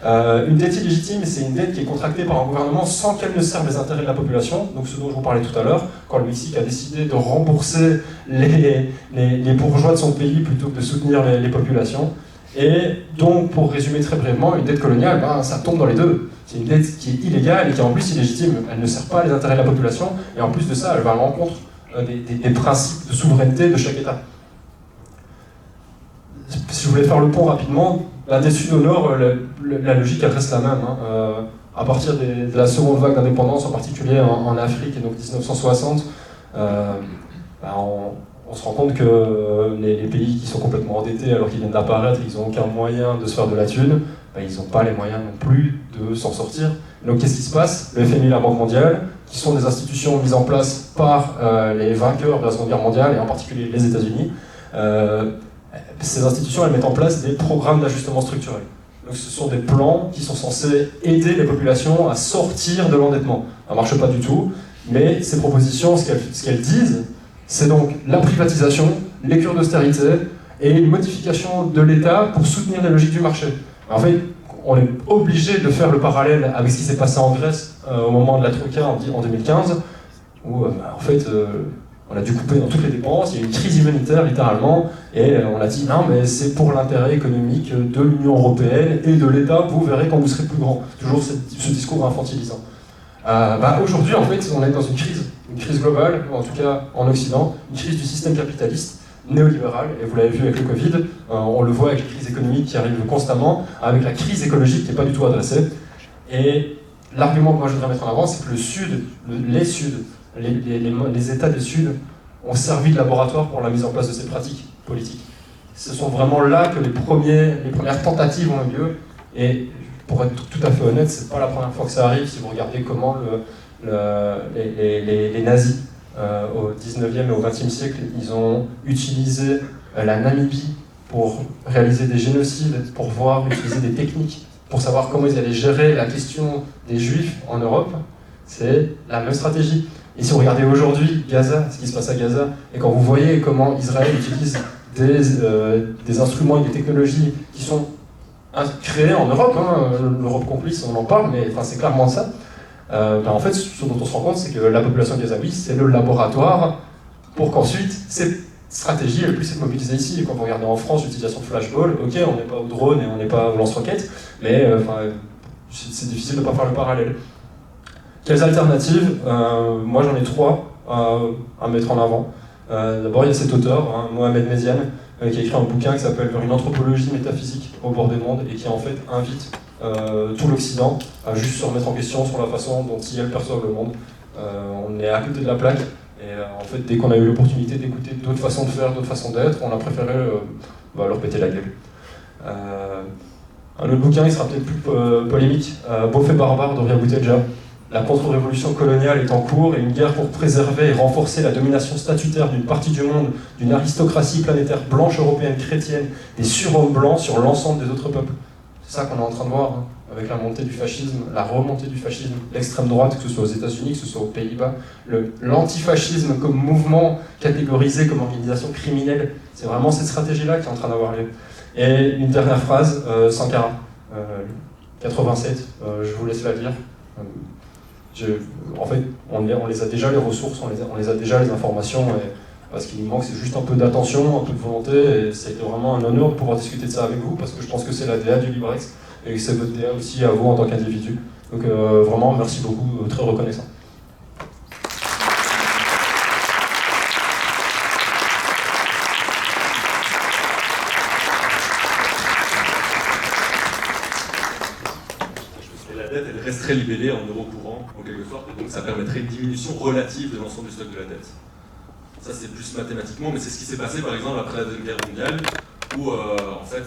Une dette illégitime, c'est une dette qui est contractée par un gouvernement sans qu'elle ne serve les intérêts de la population, donc ce dont je vous parlais tout à l'heure, quand le Mexique a décidé de rembourser les bourgeois de son pays plutôt que de soutenir les populations. Et donc, pour résumer très brièvement, une dette coloniale, ça tombe dans les deux. C'est une dette qui est illégale et qui est en plus illégitime. Elle ne sert pas les intérêts de la population, et en plus de ça, elle va à l'encontre des principes de souveraineté de chaque État. Si je voulais faire le pont rapidement, des sud au nord, la logique elle reste la même. Hein. À partir de la seconde vague d'indépendance, en particulier en Afrique, et donc 1960, on se rend compte que les pays qui sont complètement endettés alors qu'ils viennent d'apparaître, ils n'ont aucun moyen de se faire de la thune, ils n'ont pas les moyens non plus de s'en sortir. Donc qu'est-ce qui se passe? Le FMI et la Banque mondiale, qui sont des institutions mises en place par les vainqueurs de la Seconde Guerre mondiale, et en particulier les États-Unis, ces institutions elles mettent en place des programmes d'ajustement structurel. Donc ce sont des plans qui sont censés aider les populations à sortir de l'endettement. Ça ne marche pas du tout, mais ces propositions, ce qu'elles disent, c'est donc la privatisation, les cures d'austérité et une modification de l'État pour soutenir les logiques du marché. En fait, on est obligé de faire le parallèle avec ce qui s'est passé en Grèce au moment de la Troïka en 2015, où en fait on a dû couper dans toutes les dépenses, il y a eu une crise humanitaire littéralement, et on a dit non mais c'est pour l'intérêt économique de l'Union Européenne et de l'État, vous verrez quand vous serez plus grand. Toujours ce discours infantilisant. Aujourd'hui en fait on est dans une crise globale, en tout cas en Occident, une crise du système capitaliste néolibéral, et vous l'avez vu avec le Covid, on le voit avec les crises économiques qui arrivent constamment, avec la crise écologique qui n'est pas du tout adressée. Et l'argument que moi je voudrais mettre en avant, c'est que les États du Sud ont servi de laboratoire pour la mise en place de ces pratiques politiques. Ce sont vraiment là que les premières tentatives ont eu lieu, et pour être tout à fait honnête, c'est pas la première fois que ça arrive. Si vous regardez comment les nazis au 19e et au 20e siècle, ils ont utilisé la Namibie pour réaliser des génocides, pour utiliser des techniques, pour savoir comment ils allaient gérer la question des Juifs en Europe, c'est la même stratégie. Et si vous regardez aujourd'hui Gaza, ce qui se passe à Gaza, et quand vous voyez comment Israël utilise des instruments et des technologies qui sont créés en Europe, l'Europe complice, on en parle, mais c'est clairement ça. En fait, ce dont on se rend compte, c'est que la population gazaouie, c'est le laboratoire pour qu'ensuite cette stratégie elle puisse être mobilisée ici. Et quand vous regardez en France l'utilisation de flashball, ok, on n'est pas au drone et on n'est pas au lance-roquettes, mais c'est difficile de ne pas faire le parallèle. Quelles alternatives? Moi j'en ai trois à mettre en avant. D'abord il y a cet auteur, Mohamed Méziane, qui a écrit un bouquin qui s'appelle « Une anthropologie métaphysique au bord des mondes » et qui en fait invite tout l'Occident à juste se remettre en question sur la façon dont ils perçoivent le monde. On est à côté de la plaque, et en fait dès qu'on a eu l'opportunité d'écouter d'autres façons de faire, d'autres façons d'être, on a préféré leur péter la gueule. Un autre bouquin, il sera peut-être plus polémique, Beaufet barbare d'Oria Boutelja. La contre-révolution coloniale est en cours, et une guerre pour préserver et renforcer la domination statutaire d'une partie du monde, d'une aristocratie planétaire blanche européenne chrétienne, des surhommes blancs sur l'ensemble des autres peuples. C'est ça qu'on est en train de voir. avec la montée du fascisme, la remontée du fascisme, l'extrême droite, que ce soit aux États-Unis, que ce soit aux Pays-Bas, l'antifascisme comme mouvement catégorisé comme organisation criminelle, c'est vraiment cette stratégie-là qui est en train d'avoir lieu. Et une dernière phrase, Sankara, 87, je vous laisse la lire. En fait, on les a déjà les ressources, on les a déjà les informations, et ce qui nous manque c'est juste un peu d'attention, un peu de volonté, et c'était vraiment un honneur de pouvoir discuter de ça avec vous, parce que je pense que c'est la DA du Librex, et que c'est votre DA aussi à vous en tant qu'individu. Donc vraiment, merci beaucoup, très reconnaissant. Resterait libellée en euros courants, en quelque sorte, et donc ça permettrait une diminution relative de l'ensemble du stock de la dette. Ça, c'est plus mathématiquement, mais c'est ce qui s'est passé, par exemple, après la Deuxième Guerre mondiale, où, en fait,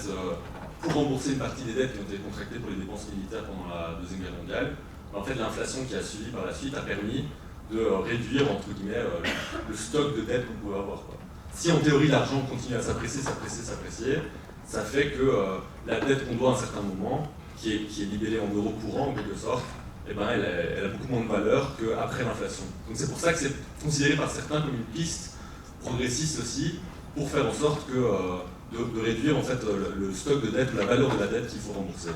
pour rembourser une partie des dettes qui ont été contractées pour les dépenses militaires pendant la Deuxième Guerre mondiale, en fait, l'inflation qui a suivi par la suite a permis de réduire, entre guillemets, le stock de dettes qu'on pouvait avoir, quoi. Si, en théorie, l'argent continue à s'apprécier, ça fait que la dette qu'on doit à un certain moment, qui est libellée en euros courants en quelque sorte, eh ben, elle a beaucoup moins de valeur qu'après l'inflation. Donc c'est pour ça que c'est considéré par certains comme une piste progressiste aussi, pour faire en sorte de réduire en fait, le stock de dette, la valeur de la dette qu'il faut rembourser.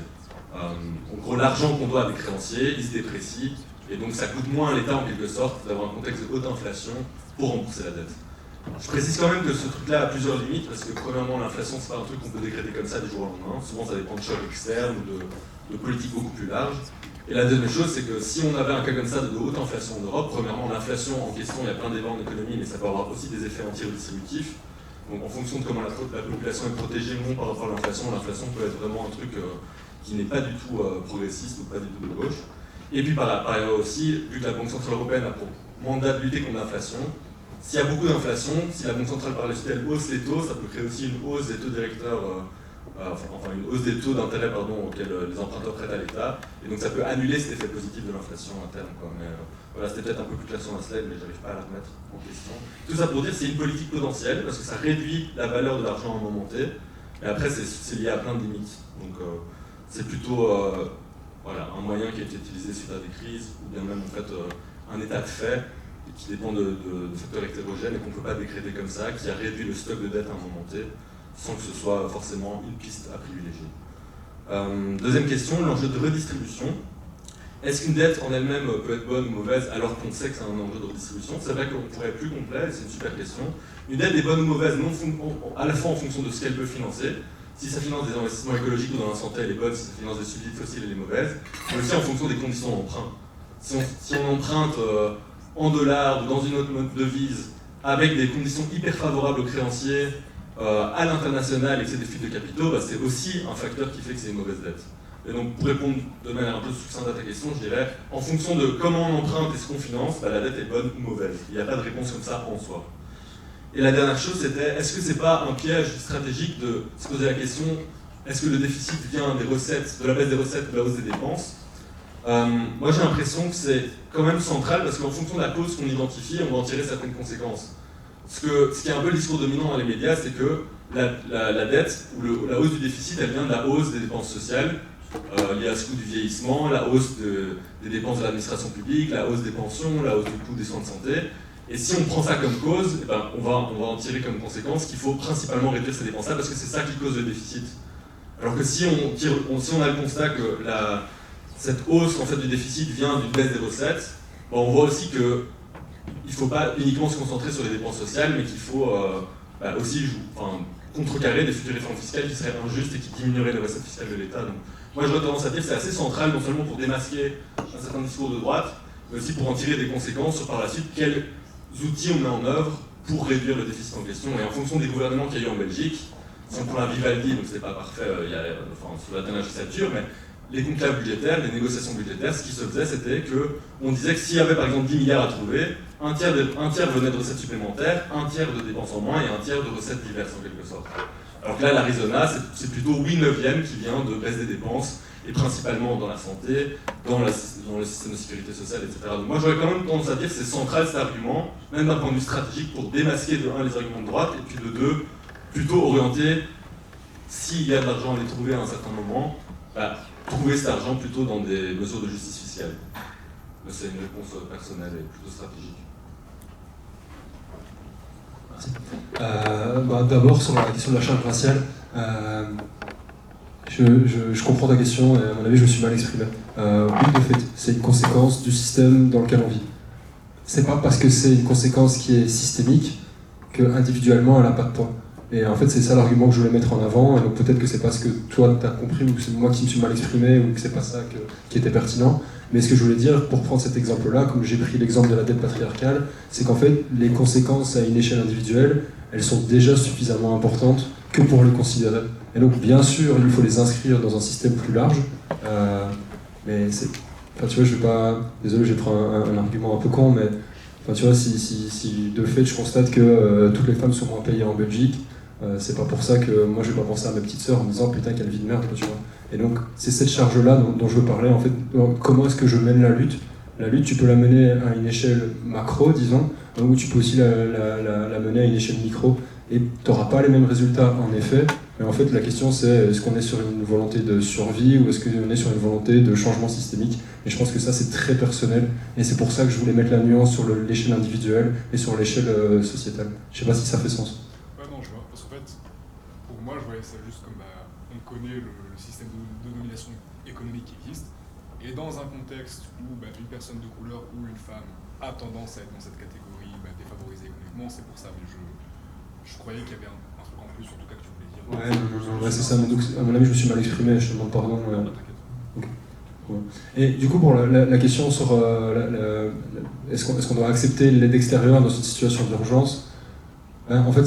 En gros, l'argent qu'on doit à des créanciers, il se déprécie, et donc ça coûte moins à l'État en quelque sorte d'avoir un contexte de haute inflation pour rembourser la dette. Je précise quand même que ce truc-là a plusieurs limites, parce que premièrement, l'inflation, c'est pas un truc qu'on peut décréter comme ça du jour au lendemain. Souvent, ça dépend de chocs externes ou de politiques beaucoup plus larges. Et la deuxième chose, c'est que si on avait un cas comme ça de haute inflation en Europe, premièrement, l'inflation en question, il y a plein d'ébats en économie, mais ça peut avoir aussi des effets anti-redistributifs. Donc, en fonction de comment la population est protégée ou non par rapport à l'inflation peut être vraiment un truc qui n'est pas du tout progressiste ou pas du tout de gauche. Et puis, par ailleurs aussi, vu que la Banque Centrale Européenne a pour mandat de lutter contre l'inflation, s'il y a beaucoup d'inflation, si la Banque centrale par la suite elle hausse les taux, ça peut créer aussi une hausse des taux directeurs, une hausse des taux d'intérêt auxquels les emprunteurs prêtent à l'État, et donc ça peut annuler cet effet positif de l'inflation à terme, quoi. Mais voilà, c'était peut-être un peu plus clair sur la slide, mais j'arrive pas à la remettre en question. Tout ça pour dire que c'est une politique potentielle, parce que ça réduit la valeur de l'argent à un moment T, et après c'est lié à plein de limites. Donc c'est plutôt un moyen qui a été utilisé suite à des crises, ou bien même en fait un état de fait, qui dépend de facteurs hétérogènes et qu'on ne peut pas décréter comme ça, qui a réduit le stock de dette à un moment T, sans que ce soit forcément une piste à privilégier. Deuxième question, l'enjeu de redistribution. Est-ce qu'une dette en elle-même peut être bonne ou mauvaise alors qu'on sait que c'est un enjeu de redistribution? C'est vrai qu'on pourrait être plus complet, c'est une super question. Une dette est bonne ou mauvaise à la fois en fonction de ce qu'elle peut financer. Si ça finance des investissements écologiques ou dans la santé, elle est bonne. Si ça finance des subsides fossiles, elle est mauvaise. Mais aussi en fonction des conditions d'emprunt. Si on emprunte en dollars ou dans une autre devise, avec des conditions hyper favorables aux créanciers à l'international et que c'est des fuites de capitaux, c'est aussi un facteur qui fait que c'est une mauvaise dette. Et donc pour répondre de manière un peu succincte à ta question, je dirais, en fonction de comment on emprunte et ce qu'on finance, la dette est bonne ou mauvaise. Il n'y a pas de réponse comme ça en soi. Et la dernière chose, c'était, est-ce que c'est pas un piège stratégique de se poser la question, est-ce que le déficit vient des recettes, de la baisse des recettes ou de la hausse des dépenses? Moi j'ai l'impression que c'est quand même central parce qu'en fonction de la cause qu'on identifie, on va en tirer certaines conséquences. Ce qui est un peu le discours dominant dans les médias, c'est que la dette ou la hausse du déficit, elle vient de la hausse des dépenses sociales liées à ce coût du vieillissement, la hausse des dépenses de l'administration publique, la hausse des pensions, la hausse du coût des soins de santé. Et si on prend ça comme cause, on va en tirer comme conséquence qu'il faut principalement réduire ces dépenses-là parce que c'est ça qui cause le déficit. Alors que si on a le constat que cette hausse en fait, du déficit vient d'une baisse des recettes, on voit aussi qu'il ne faut pas uniquement se concentrer sur les dépenses sociales, mais qu'il faut aussi contrecarrer des futures réformes fiscales qui seraient injustes et qui diminueraient les recettes fiscales de l'État. Donc, moi j'aurais tendance à dire que c'est assez central, non seulement pour démasquer un certain discours de droite, mais aussi pour en tirer des conséquences sur par la suite quels outils on met en œuvre pour réduire le déficit en question. Et en fonction des gouvernements qu'il y a eu en Belgique, si on prend la Vivaldi, donc c'était pas parfait sous la dernière législature, mais les conclaves budgétaires, les négociations budgétaires, ce qui se faisait, c'était qu'on disait que s'il y avait par exemple 10 milliards à trouver, un tiers venait de recettes supplémentaires, un tiers de dépenses en moins et un tiers de recettes diverses en quelque sorte. Alors que là, l'Arizona, c'est plutôt 8/9 qui vient de baisse des dépenses, et principalement dans la santé, dans le système de sécurité sociale, etc. Donc moi j'aurais quand même tendance à dire que c'est central cet argument, même d'un point de vue stratégique, pour démasquer de un les arguments de droite, et puis de deux, plutôt orienter s'il y a de l'argent à les trouver à un certain moment, trouver cet argent plutôt dans des mesures de justice fiscale. Mais c'est une réponse personnelle et plutôt stratégique. D'abord, sur la question de la charge raciale, je comprends ta question et à mon avis, je me suis mal exprimé. Oui, de fait, c'est une conséquence du système dans lequel on vit. C'est pas parce que c'est une conséquence qui est systémique que individuellement elle n'a pas de poids. Et en fait, c'est ça l'argument que je voulais mettre en avant. Et donc peut-être que c'est pas ce que toi t'as compris ou que c'est moi qui me suis mal exprimé ou que c'est pas ça qui était pertinent. Mais ce que je voulais dire, pour prendre cet exemple-là, comme j'ai pris l'exemple de la dette patriarcale, c'est qu'en fait, les conséquences à une échelle individuelle, elles sont déjà suffisamment importantes que pour les considérer. Et donc, bien sûr, il faut les inscrire dans un système plus large, mais c'est... Enfin, tu vois, je vais pas... Désolé, je vais prendre un argument un peu con, mais... Enfin, tu vois, si de fait, je constate que toutes les femmes sont moins payées en Belgique, c'est pas pour ça que moi, je vais pas penser à ma petite sœur en me disant « Putain, quelle vie de merde », tu vois. Et donc, c'est cette charge-là dont je veux parler, en fait. Comment est-ce que je mène la lutte ? La lutte, tu peux la mener à une échelle macro, disons, ou tu peux aussi la mener à une échelle micro. Et tu n'auras pas les mêmes résultats, en effet. Mais en fait, la question, c'est est-ce qu'on est sur une volonté de survie ou est-ce qu'on est sur une volonté de changement systémique ? Et je pense que ça, c'est très personnel. Et c'est pour ça que je voulais mettre la nuance sur l'échelle individuelle et sur l'échelle sociétale. Je ne sais pas si ça fait sens. Ouais, non, je vois. Parce qu'en fait, pour moi, je voyais ça juste comme on connaît le système de domination économique qui existe. Et dans un contexte où une personne de couleur ou une femme a tendance à être dans cette catégorie défavorisée économiquement, c'est pour ça. Mais je croyais qu'il y avait un truc en plus, en tout cas, que tu voulais dire. Ouais, c'est ça. Mais donc, à mon avis, je me suis mal exprimé. Je te demande pardon. Okay. Ouais. Et du coup, pour la question sur est-ce qu'on doit accepter l'aide extérieure dans une situation d'urgence, en fait,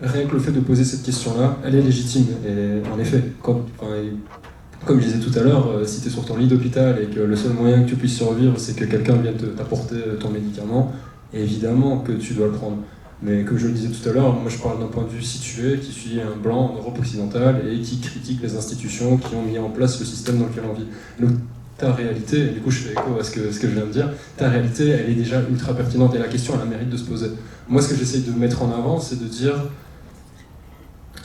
rien que le fait de poser cette question-là, elle est légitime. Et en effet, comme je disais tout à l'heure, si tu es sur ton lit d'hôpital et que le seul moyen que tu puisses survivre, c'est que quelqu'un vienne t'apporter ton médicament, évidemment que tu dois le prendre. Mais comme je le disais tout à l'heure, moi je parle d'un point de vue situé, qui suis un blanc en Europe occidentale et qui critique les institutions qui ont mis en place le système dans lequel on vit. Donc ta réalité, et du coup je fais écho à ce que je viens de dire, ta réalité elle est déjà ultra pertinente et la question elle a le mérite de se poser. Moi ce que j'essaye de mettre en avant, c'est de dire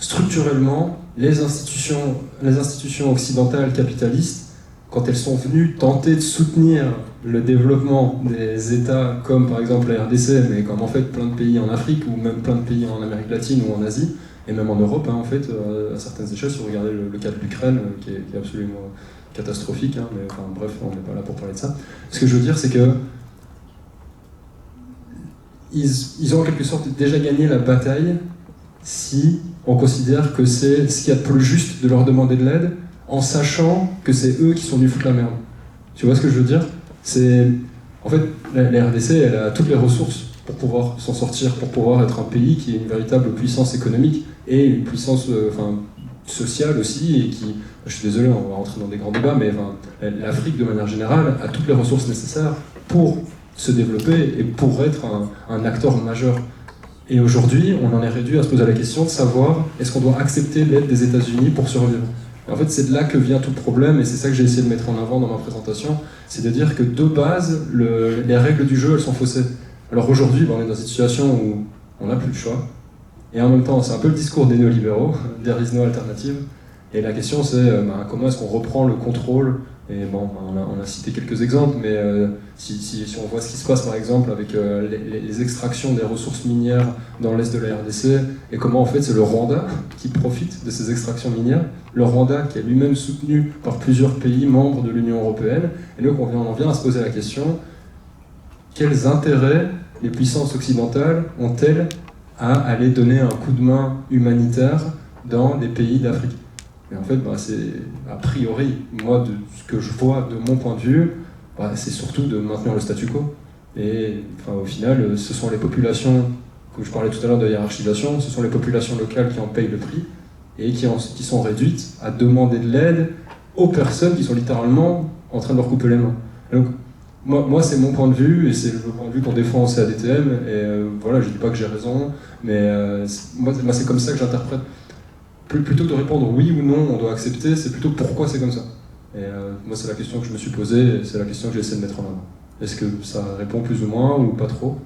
structurellement, les institutions occidentales capitalistes, quand elles sont venues tenter de soutenir le développement des États comme par exemple la RDC, mais comme en fait plein de pays en Afrique ou même plein de pays en Amérique latine ou en Asie, et même en Europe, en fait, à certaines échelles, si vous regardez le cas de l'Ukraine, qui est absolument catastrophique, mais enfin bref, on n'est pas là pour parler de ça. Ce que je veux dire, c'est que ils ont en quelque sorte déjà gagné la bataille si on considère que c'est ce qu'il y a de plus juste de leur demander de l'aide, en sachant que c'est eux qui sont venus foutre la merde. Tu vois ce que je veux dire ? En fait, la RDC, elle a toutes les ressources pour pouvoir s'en sortir, pour pouvoir être un pays qui est une véritable puissance économique et une puissance sociale aussi, et qui, je suis désolé, on va rentrer dans des grands débats, mais l'Afrique, de manière générale, a toutes les ressources nécessaires pour se développer et pour être un acteur majeur. Et aujourd'hui, on en est réduit à se poser la question de savoir est-ce qu'on doit accepter l'aide des États-Unis pour survivre. Et en fait, c'est de là que vient tout le problème, et c'est ça que j'ai essayé de mettre en avant dans ma présentation, c'est de dire que de base, les règles du jeu, elles sont faussées. Alors aujourd'hui, on est dans une situation où on n'a plus le choix, et en même temps, c'est un peu le discours des néolibéraux, there is no alternative, et la question c'est comment est-ce qu'on reprend le contrôle. Et bon, on a cité quelques exemples, mais si on voit ce qui se passe par exemple avec les extractions des ressources minières dans l'est de la RDC, et comment en fait c'est le Rwanda qui profite de ces extractions minières, le Rwanda qui est lui-même soutenu par plusieurs pays membres de l'Union européenne, et donc on en vient à se poser la question, quels intérêts les puissances occidentales ont-elles à aller donner un coup de main humanitaire dans des pays d'Afrique ? Et en fait, c'est a priori, moi, de ce que je vois de mon point de vue, c'est surtout de maintenir le statu quo. Et au final, ce sont les populations, que je parlais tout à l'heure de hiérarchisation, ce sont les populations locales qui en payent le prix et qui sont réduites à demander de l'aide aux personnes qui sont littéralement en train de leur couper les mains. Et donc, moi, c'est mon point de vue, et c'est le point de vue qu'on défend en CADTM, et voilà, je ne dis pas que j'ai raison, mais moi, c'est comme ça que j'interprète. Plutôt que de répondre oui ou non, on doit accepter, c'est plutôt pourquoi c'est comme ça. Et moi, c'est la question que je me suis posée, et c'est la question que j'essaie de mettre en avant. Est-ce que ça répond plus ou moins, ou pas trop ?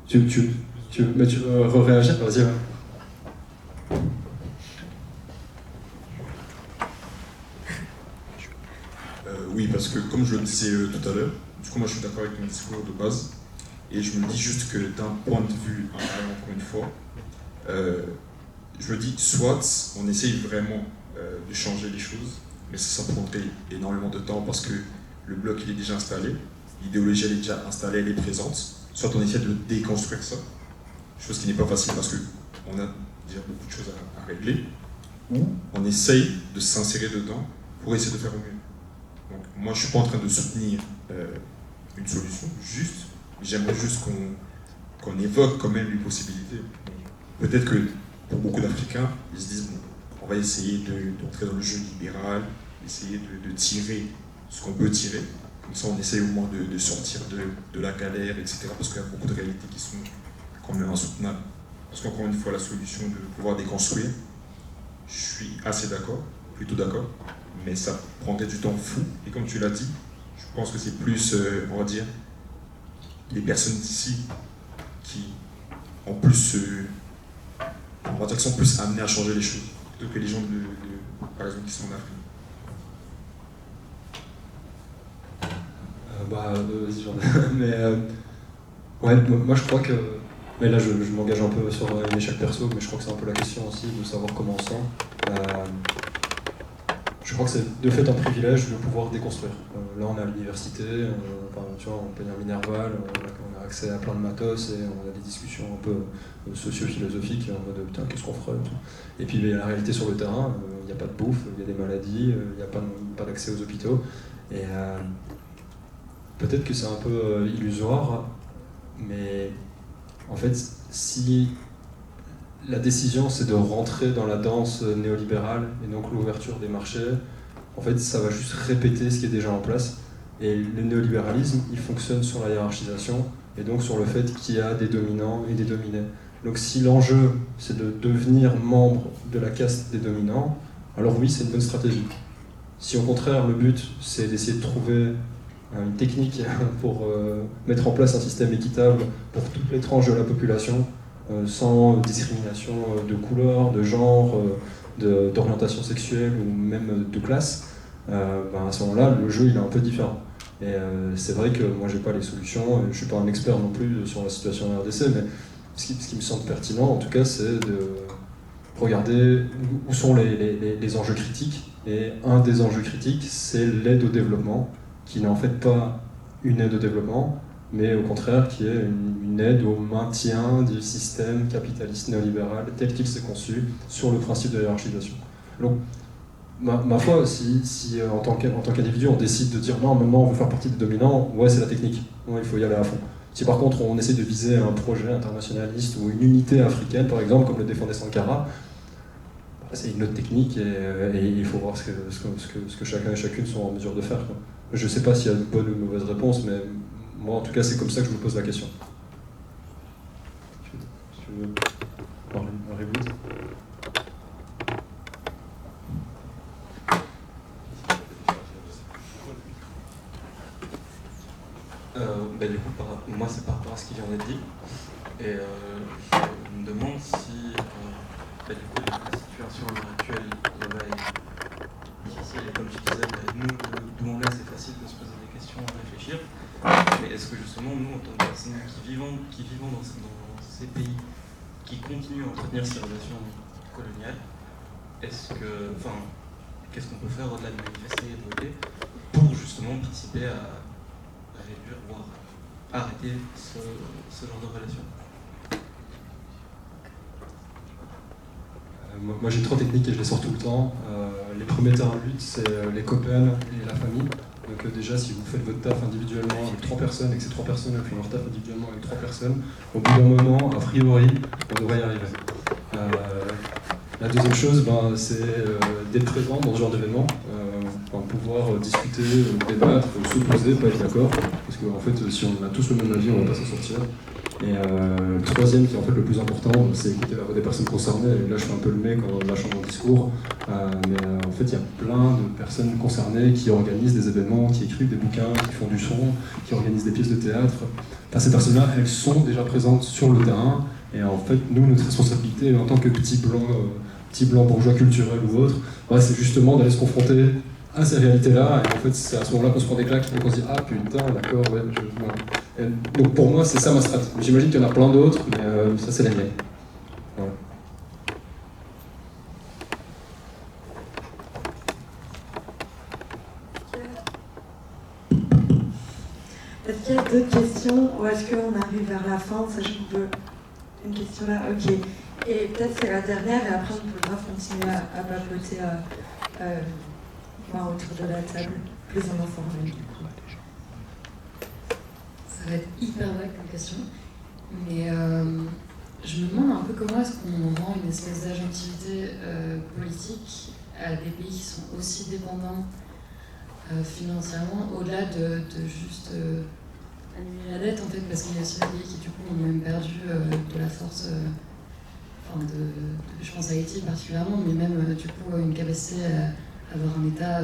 Tu veux réagir ? Vas-y, ouais. Oui, parce que comme je le disais tout à l'heure, du coup moi je suis d'accord avec ton discours de base, et je me dis juste que d'un point de vue, encore une fois, je me dis soit on essaye vraiment de changer les choses, mais ça prendrait énormément de temps parce que le bloc il est déjà installé, l'idéologie elle est déjà installée, elle est présente, soit on essaie de déconstruire ça, chose qui n'est pas facile parce qu'on a déjà beaucoup de choses à régler, ou on essaye de s'insérer dedans pour essayer de faire au mieux. Donc moi je ne suis pas en train de soutenir une solution, juste, j'aimerais juste qu'on évoque quand même les possibilités. Peut-être que pour beaucoup d'Africains, ils se disent bon, on va essayer d'entrer dans le jeu libéral, essayer de tirer ce qu'on peut tirer, comme ça on essaye au moins de sortir de la galère, etc. Parce qu'il y a beaucoup de réalités qui sont quand même insoutenables. Parce qu'encore une fois, la solution de pouvoir déconstruire, je suis assez d'accord, plutôt d'accord, mais ça prendrait du temps fou. Et comme tu l'as dit, je pense que c'est plus, on va dire, les personnes d'ici qui ont plus, on va dire, qui sont plus amenées à changer les choses, plutôt que les gens par exemple, qui sont en Afrique. Vas-y, j'en ai. Mais ouais, moi je crois que. Mais là je m'engage un peu sur un échec perso, mais je crois que c'est un peu la question aussi de savoir comment on sent. Je crois que c'est de fait un privilège de pouvoir déconstruire. Là on est à l'université, tu vois, on paye un Minerval, on a accès à plein de matos et on a des discussions un peu socio-philosophiques en mode putain qu'est-ce qu'on ferait et puis la réalité sur le terrain, il n'y a pas de bouffe, il y a des maladies, il n'y a pas d'accès aux hôpitaux. Et peut-être que c'est un peu illusoire, mais en fait, si la décision c'est de rentrer dans la danse néolibérale et donc l'ouverture des marchés, en fait ça va juste répéter ce qui est déjà en place. Et le néolibéralisme, il fonctionne sur la hiérarchisation et donc sur le fait qu'il y a des dominants et des dominés. Donc si l'enjeu c'est de devenir membre de la caste des dominants, alors oui, c'est une bonne stratégie. Si au contraire le but c'est d'essayer de trouver une technique pour mettre en place un système équitable pour toutes les tranches de la population, sans discrimination de couleur, de genre, d'orientation sexuelle ou même de classe, à ce moment-là, le jeu il est un peu différent. Et c'est vrai que moi j'ai pas les solutions, je suis pas un expert non plus sur la situation en RDC, mais ce qui me semble pertinent en tout cas c'est de regarder où sont les enjeux critiques, et un des enjeux critiques c'est l'aide au développement, qui n'est en fait pas une aide au développement, mais au contraire qui est une aide au maintien du système capitaliste néolibéral tel qu'il s'est conçu sur le principe de la hiérarchisation. Donc, ma foi, si en tant qu'individu on décide de dire non, maintenant on veut faire partie des dominants, ouais c'est la technique, ouais, il faut y aller à fond. Si par contre on essaie de viser un projet internationaliste ou une unité africaine par exemple, comme le défendait Sankara, c'est une autre technique et il faut voir ce que chacun et chacune sont en mesure de faire, quoi. Je ne sais pas s'il y a de bonnes ou de mauvaises réponses, mais moi en tout cas c'est comme ça que je me pose la question. Si tu veux Marie-Louise. Du coup, moi c'est par rapport à ce qui vient d'être dit. Et je me demande si du coup, la situation à l'heure actuelle est difficile. Et comme je disais, nous, d'où on est, c'est facile de se poser des questions, de réfléchir. Mais est-ce que justement, nous, en tant que personnes qui vivons dans ces pays, qui continuent à entretenir ces relations coloniales, qu'est-ce qu'on peut faire au-delà de manifester et de voter pour justement participer à réduire, voire arrêter ce genre de relations? Moi j'ai 3 techniques et je les sors tout le temps. Les premiers terrains de lutte, c'est les copains et la famille. Donc déjà, si vous faites votre taf individuellement avec 3 personnes et que ces 3 personnes font leur taf individuellement avec 3 personnes, au bout d'un moment, a priori, on devrait y arriver. La deuxième chose, c'est d'être présent dans ce genre d'événement, pouvoir discuter, débattre, s'opposer, pas être d'accord, parce qu'en fait, si on a tous le même avis, on ne va pas s'en sortir. Et le troisième, qui est en fait le plus important, c'est écouter la voix des personnes concernées. Et là, je fais un peu le mec en lâchant mon discours. Mais en fait, il y a plein de personnes concernées qui organisent des événements, qui écrivent des bouquins, qui font du son, qui organisent des pièces de théâtre. Enfin, ces personnes-là, elles sont déjà présentes sur le terrain. Et en fait, nous, notre responsabilité en tant que petit blanc bourgeois culturel ou autre, c'est justement d'aller se confronter à ces réalités-là, et en fait c'est à ce moment-là qu'on se prend des claques et qu'on se dit ah putain d'accord, ouais, voilà. Donc pour moi c'est ça ma stratégie. J'imagine qu'il y en a plein d'autres, mais ça c'est la mienne. Voilà. Est-ce qu'il y a d'autres questions ou est-ce qu'on arrive vers la fin, sachant qu'on peut... Une question là, ok. Et peut-être c'est la dernière et après on peut grave continuer à papoter autour de la table, plus en informel du coup. Ça va être hyper vague comme question, mais je me demande un peu comment est-ce qu'on rend une espèce d'agentivité politique à des pays qui sont aussi dépendants financièrement, au-delà de juste annuler la dette en fait, parce qu'il y a aussi des pays qui du coup ont même perdu de la force, je pense à Haïti particulièrement, mais même du coup une capacité à avoir un État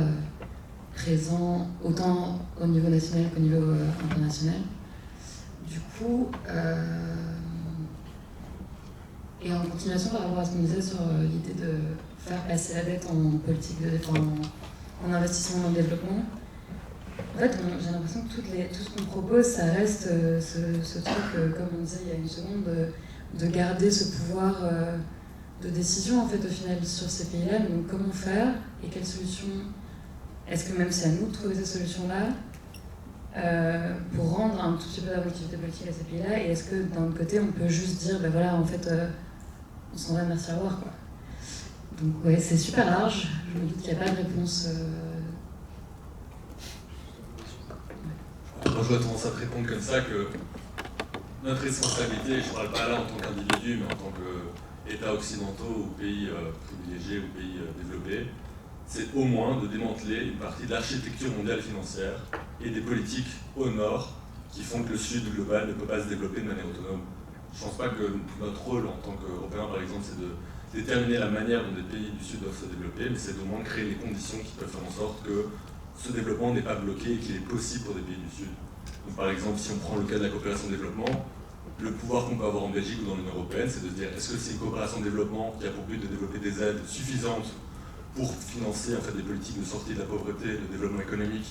présent autant au niveau national qu'au niveau international. Du coup, et en continuation par rapport à ce qu'on disait sur l'idée de faire passer la dette en politique de dette, en investissement dans le développement, en fait, j'ai l'impression que tout ce qu'on propose, ça reste ce truc, comme on disait il y a une seconde, de garder ce pouvoir de décision en fait au final sur ces pays-là. Donc comment faire et quelles solutions? Est-ce que même c'est à nous de trouver ces solutions-là pour rendre un tout petit peu d'objectivité politique à ces pays-là? Et est-ce que d'un autre côté on peut juste dire ben voilà en fait on s'en va, merci, au revoir quoi. Donc ouais, c'est super large. Je me doute qu'il n'y a pas de réponse. Moi j'aurais tendance à te répondre comme ça que notre responsabilité, je ne parle pas là en tant qu'individu, mais en tant qu'États occidentaux ou pays privilégiés ou pays développés, c'est au moins de démanteler une partie de l'architecture mondiale financière et des politiques au nord qui font que le sud global ne peut pas se développer de manière autonome. Je ne pense pas que notre rôle en tant qu'Européens, par exemple, c'est de déterminer la manière dont des pays du sud doivent se développer, mais c'est au moins de créer les conditions qui peuvent faire en sorte que ce développement n'est pas bloqué et qu'il est possible pour des pays du sud. Donc, par exemple, si on prend le cas de la coopération de développement, le pouvoir qu'on peut avoir en Belgique ou dans l'Union européenne, c'est de se dire est-ce que c'est une coopération de développement qui a pour but de développer des aides suffisantes pour financer en fait, des politiques de sortie de la pauvreté, de développement économique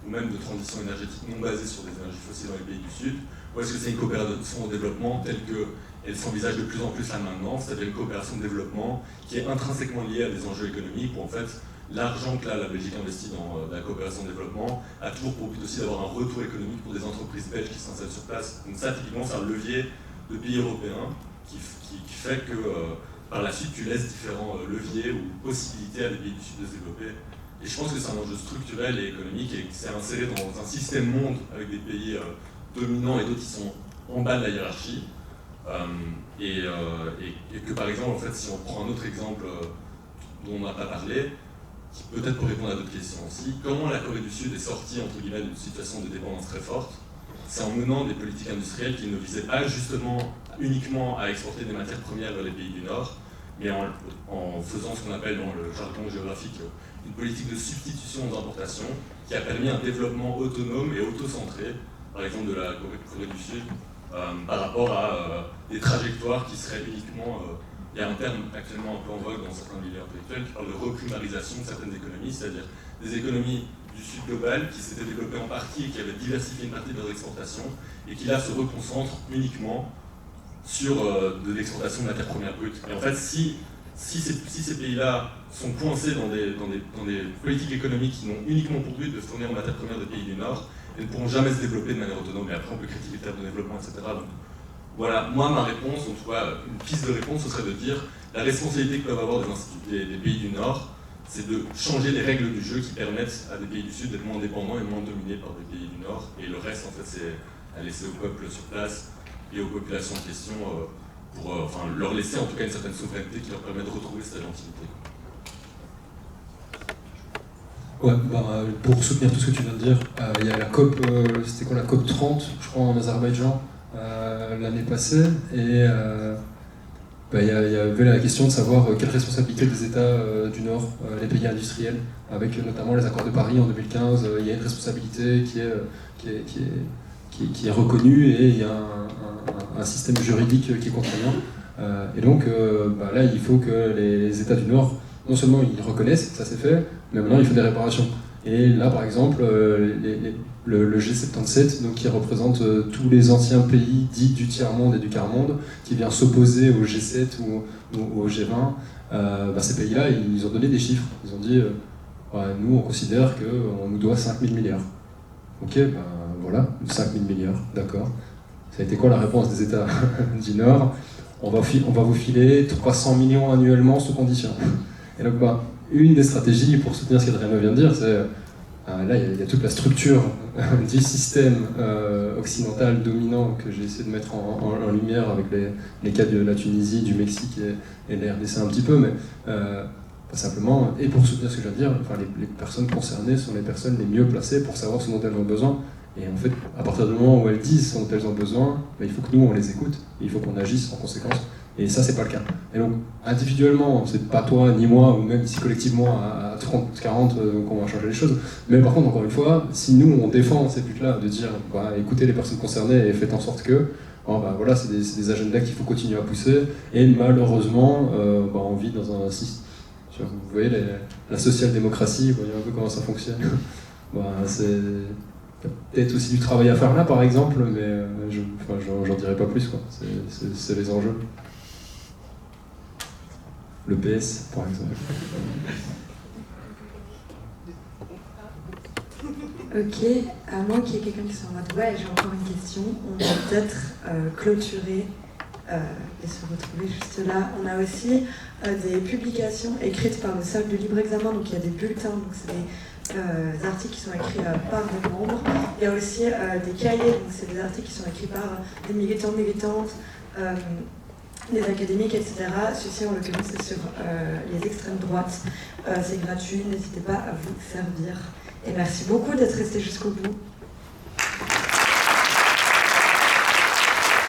ou même de transition énergétique non basée sur des énergies fossiles dans les pays du Sud, ou est-ce que c'est une coopération au développement telle qu'elle s'envisage de plus en plus là maintenant, c'est-à-dire une coopération de développement qui est intrinsèquement liée à des enjeux économiques où en fait l'argent que là, la Belgique investit dans la coopération de développement a toujours pour but aussi d'avoir un retour économique pour des entreprises belges qui s'installent sur place. Donc ça, typiquement, c'est un levier de pays européens qui fait que par la suite, tu laisses différents leviers ou possibilités à des pays du Sud de se développer. Et je pense que c'est un enjeu structurel et économique et que c'est inséré dans un système monde avec des pays dominants et d'autres qui sont en bas de la hiérarchie. Et que par exemple, en fait, si on prend un autre exemple dont on n'a pas parlé, qui peut-être pour répondre à d'autres questions aussi, comment la Corée du Sud est sortie entre guillemets d'une situation de dépendance très forte, c'est en menant des politiques industrielles qui ne visaient pas justement uniquement à exporter des matières premières vers les pays du Nord, mais en faisant ce qu'on appelle dans le jargon géographique une politique de substitution aux importations qui a permis un développement autonome et auto-centré, par exemple de la Corée du Sud, par rapport à des trajectoires qui seraient uniquement... il y a un terme actuellement un peu en vogue dans certains milieux intellectuels qui parle de reprimarisation de certaines économies, c'est-à-dire des économies du Sud global qui s'étaient développées en partie et qui avaient diversifié une partie de leurs exportations et qui là se reconcentrent uniquement sur de l'exportation de matières premières brutes. Et en fait, si ces pays-là sont coincés dans des politiques économiques qui n'ont uniquement pour but de fournir en matières premières des pays du Nord, elles ne pourront jamais se développer de manière autonome. Et après, on peut critiquer le terme de développement, etc. Donc, voilà, moi, ma réponse, en tout cas, une piste de réponse, ce serait de dire la responsabilité que peuvent avoir des pays du Nord, c'est de changer les règles du jeu qui permettent à des pays du Sud d'être moins dépendants et moins dominés par des pays du Nord. Et le reste, en fait, c'est à laisser au peuple sur place et aux populations en question pour leur laisser en tout cas une certaine souveraineté qui leur permet de retrouver cette agentivité. Ouais, pour soutenir tout ce que tu viens de dire, il y a la COP, c'était quoi la COP 30, je crois, en Azerbaïdjan, l'année passée, et il y avait la question de savoir quelle responsabilité des États du Nord, les pays industriels, avec notamment les accords de Paris en 2015, il y a une responsabilité qui est reconnue et il y a un système juridique qui est contraignant. Et donc là, il faut que les États du Nord non seulement ils reconnaissent que ça s'est fait, mais maintenant il faut des réparations. Et là, par exemple, le G77, donc, qui représente tous les anciens pays dits du tiers-monde et du quart-monde, qui vient s'opposer au G7 ou au G20, ces pays-là, ils ont donné des chiffres. Ils ont dit, nous, on considère qu'on nous doit 5 000 milliards. Ok, voilà, 5 000 milliards, d'accord. Ça a été quoi la réponse des États du Nord? On va vous filer 300 millions annuellement sous condition. Et donc, une des stratégies pour soutenir ce qu'Adriano vient de dire, c'est là, il y a toute la structure du système occidental dominant que j'ai essayé de mettre en lumière avec les cas de la Tunisie, du Mexique et de la RDC un petit peu, mais pas simplement, et pour soutenir ce que je viens de dire, les personnes concernées sont les personnes les mieux placées pour savoir ce dont elles ont besoin. Et en fait, à partir du moment où elles disent ce dont elles ont besoin, il faut que nous, on les écoute, et il faut qu'on agisse en conséquence. Et ça, c'est pas le cas. Et donc, individuellement, c'est pas toi ni moi, ou même ici collectivement à 30, 40, qu'on va changer les choses. Mais par contre, encore une fois, si nous, on défend ces buts-là, de dire, écoutez les personnes concernées et faites en sorte que, voilà, c'est des agendas qu'il faut continuer à pousser. Et malheureusement, on vit dans un système. Vous voyez, la social-démocratie, vous voyez un peu comment ça fonctionne. C'est peut-être aussi du travail à faire là, par exemple, mais j'en dirai pas plus, quoi. C'est les enjeux. Le PS, par exemple. Ok, à moins qu'il y ait quelqu'un qui soit en mode ouais, j'ai encore une question, on va peut-être clôturer et se retrouver juste là. On a aussi des publications écrites par le Cercle du Libre Examen, donc il y a des bulletins, donc c'est des articles qui sont écrits par des membres. Il y a aussi des cahiers, donc c'est des articles qui sont écrits par des militants, militantes, des académiques, etc. Ceci, en l'occurrence, c'est sur les extrêmes droites. C'est gratuit, n'hésitez pas à vous servir. Et merci beaucoup d'être resté jusqu'au bout.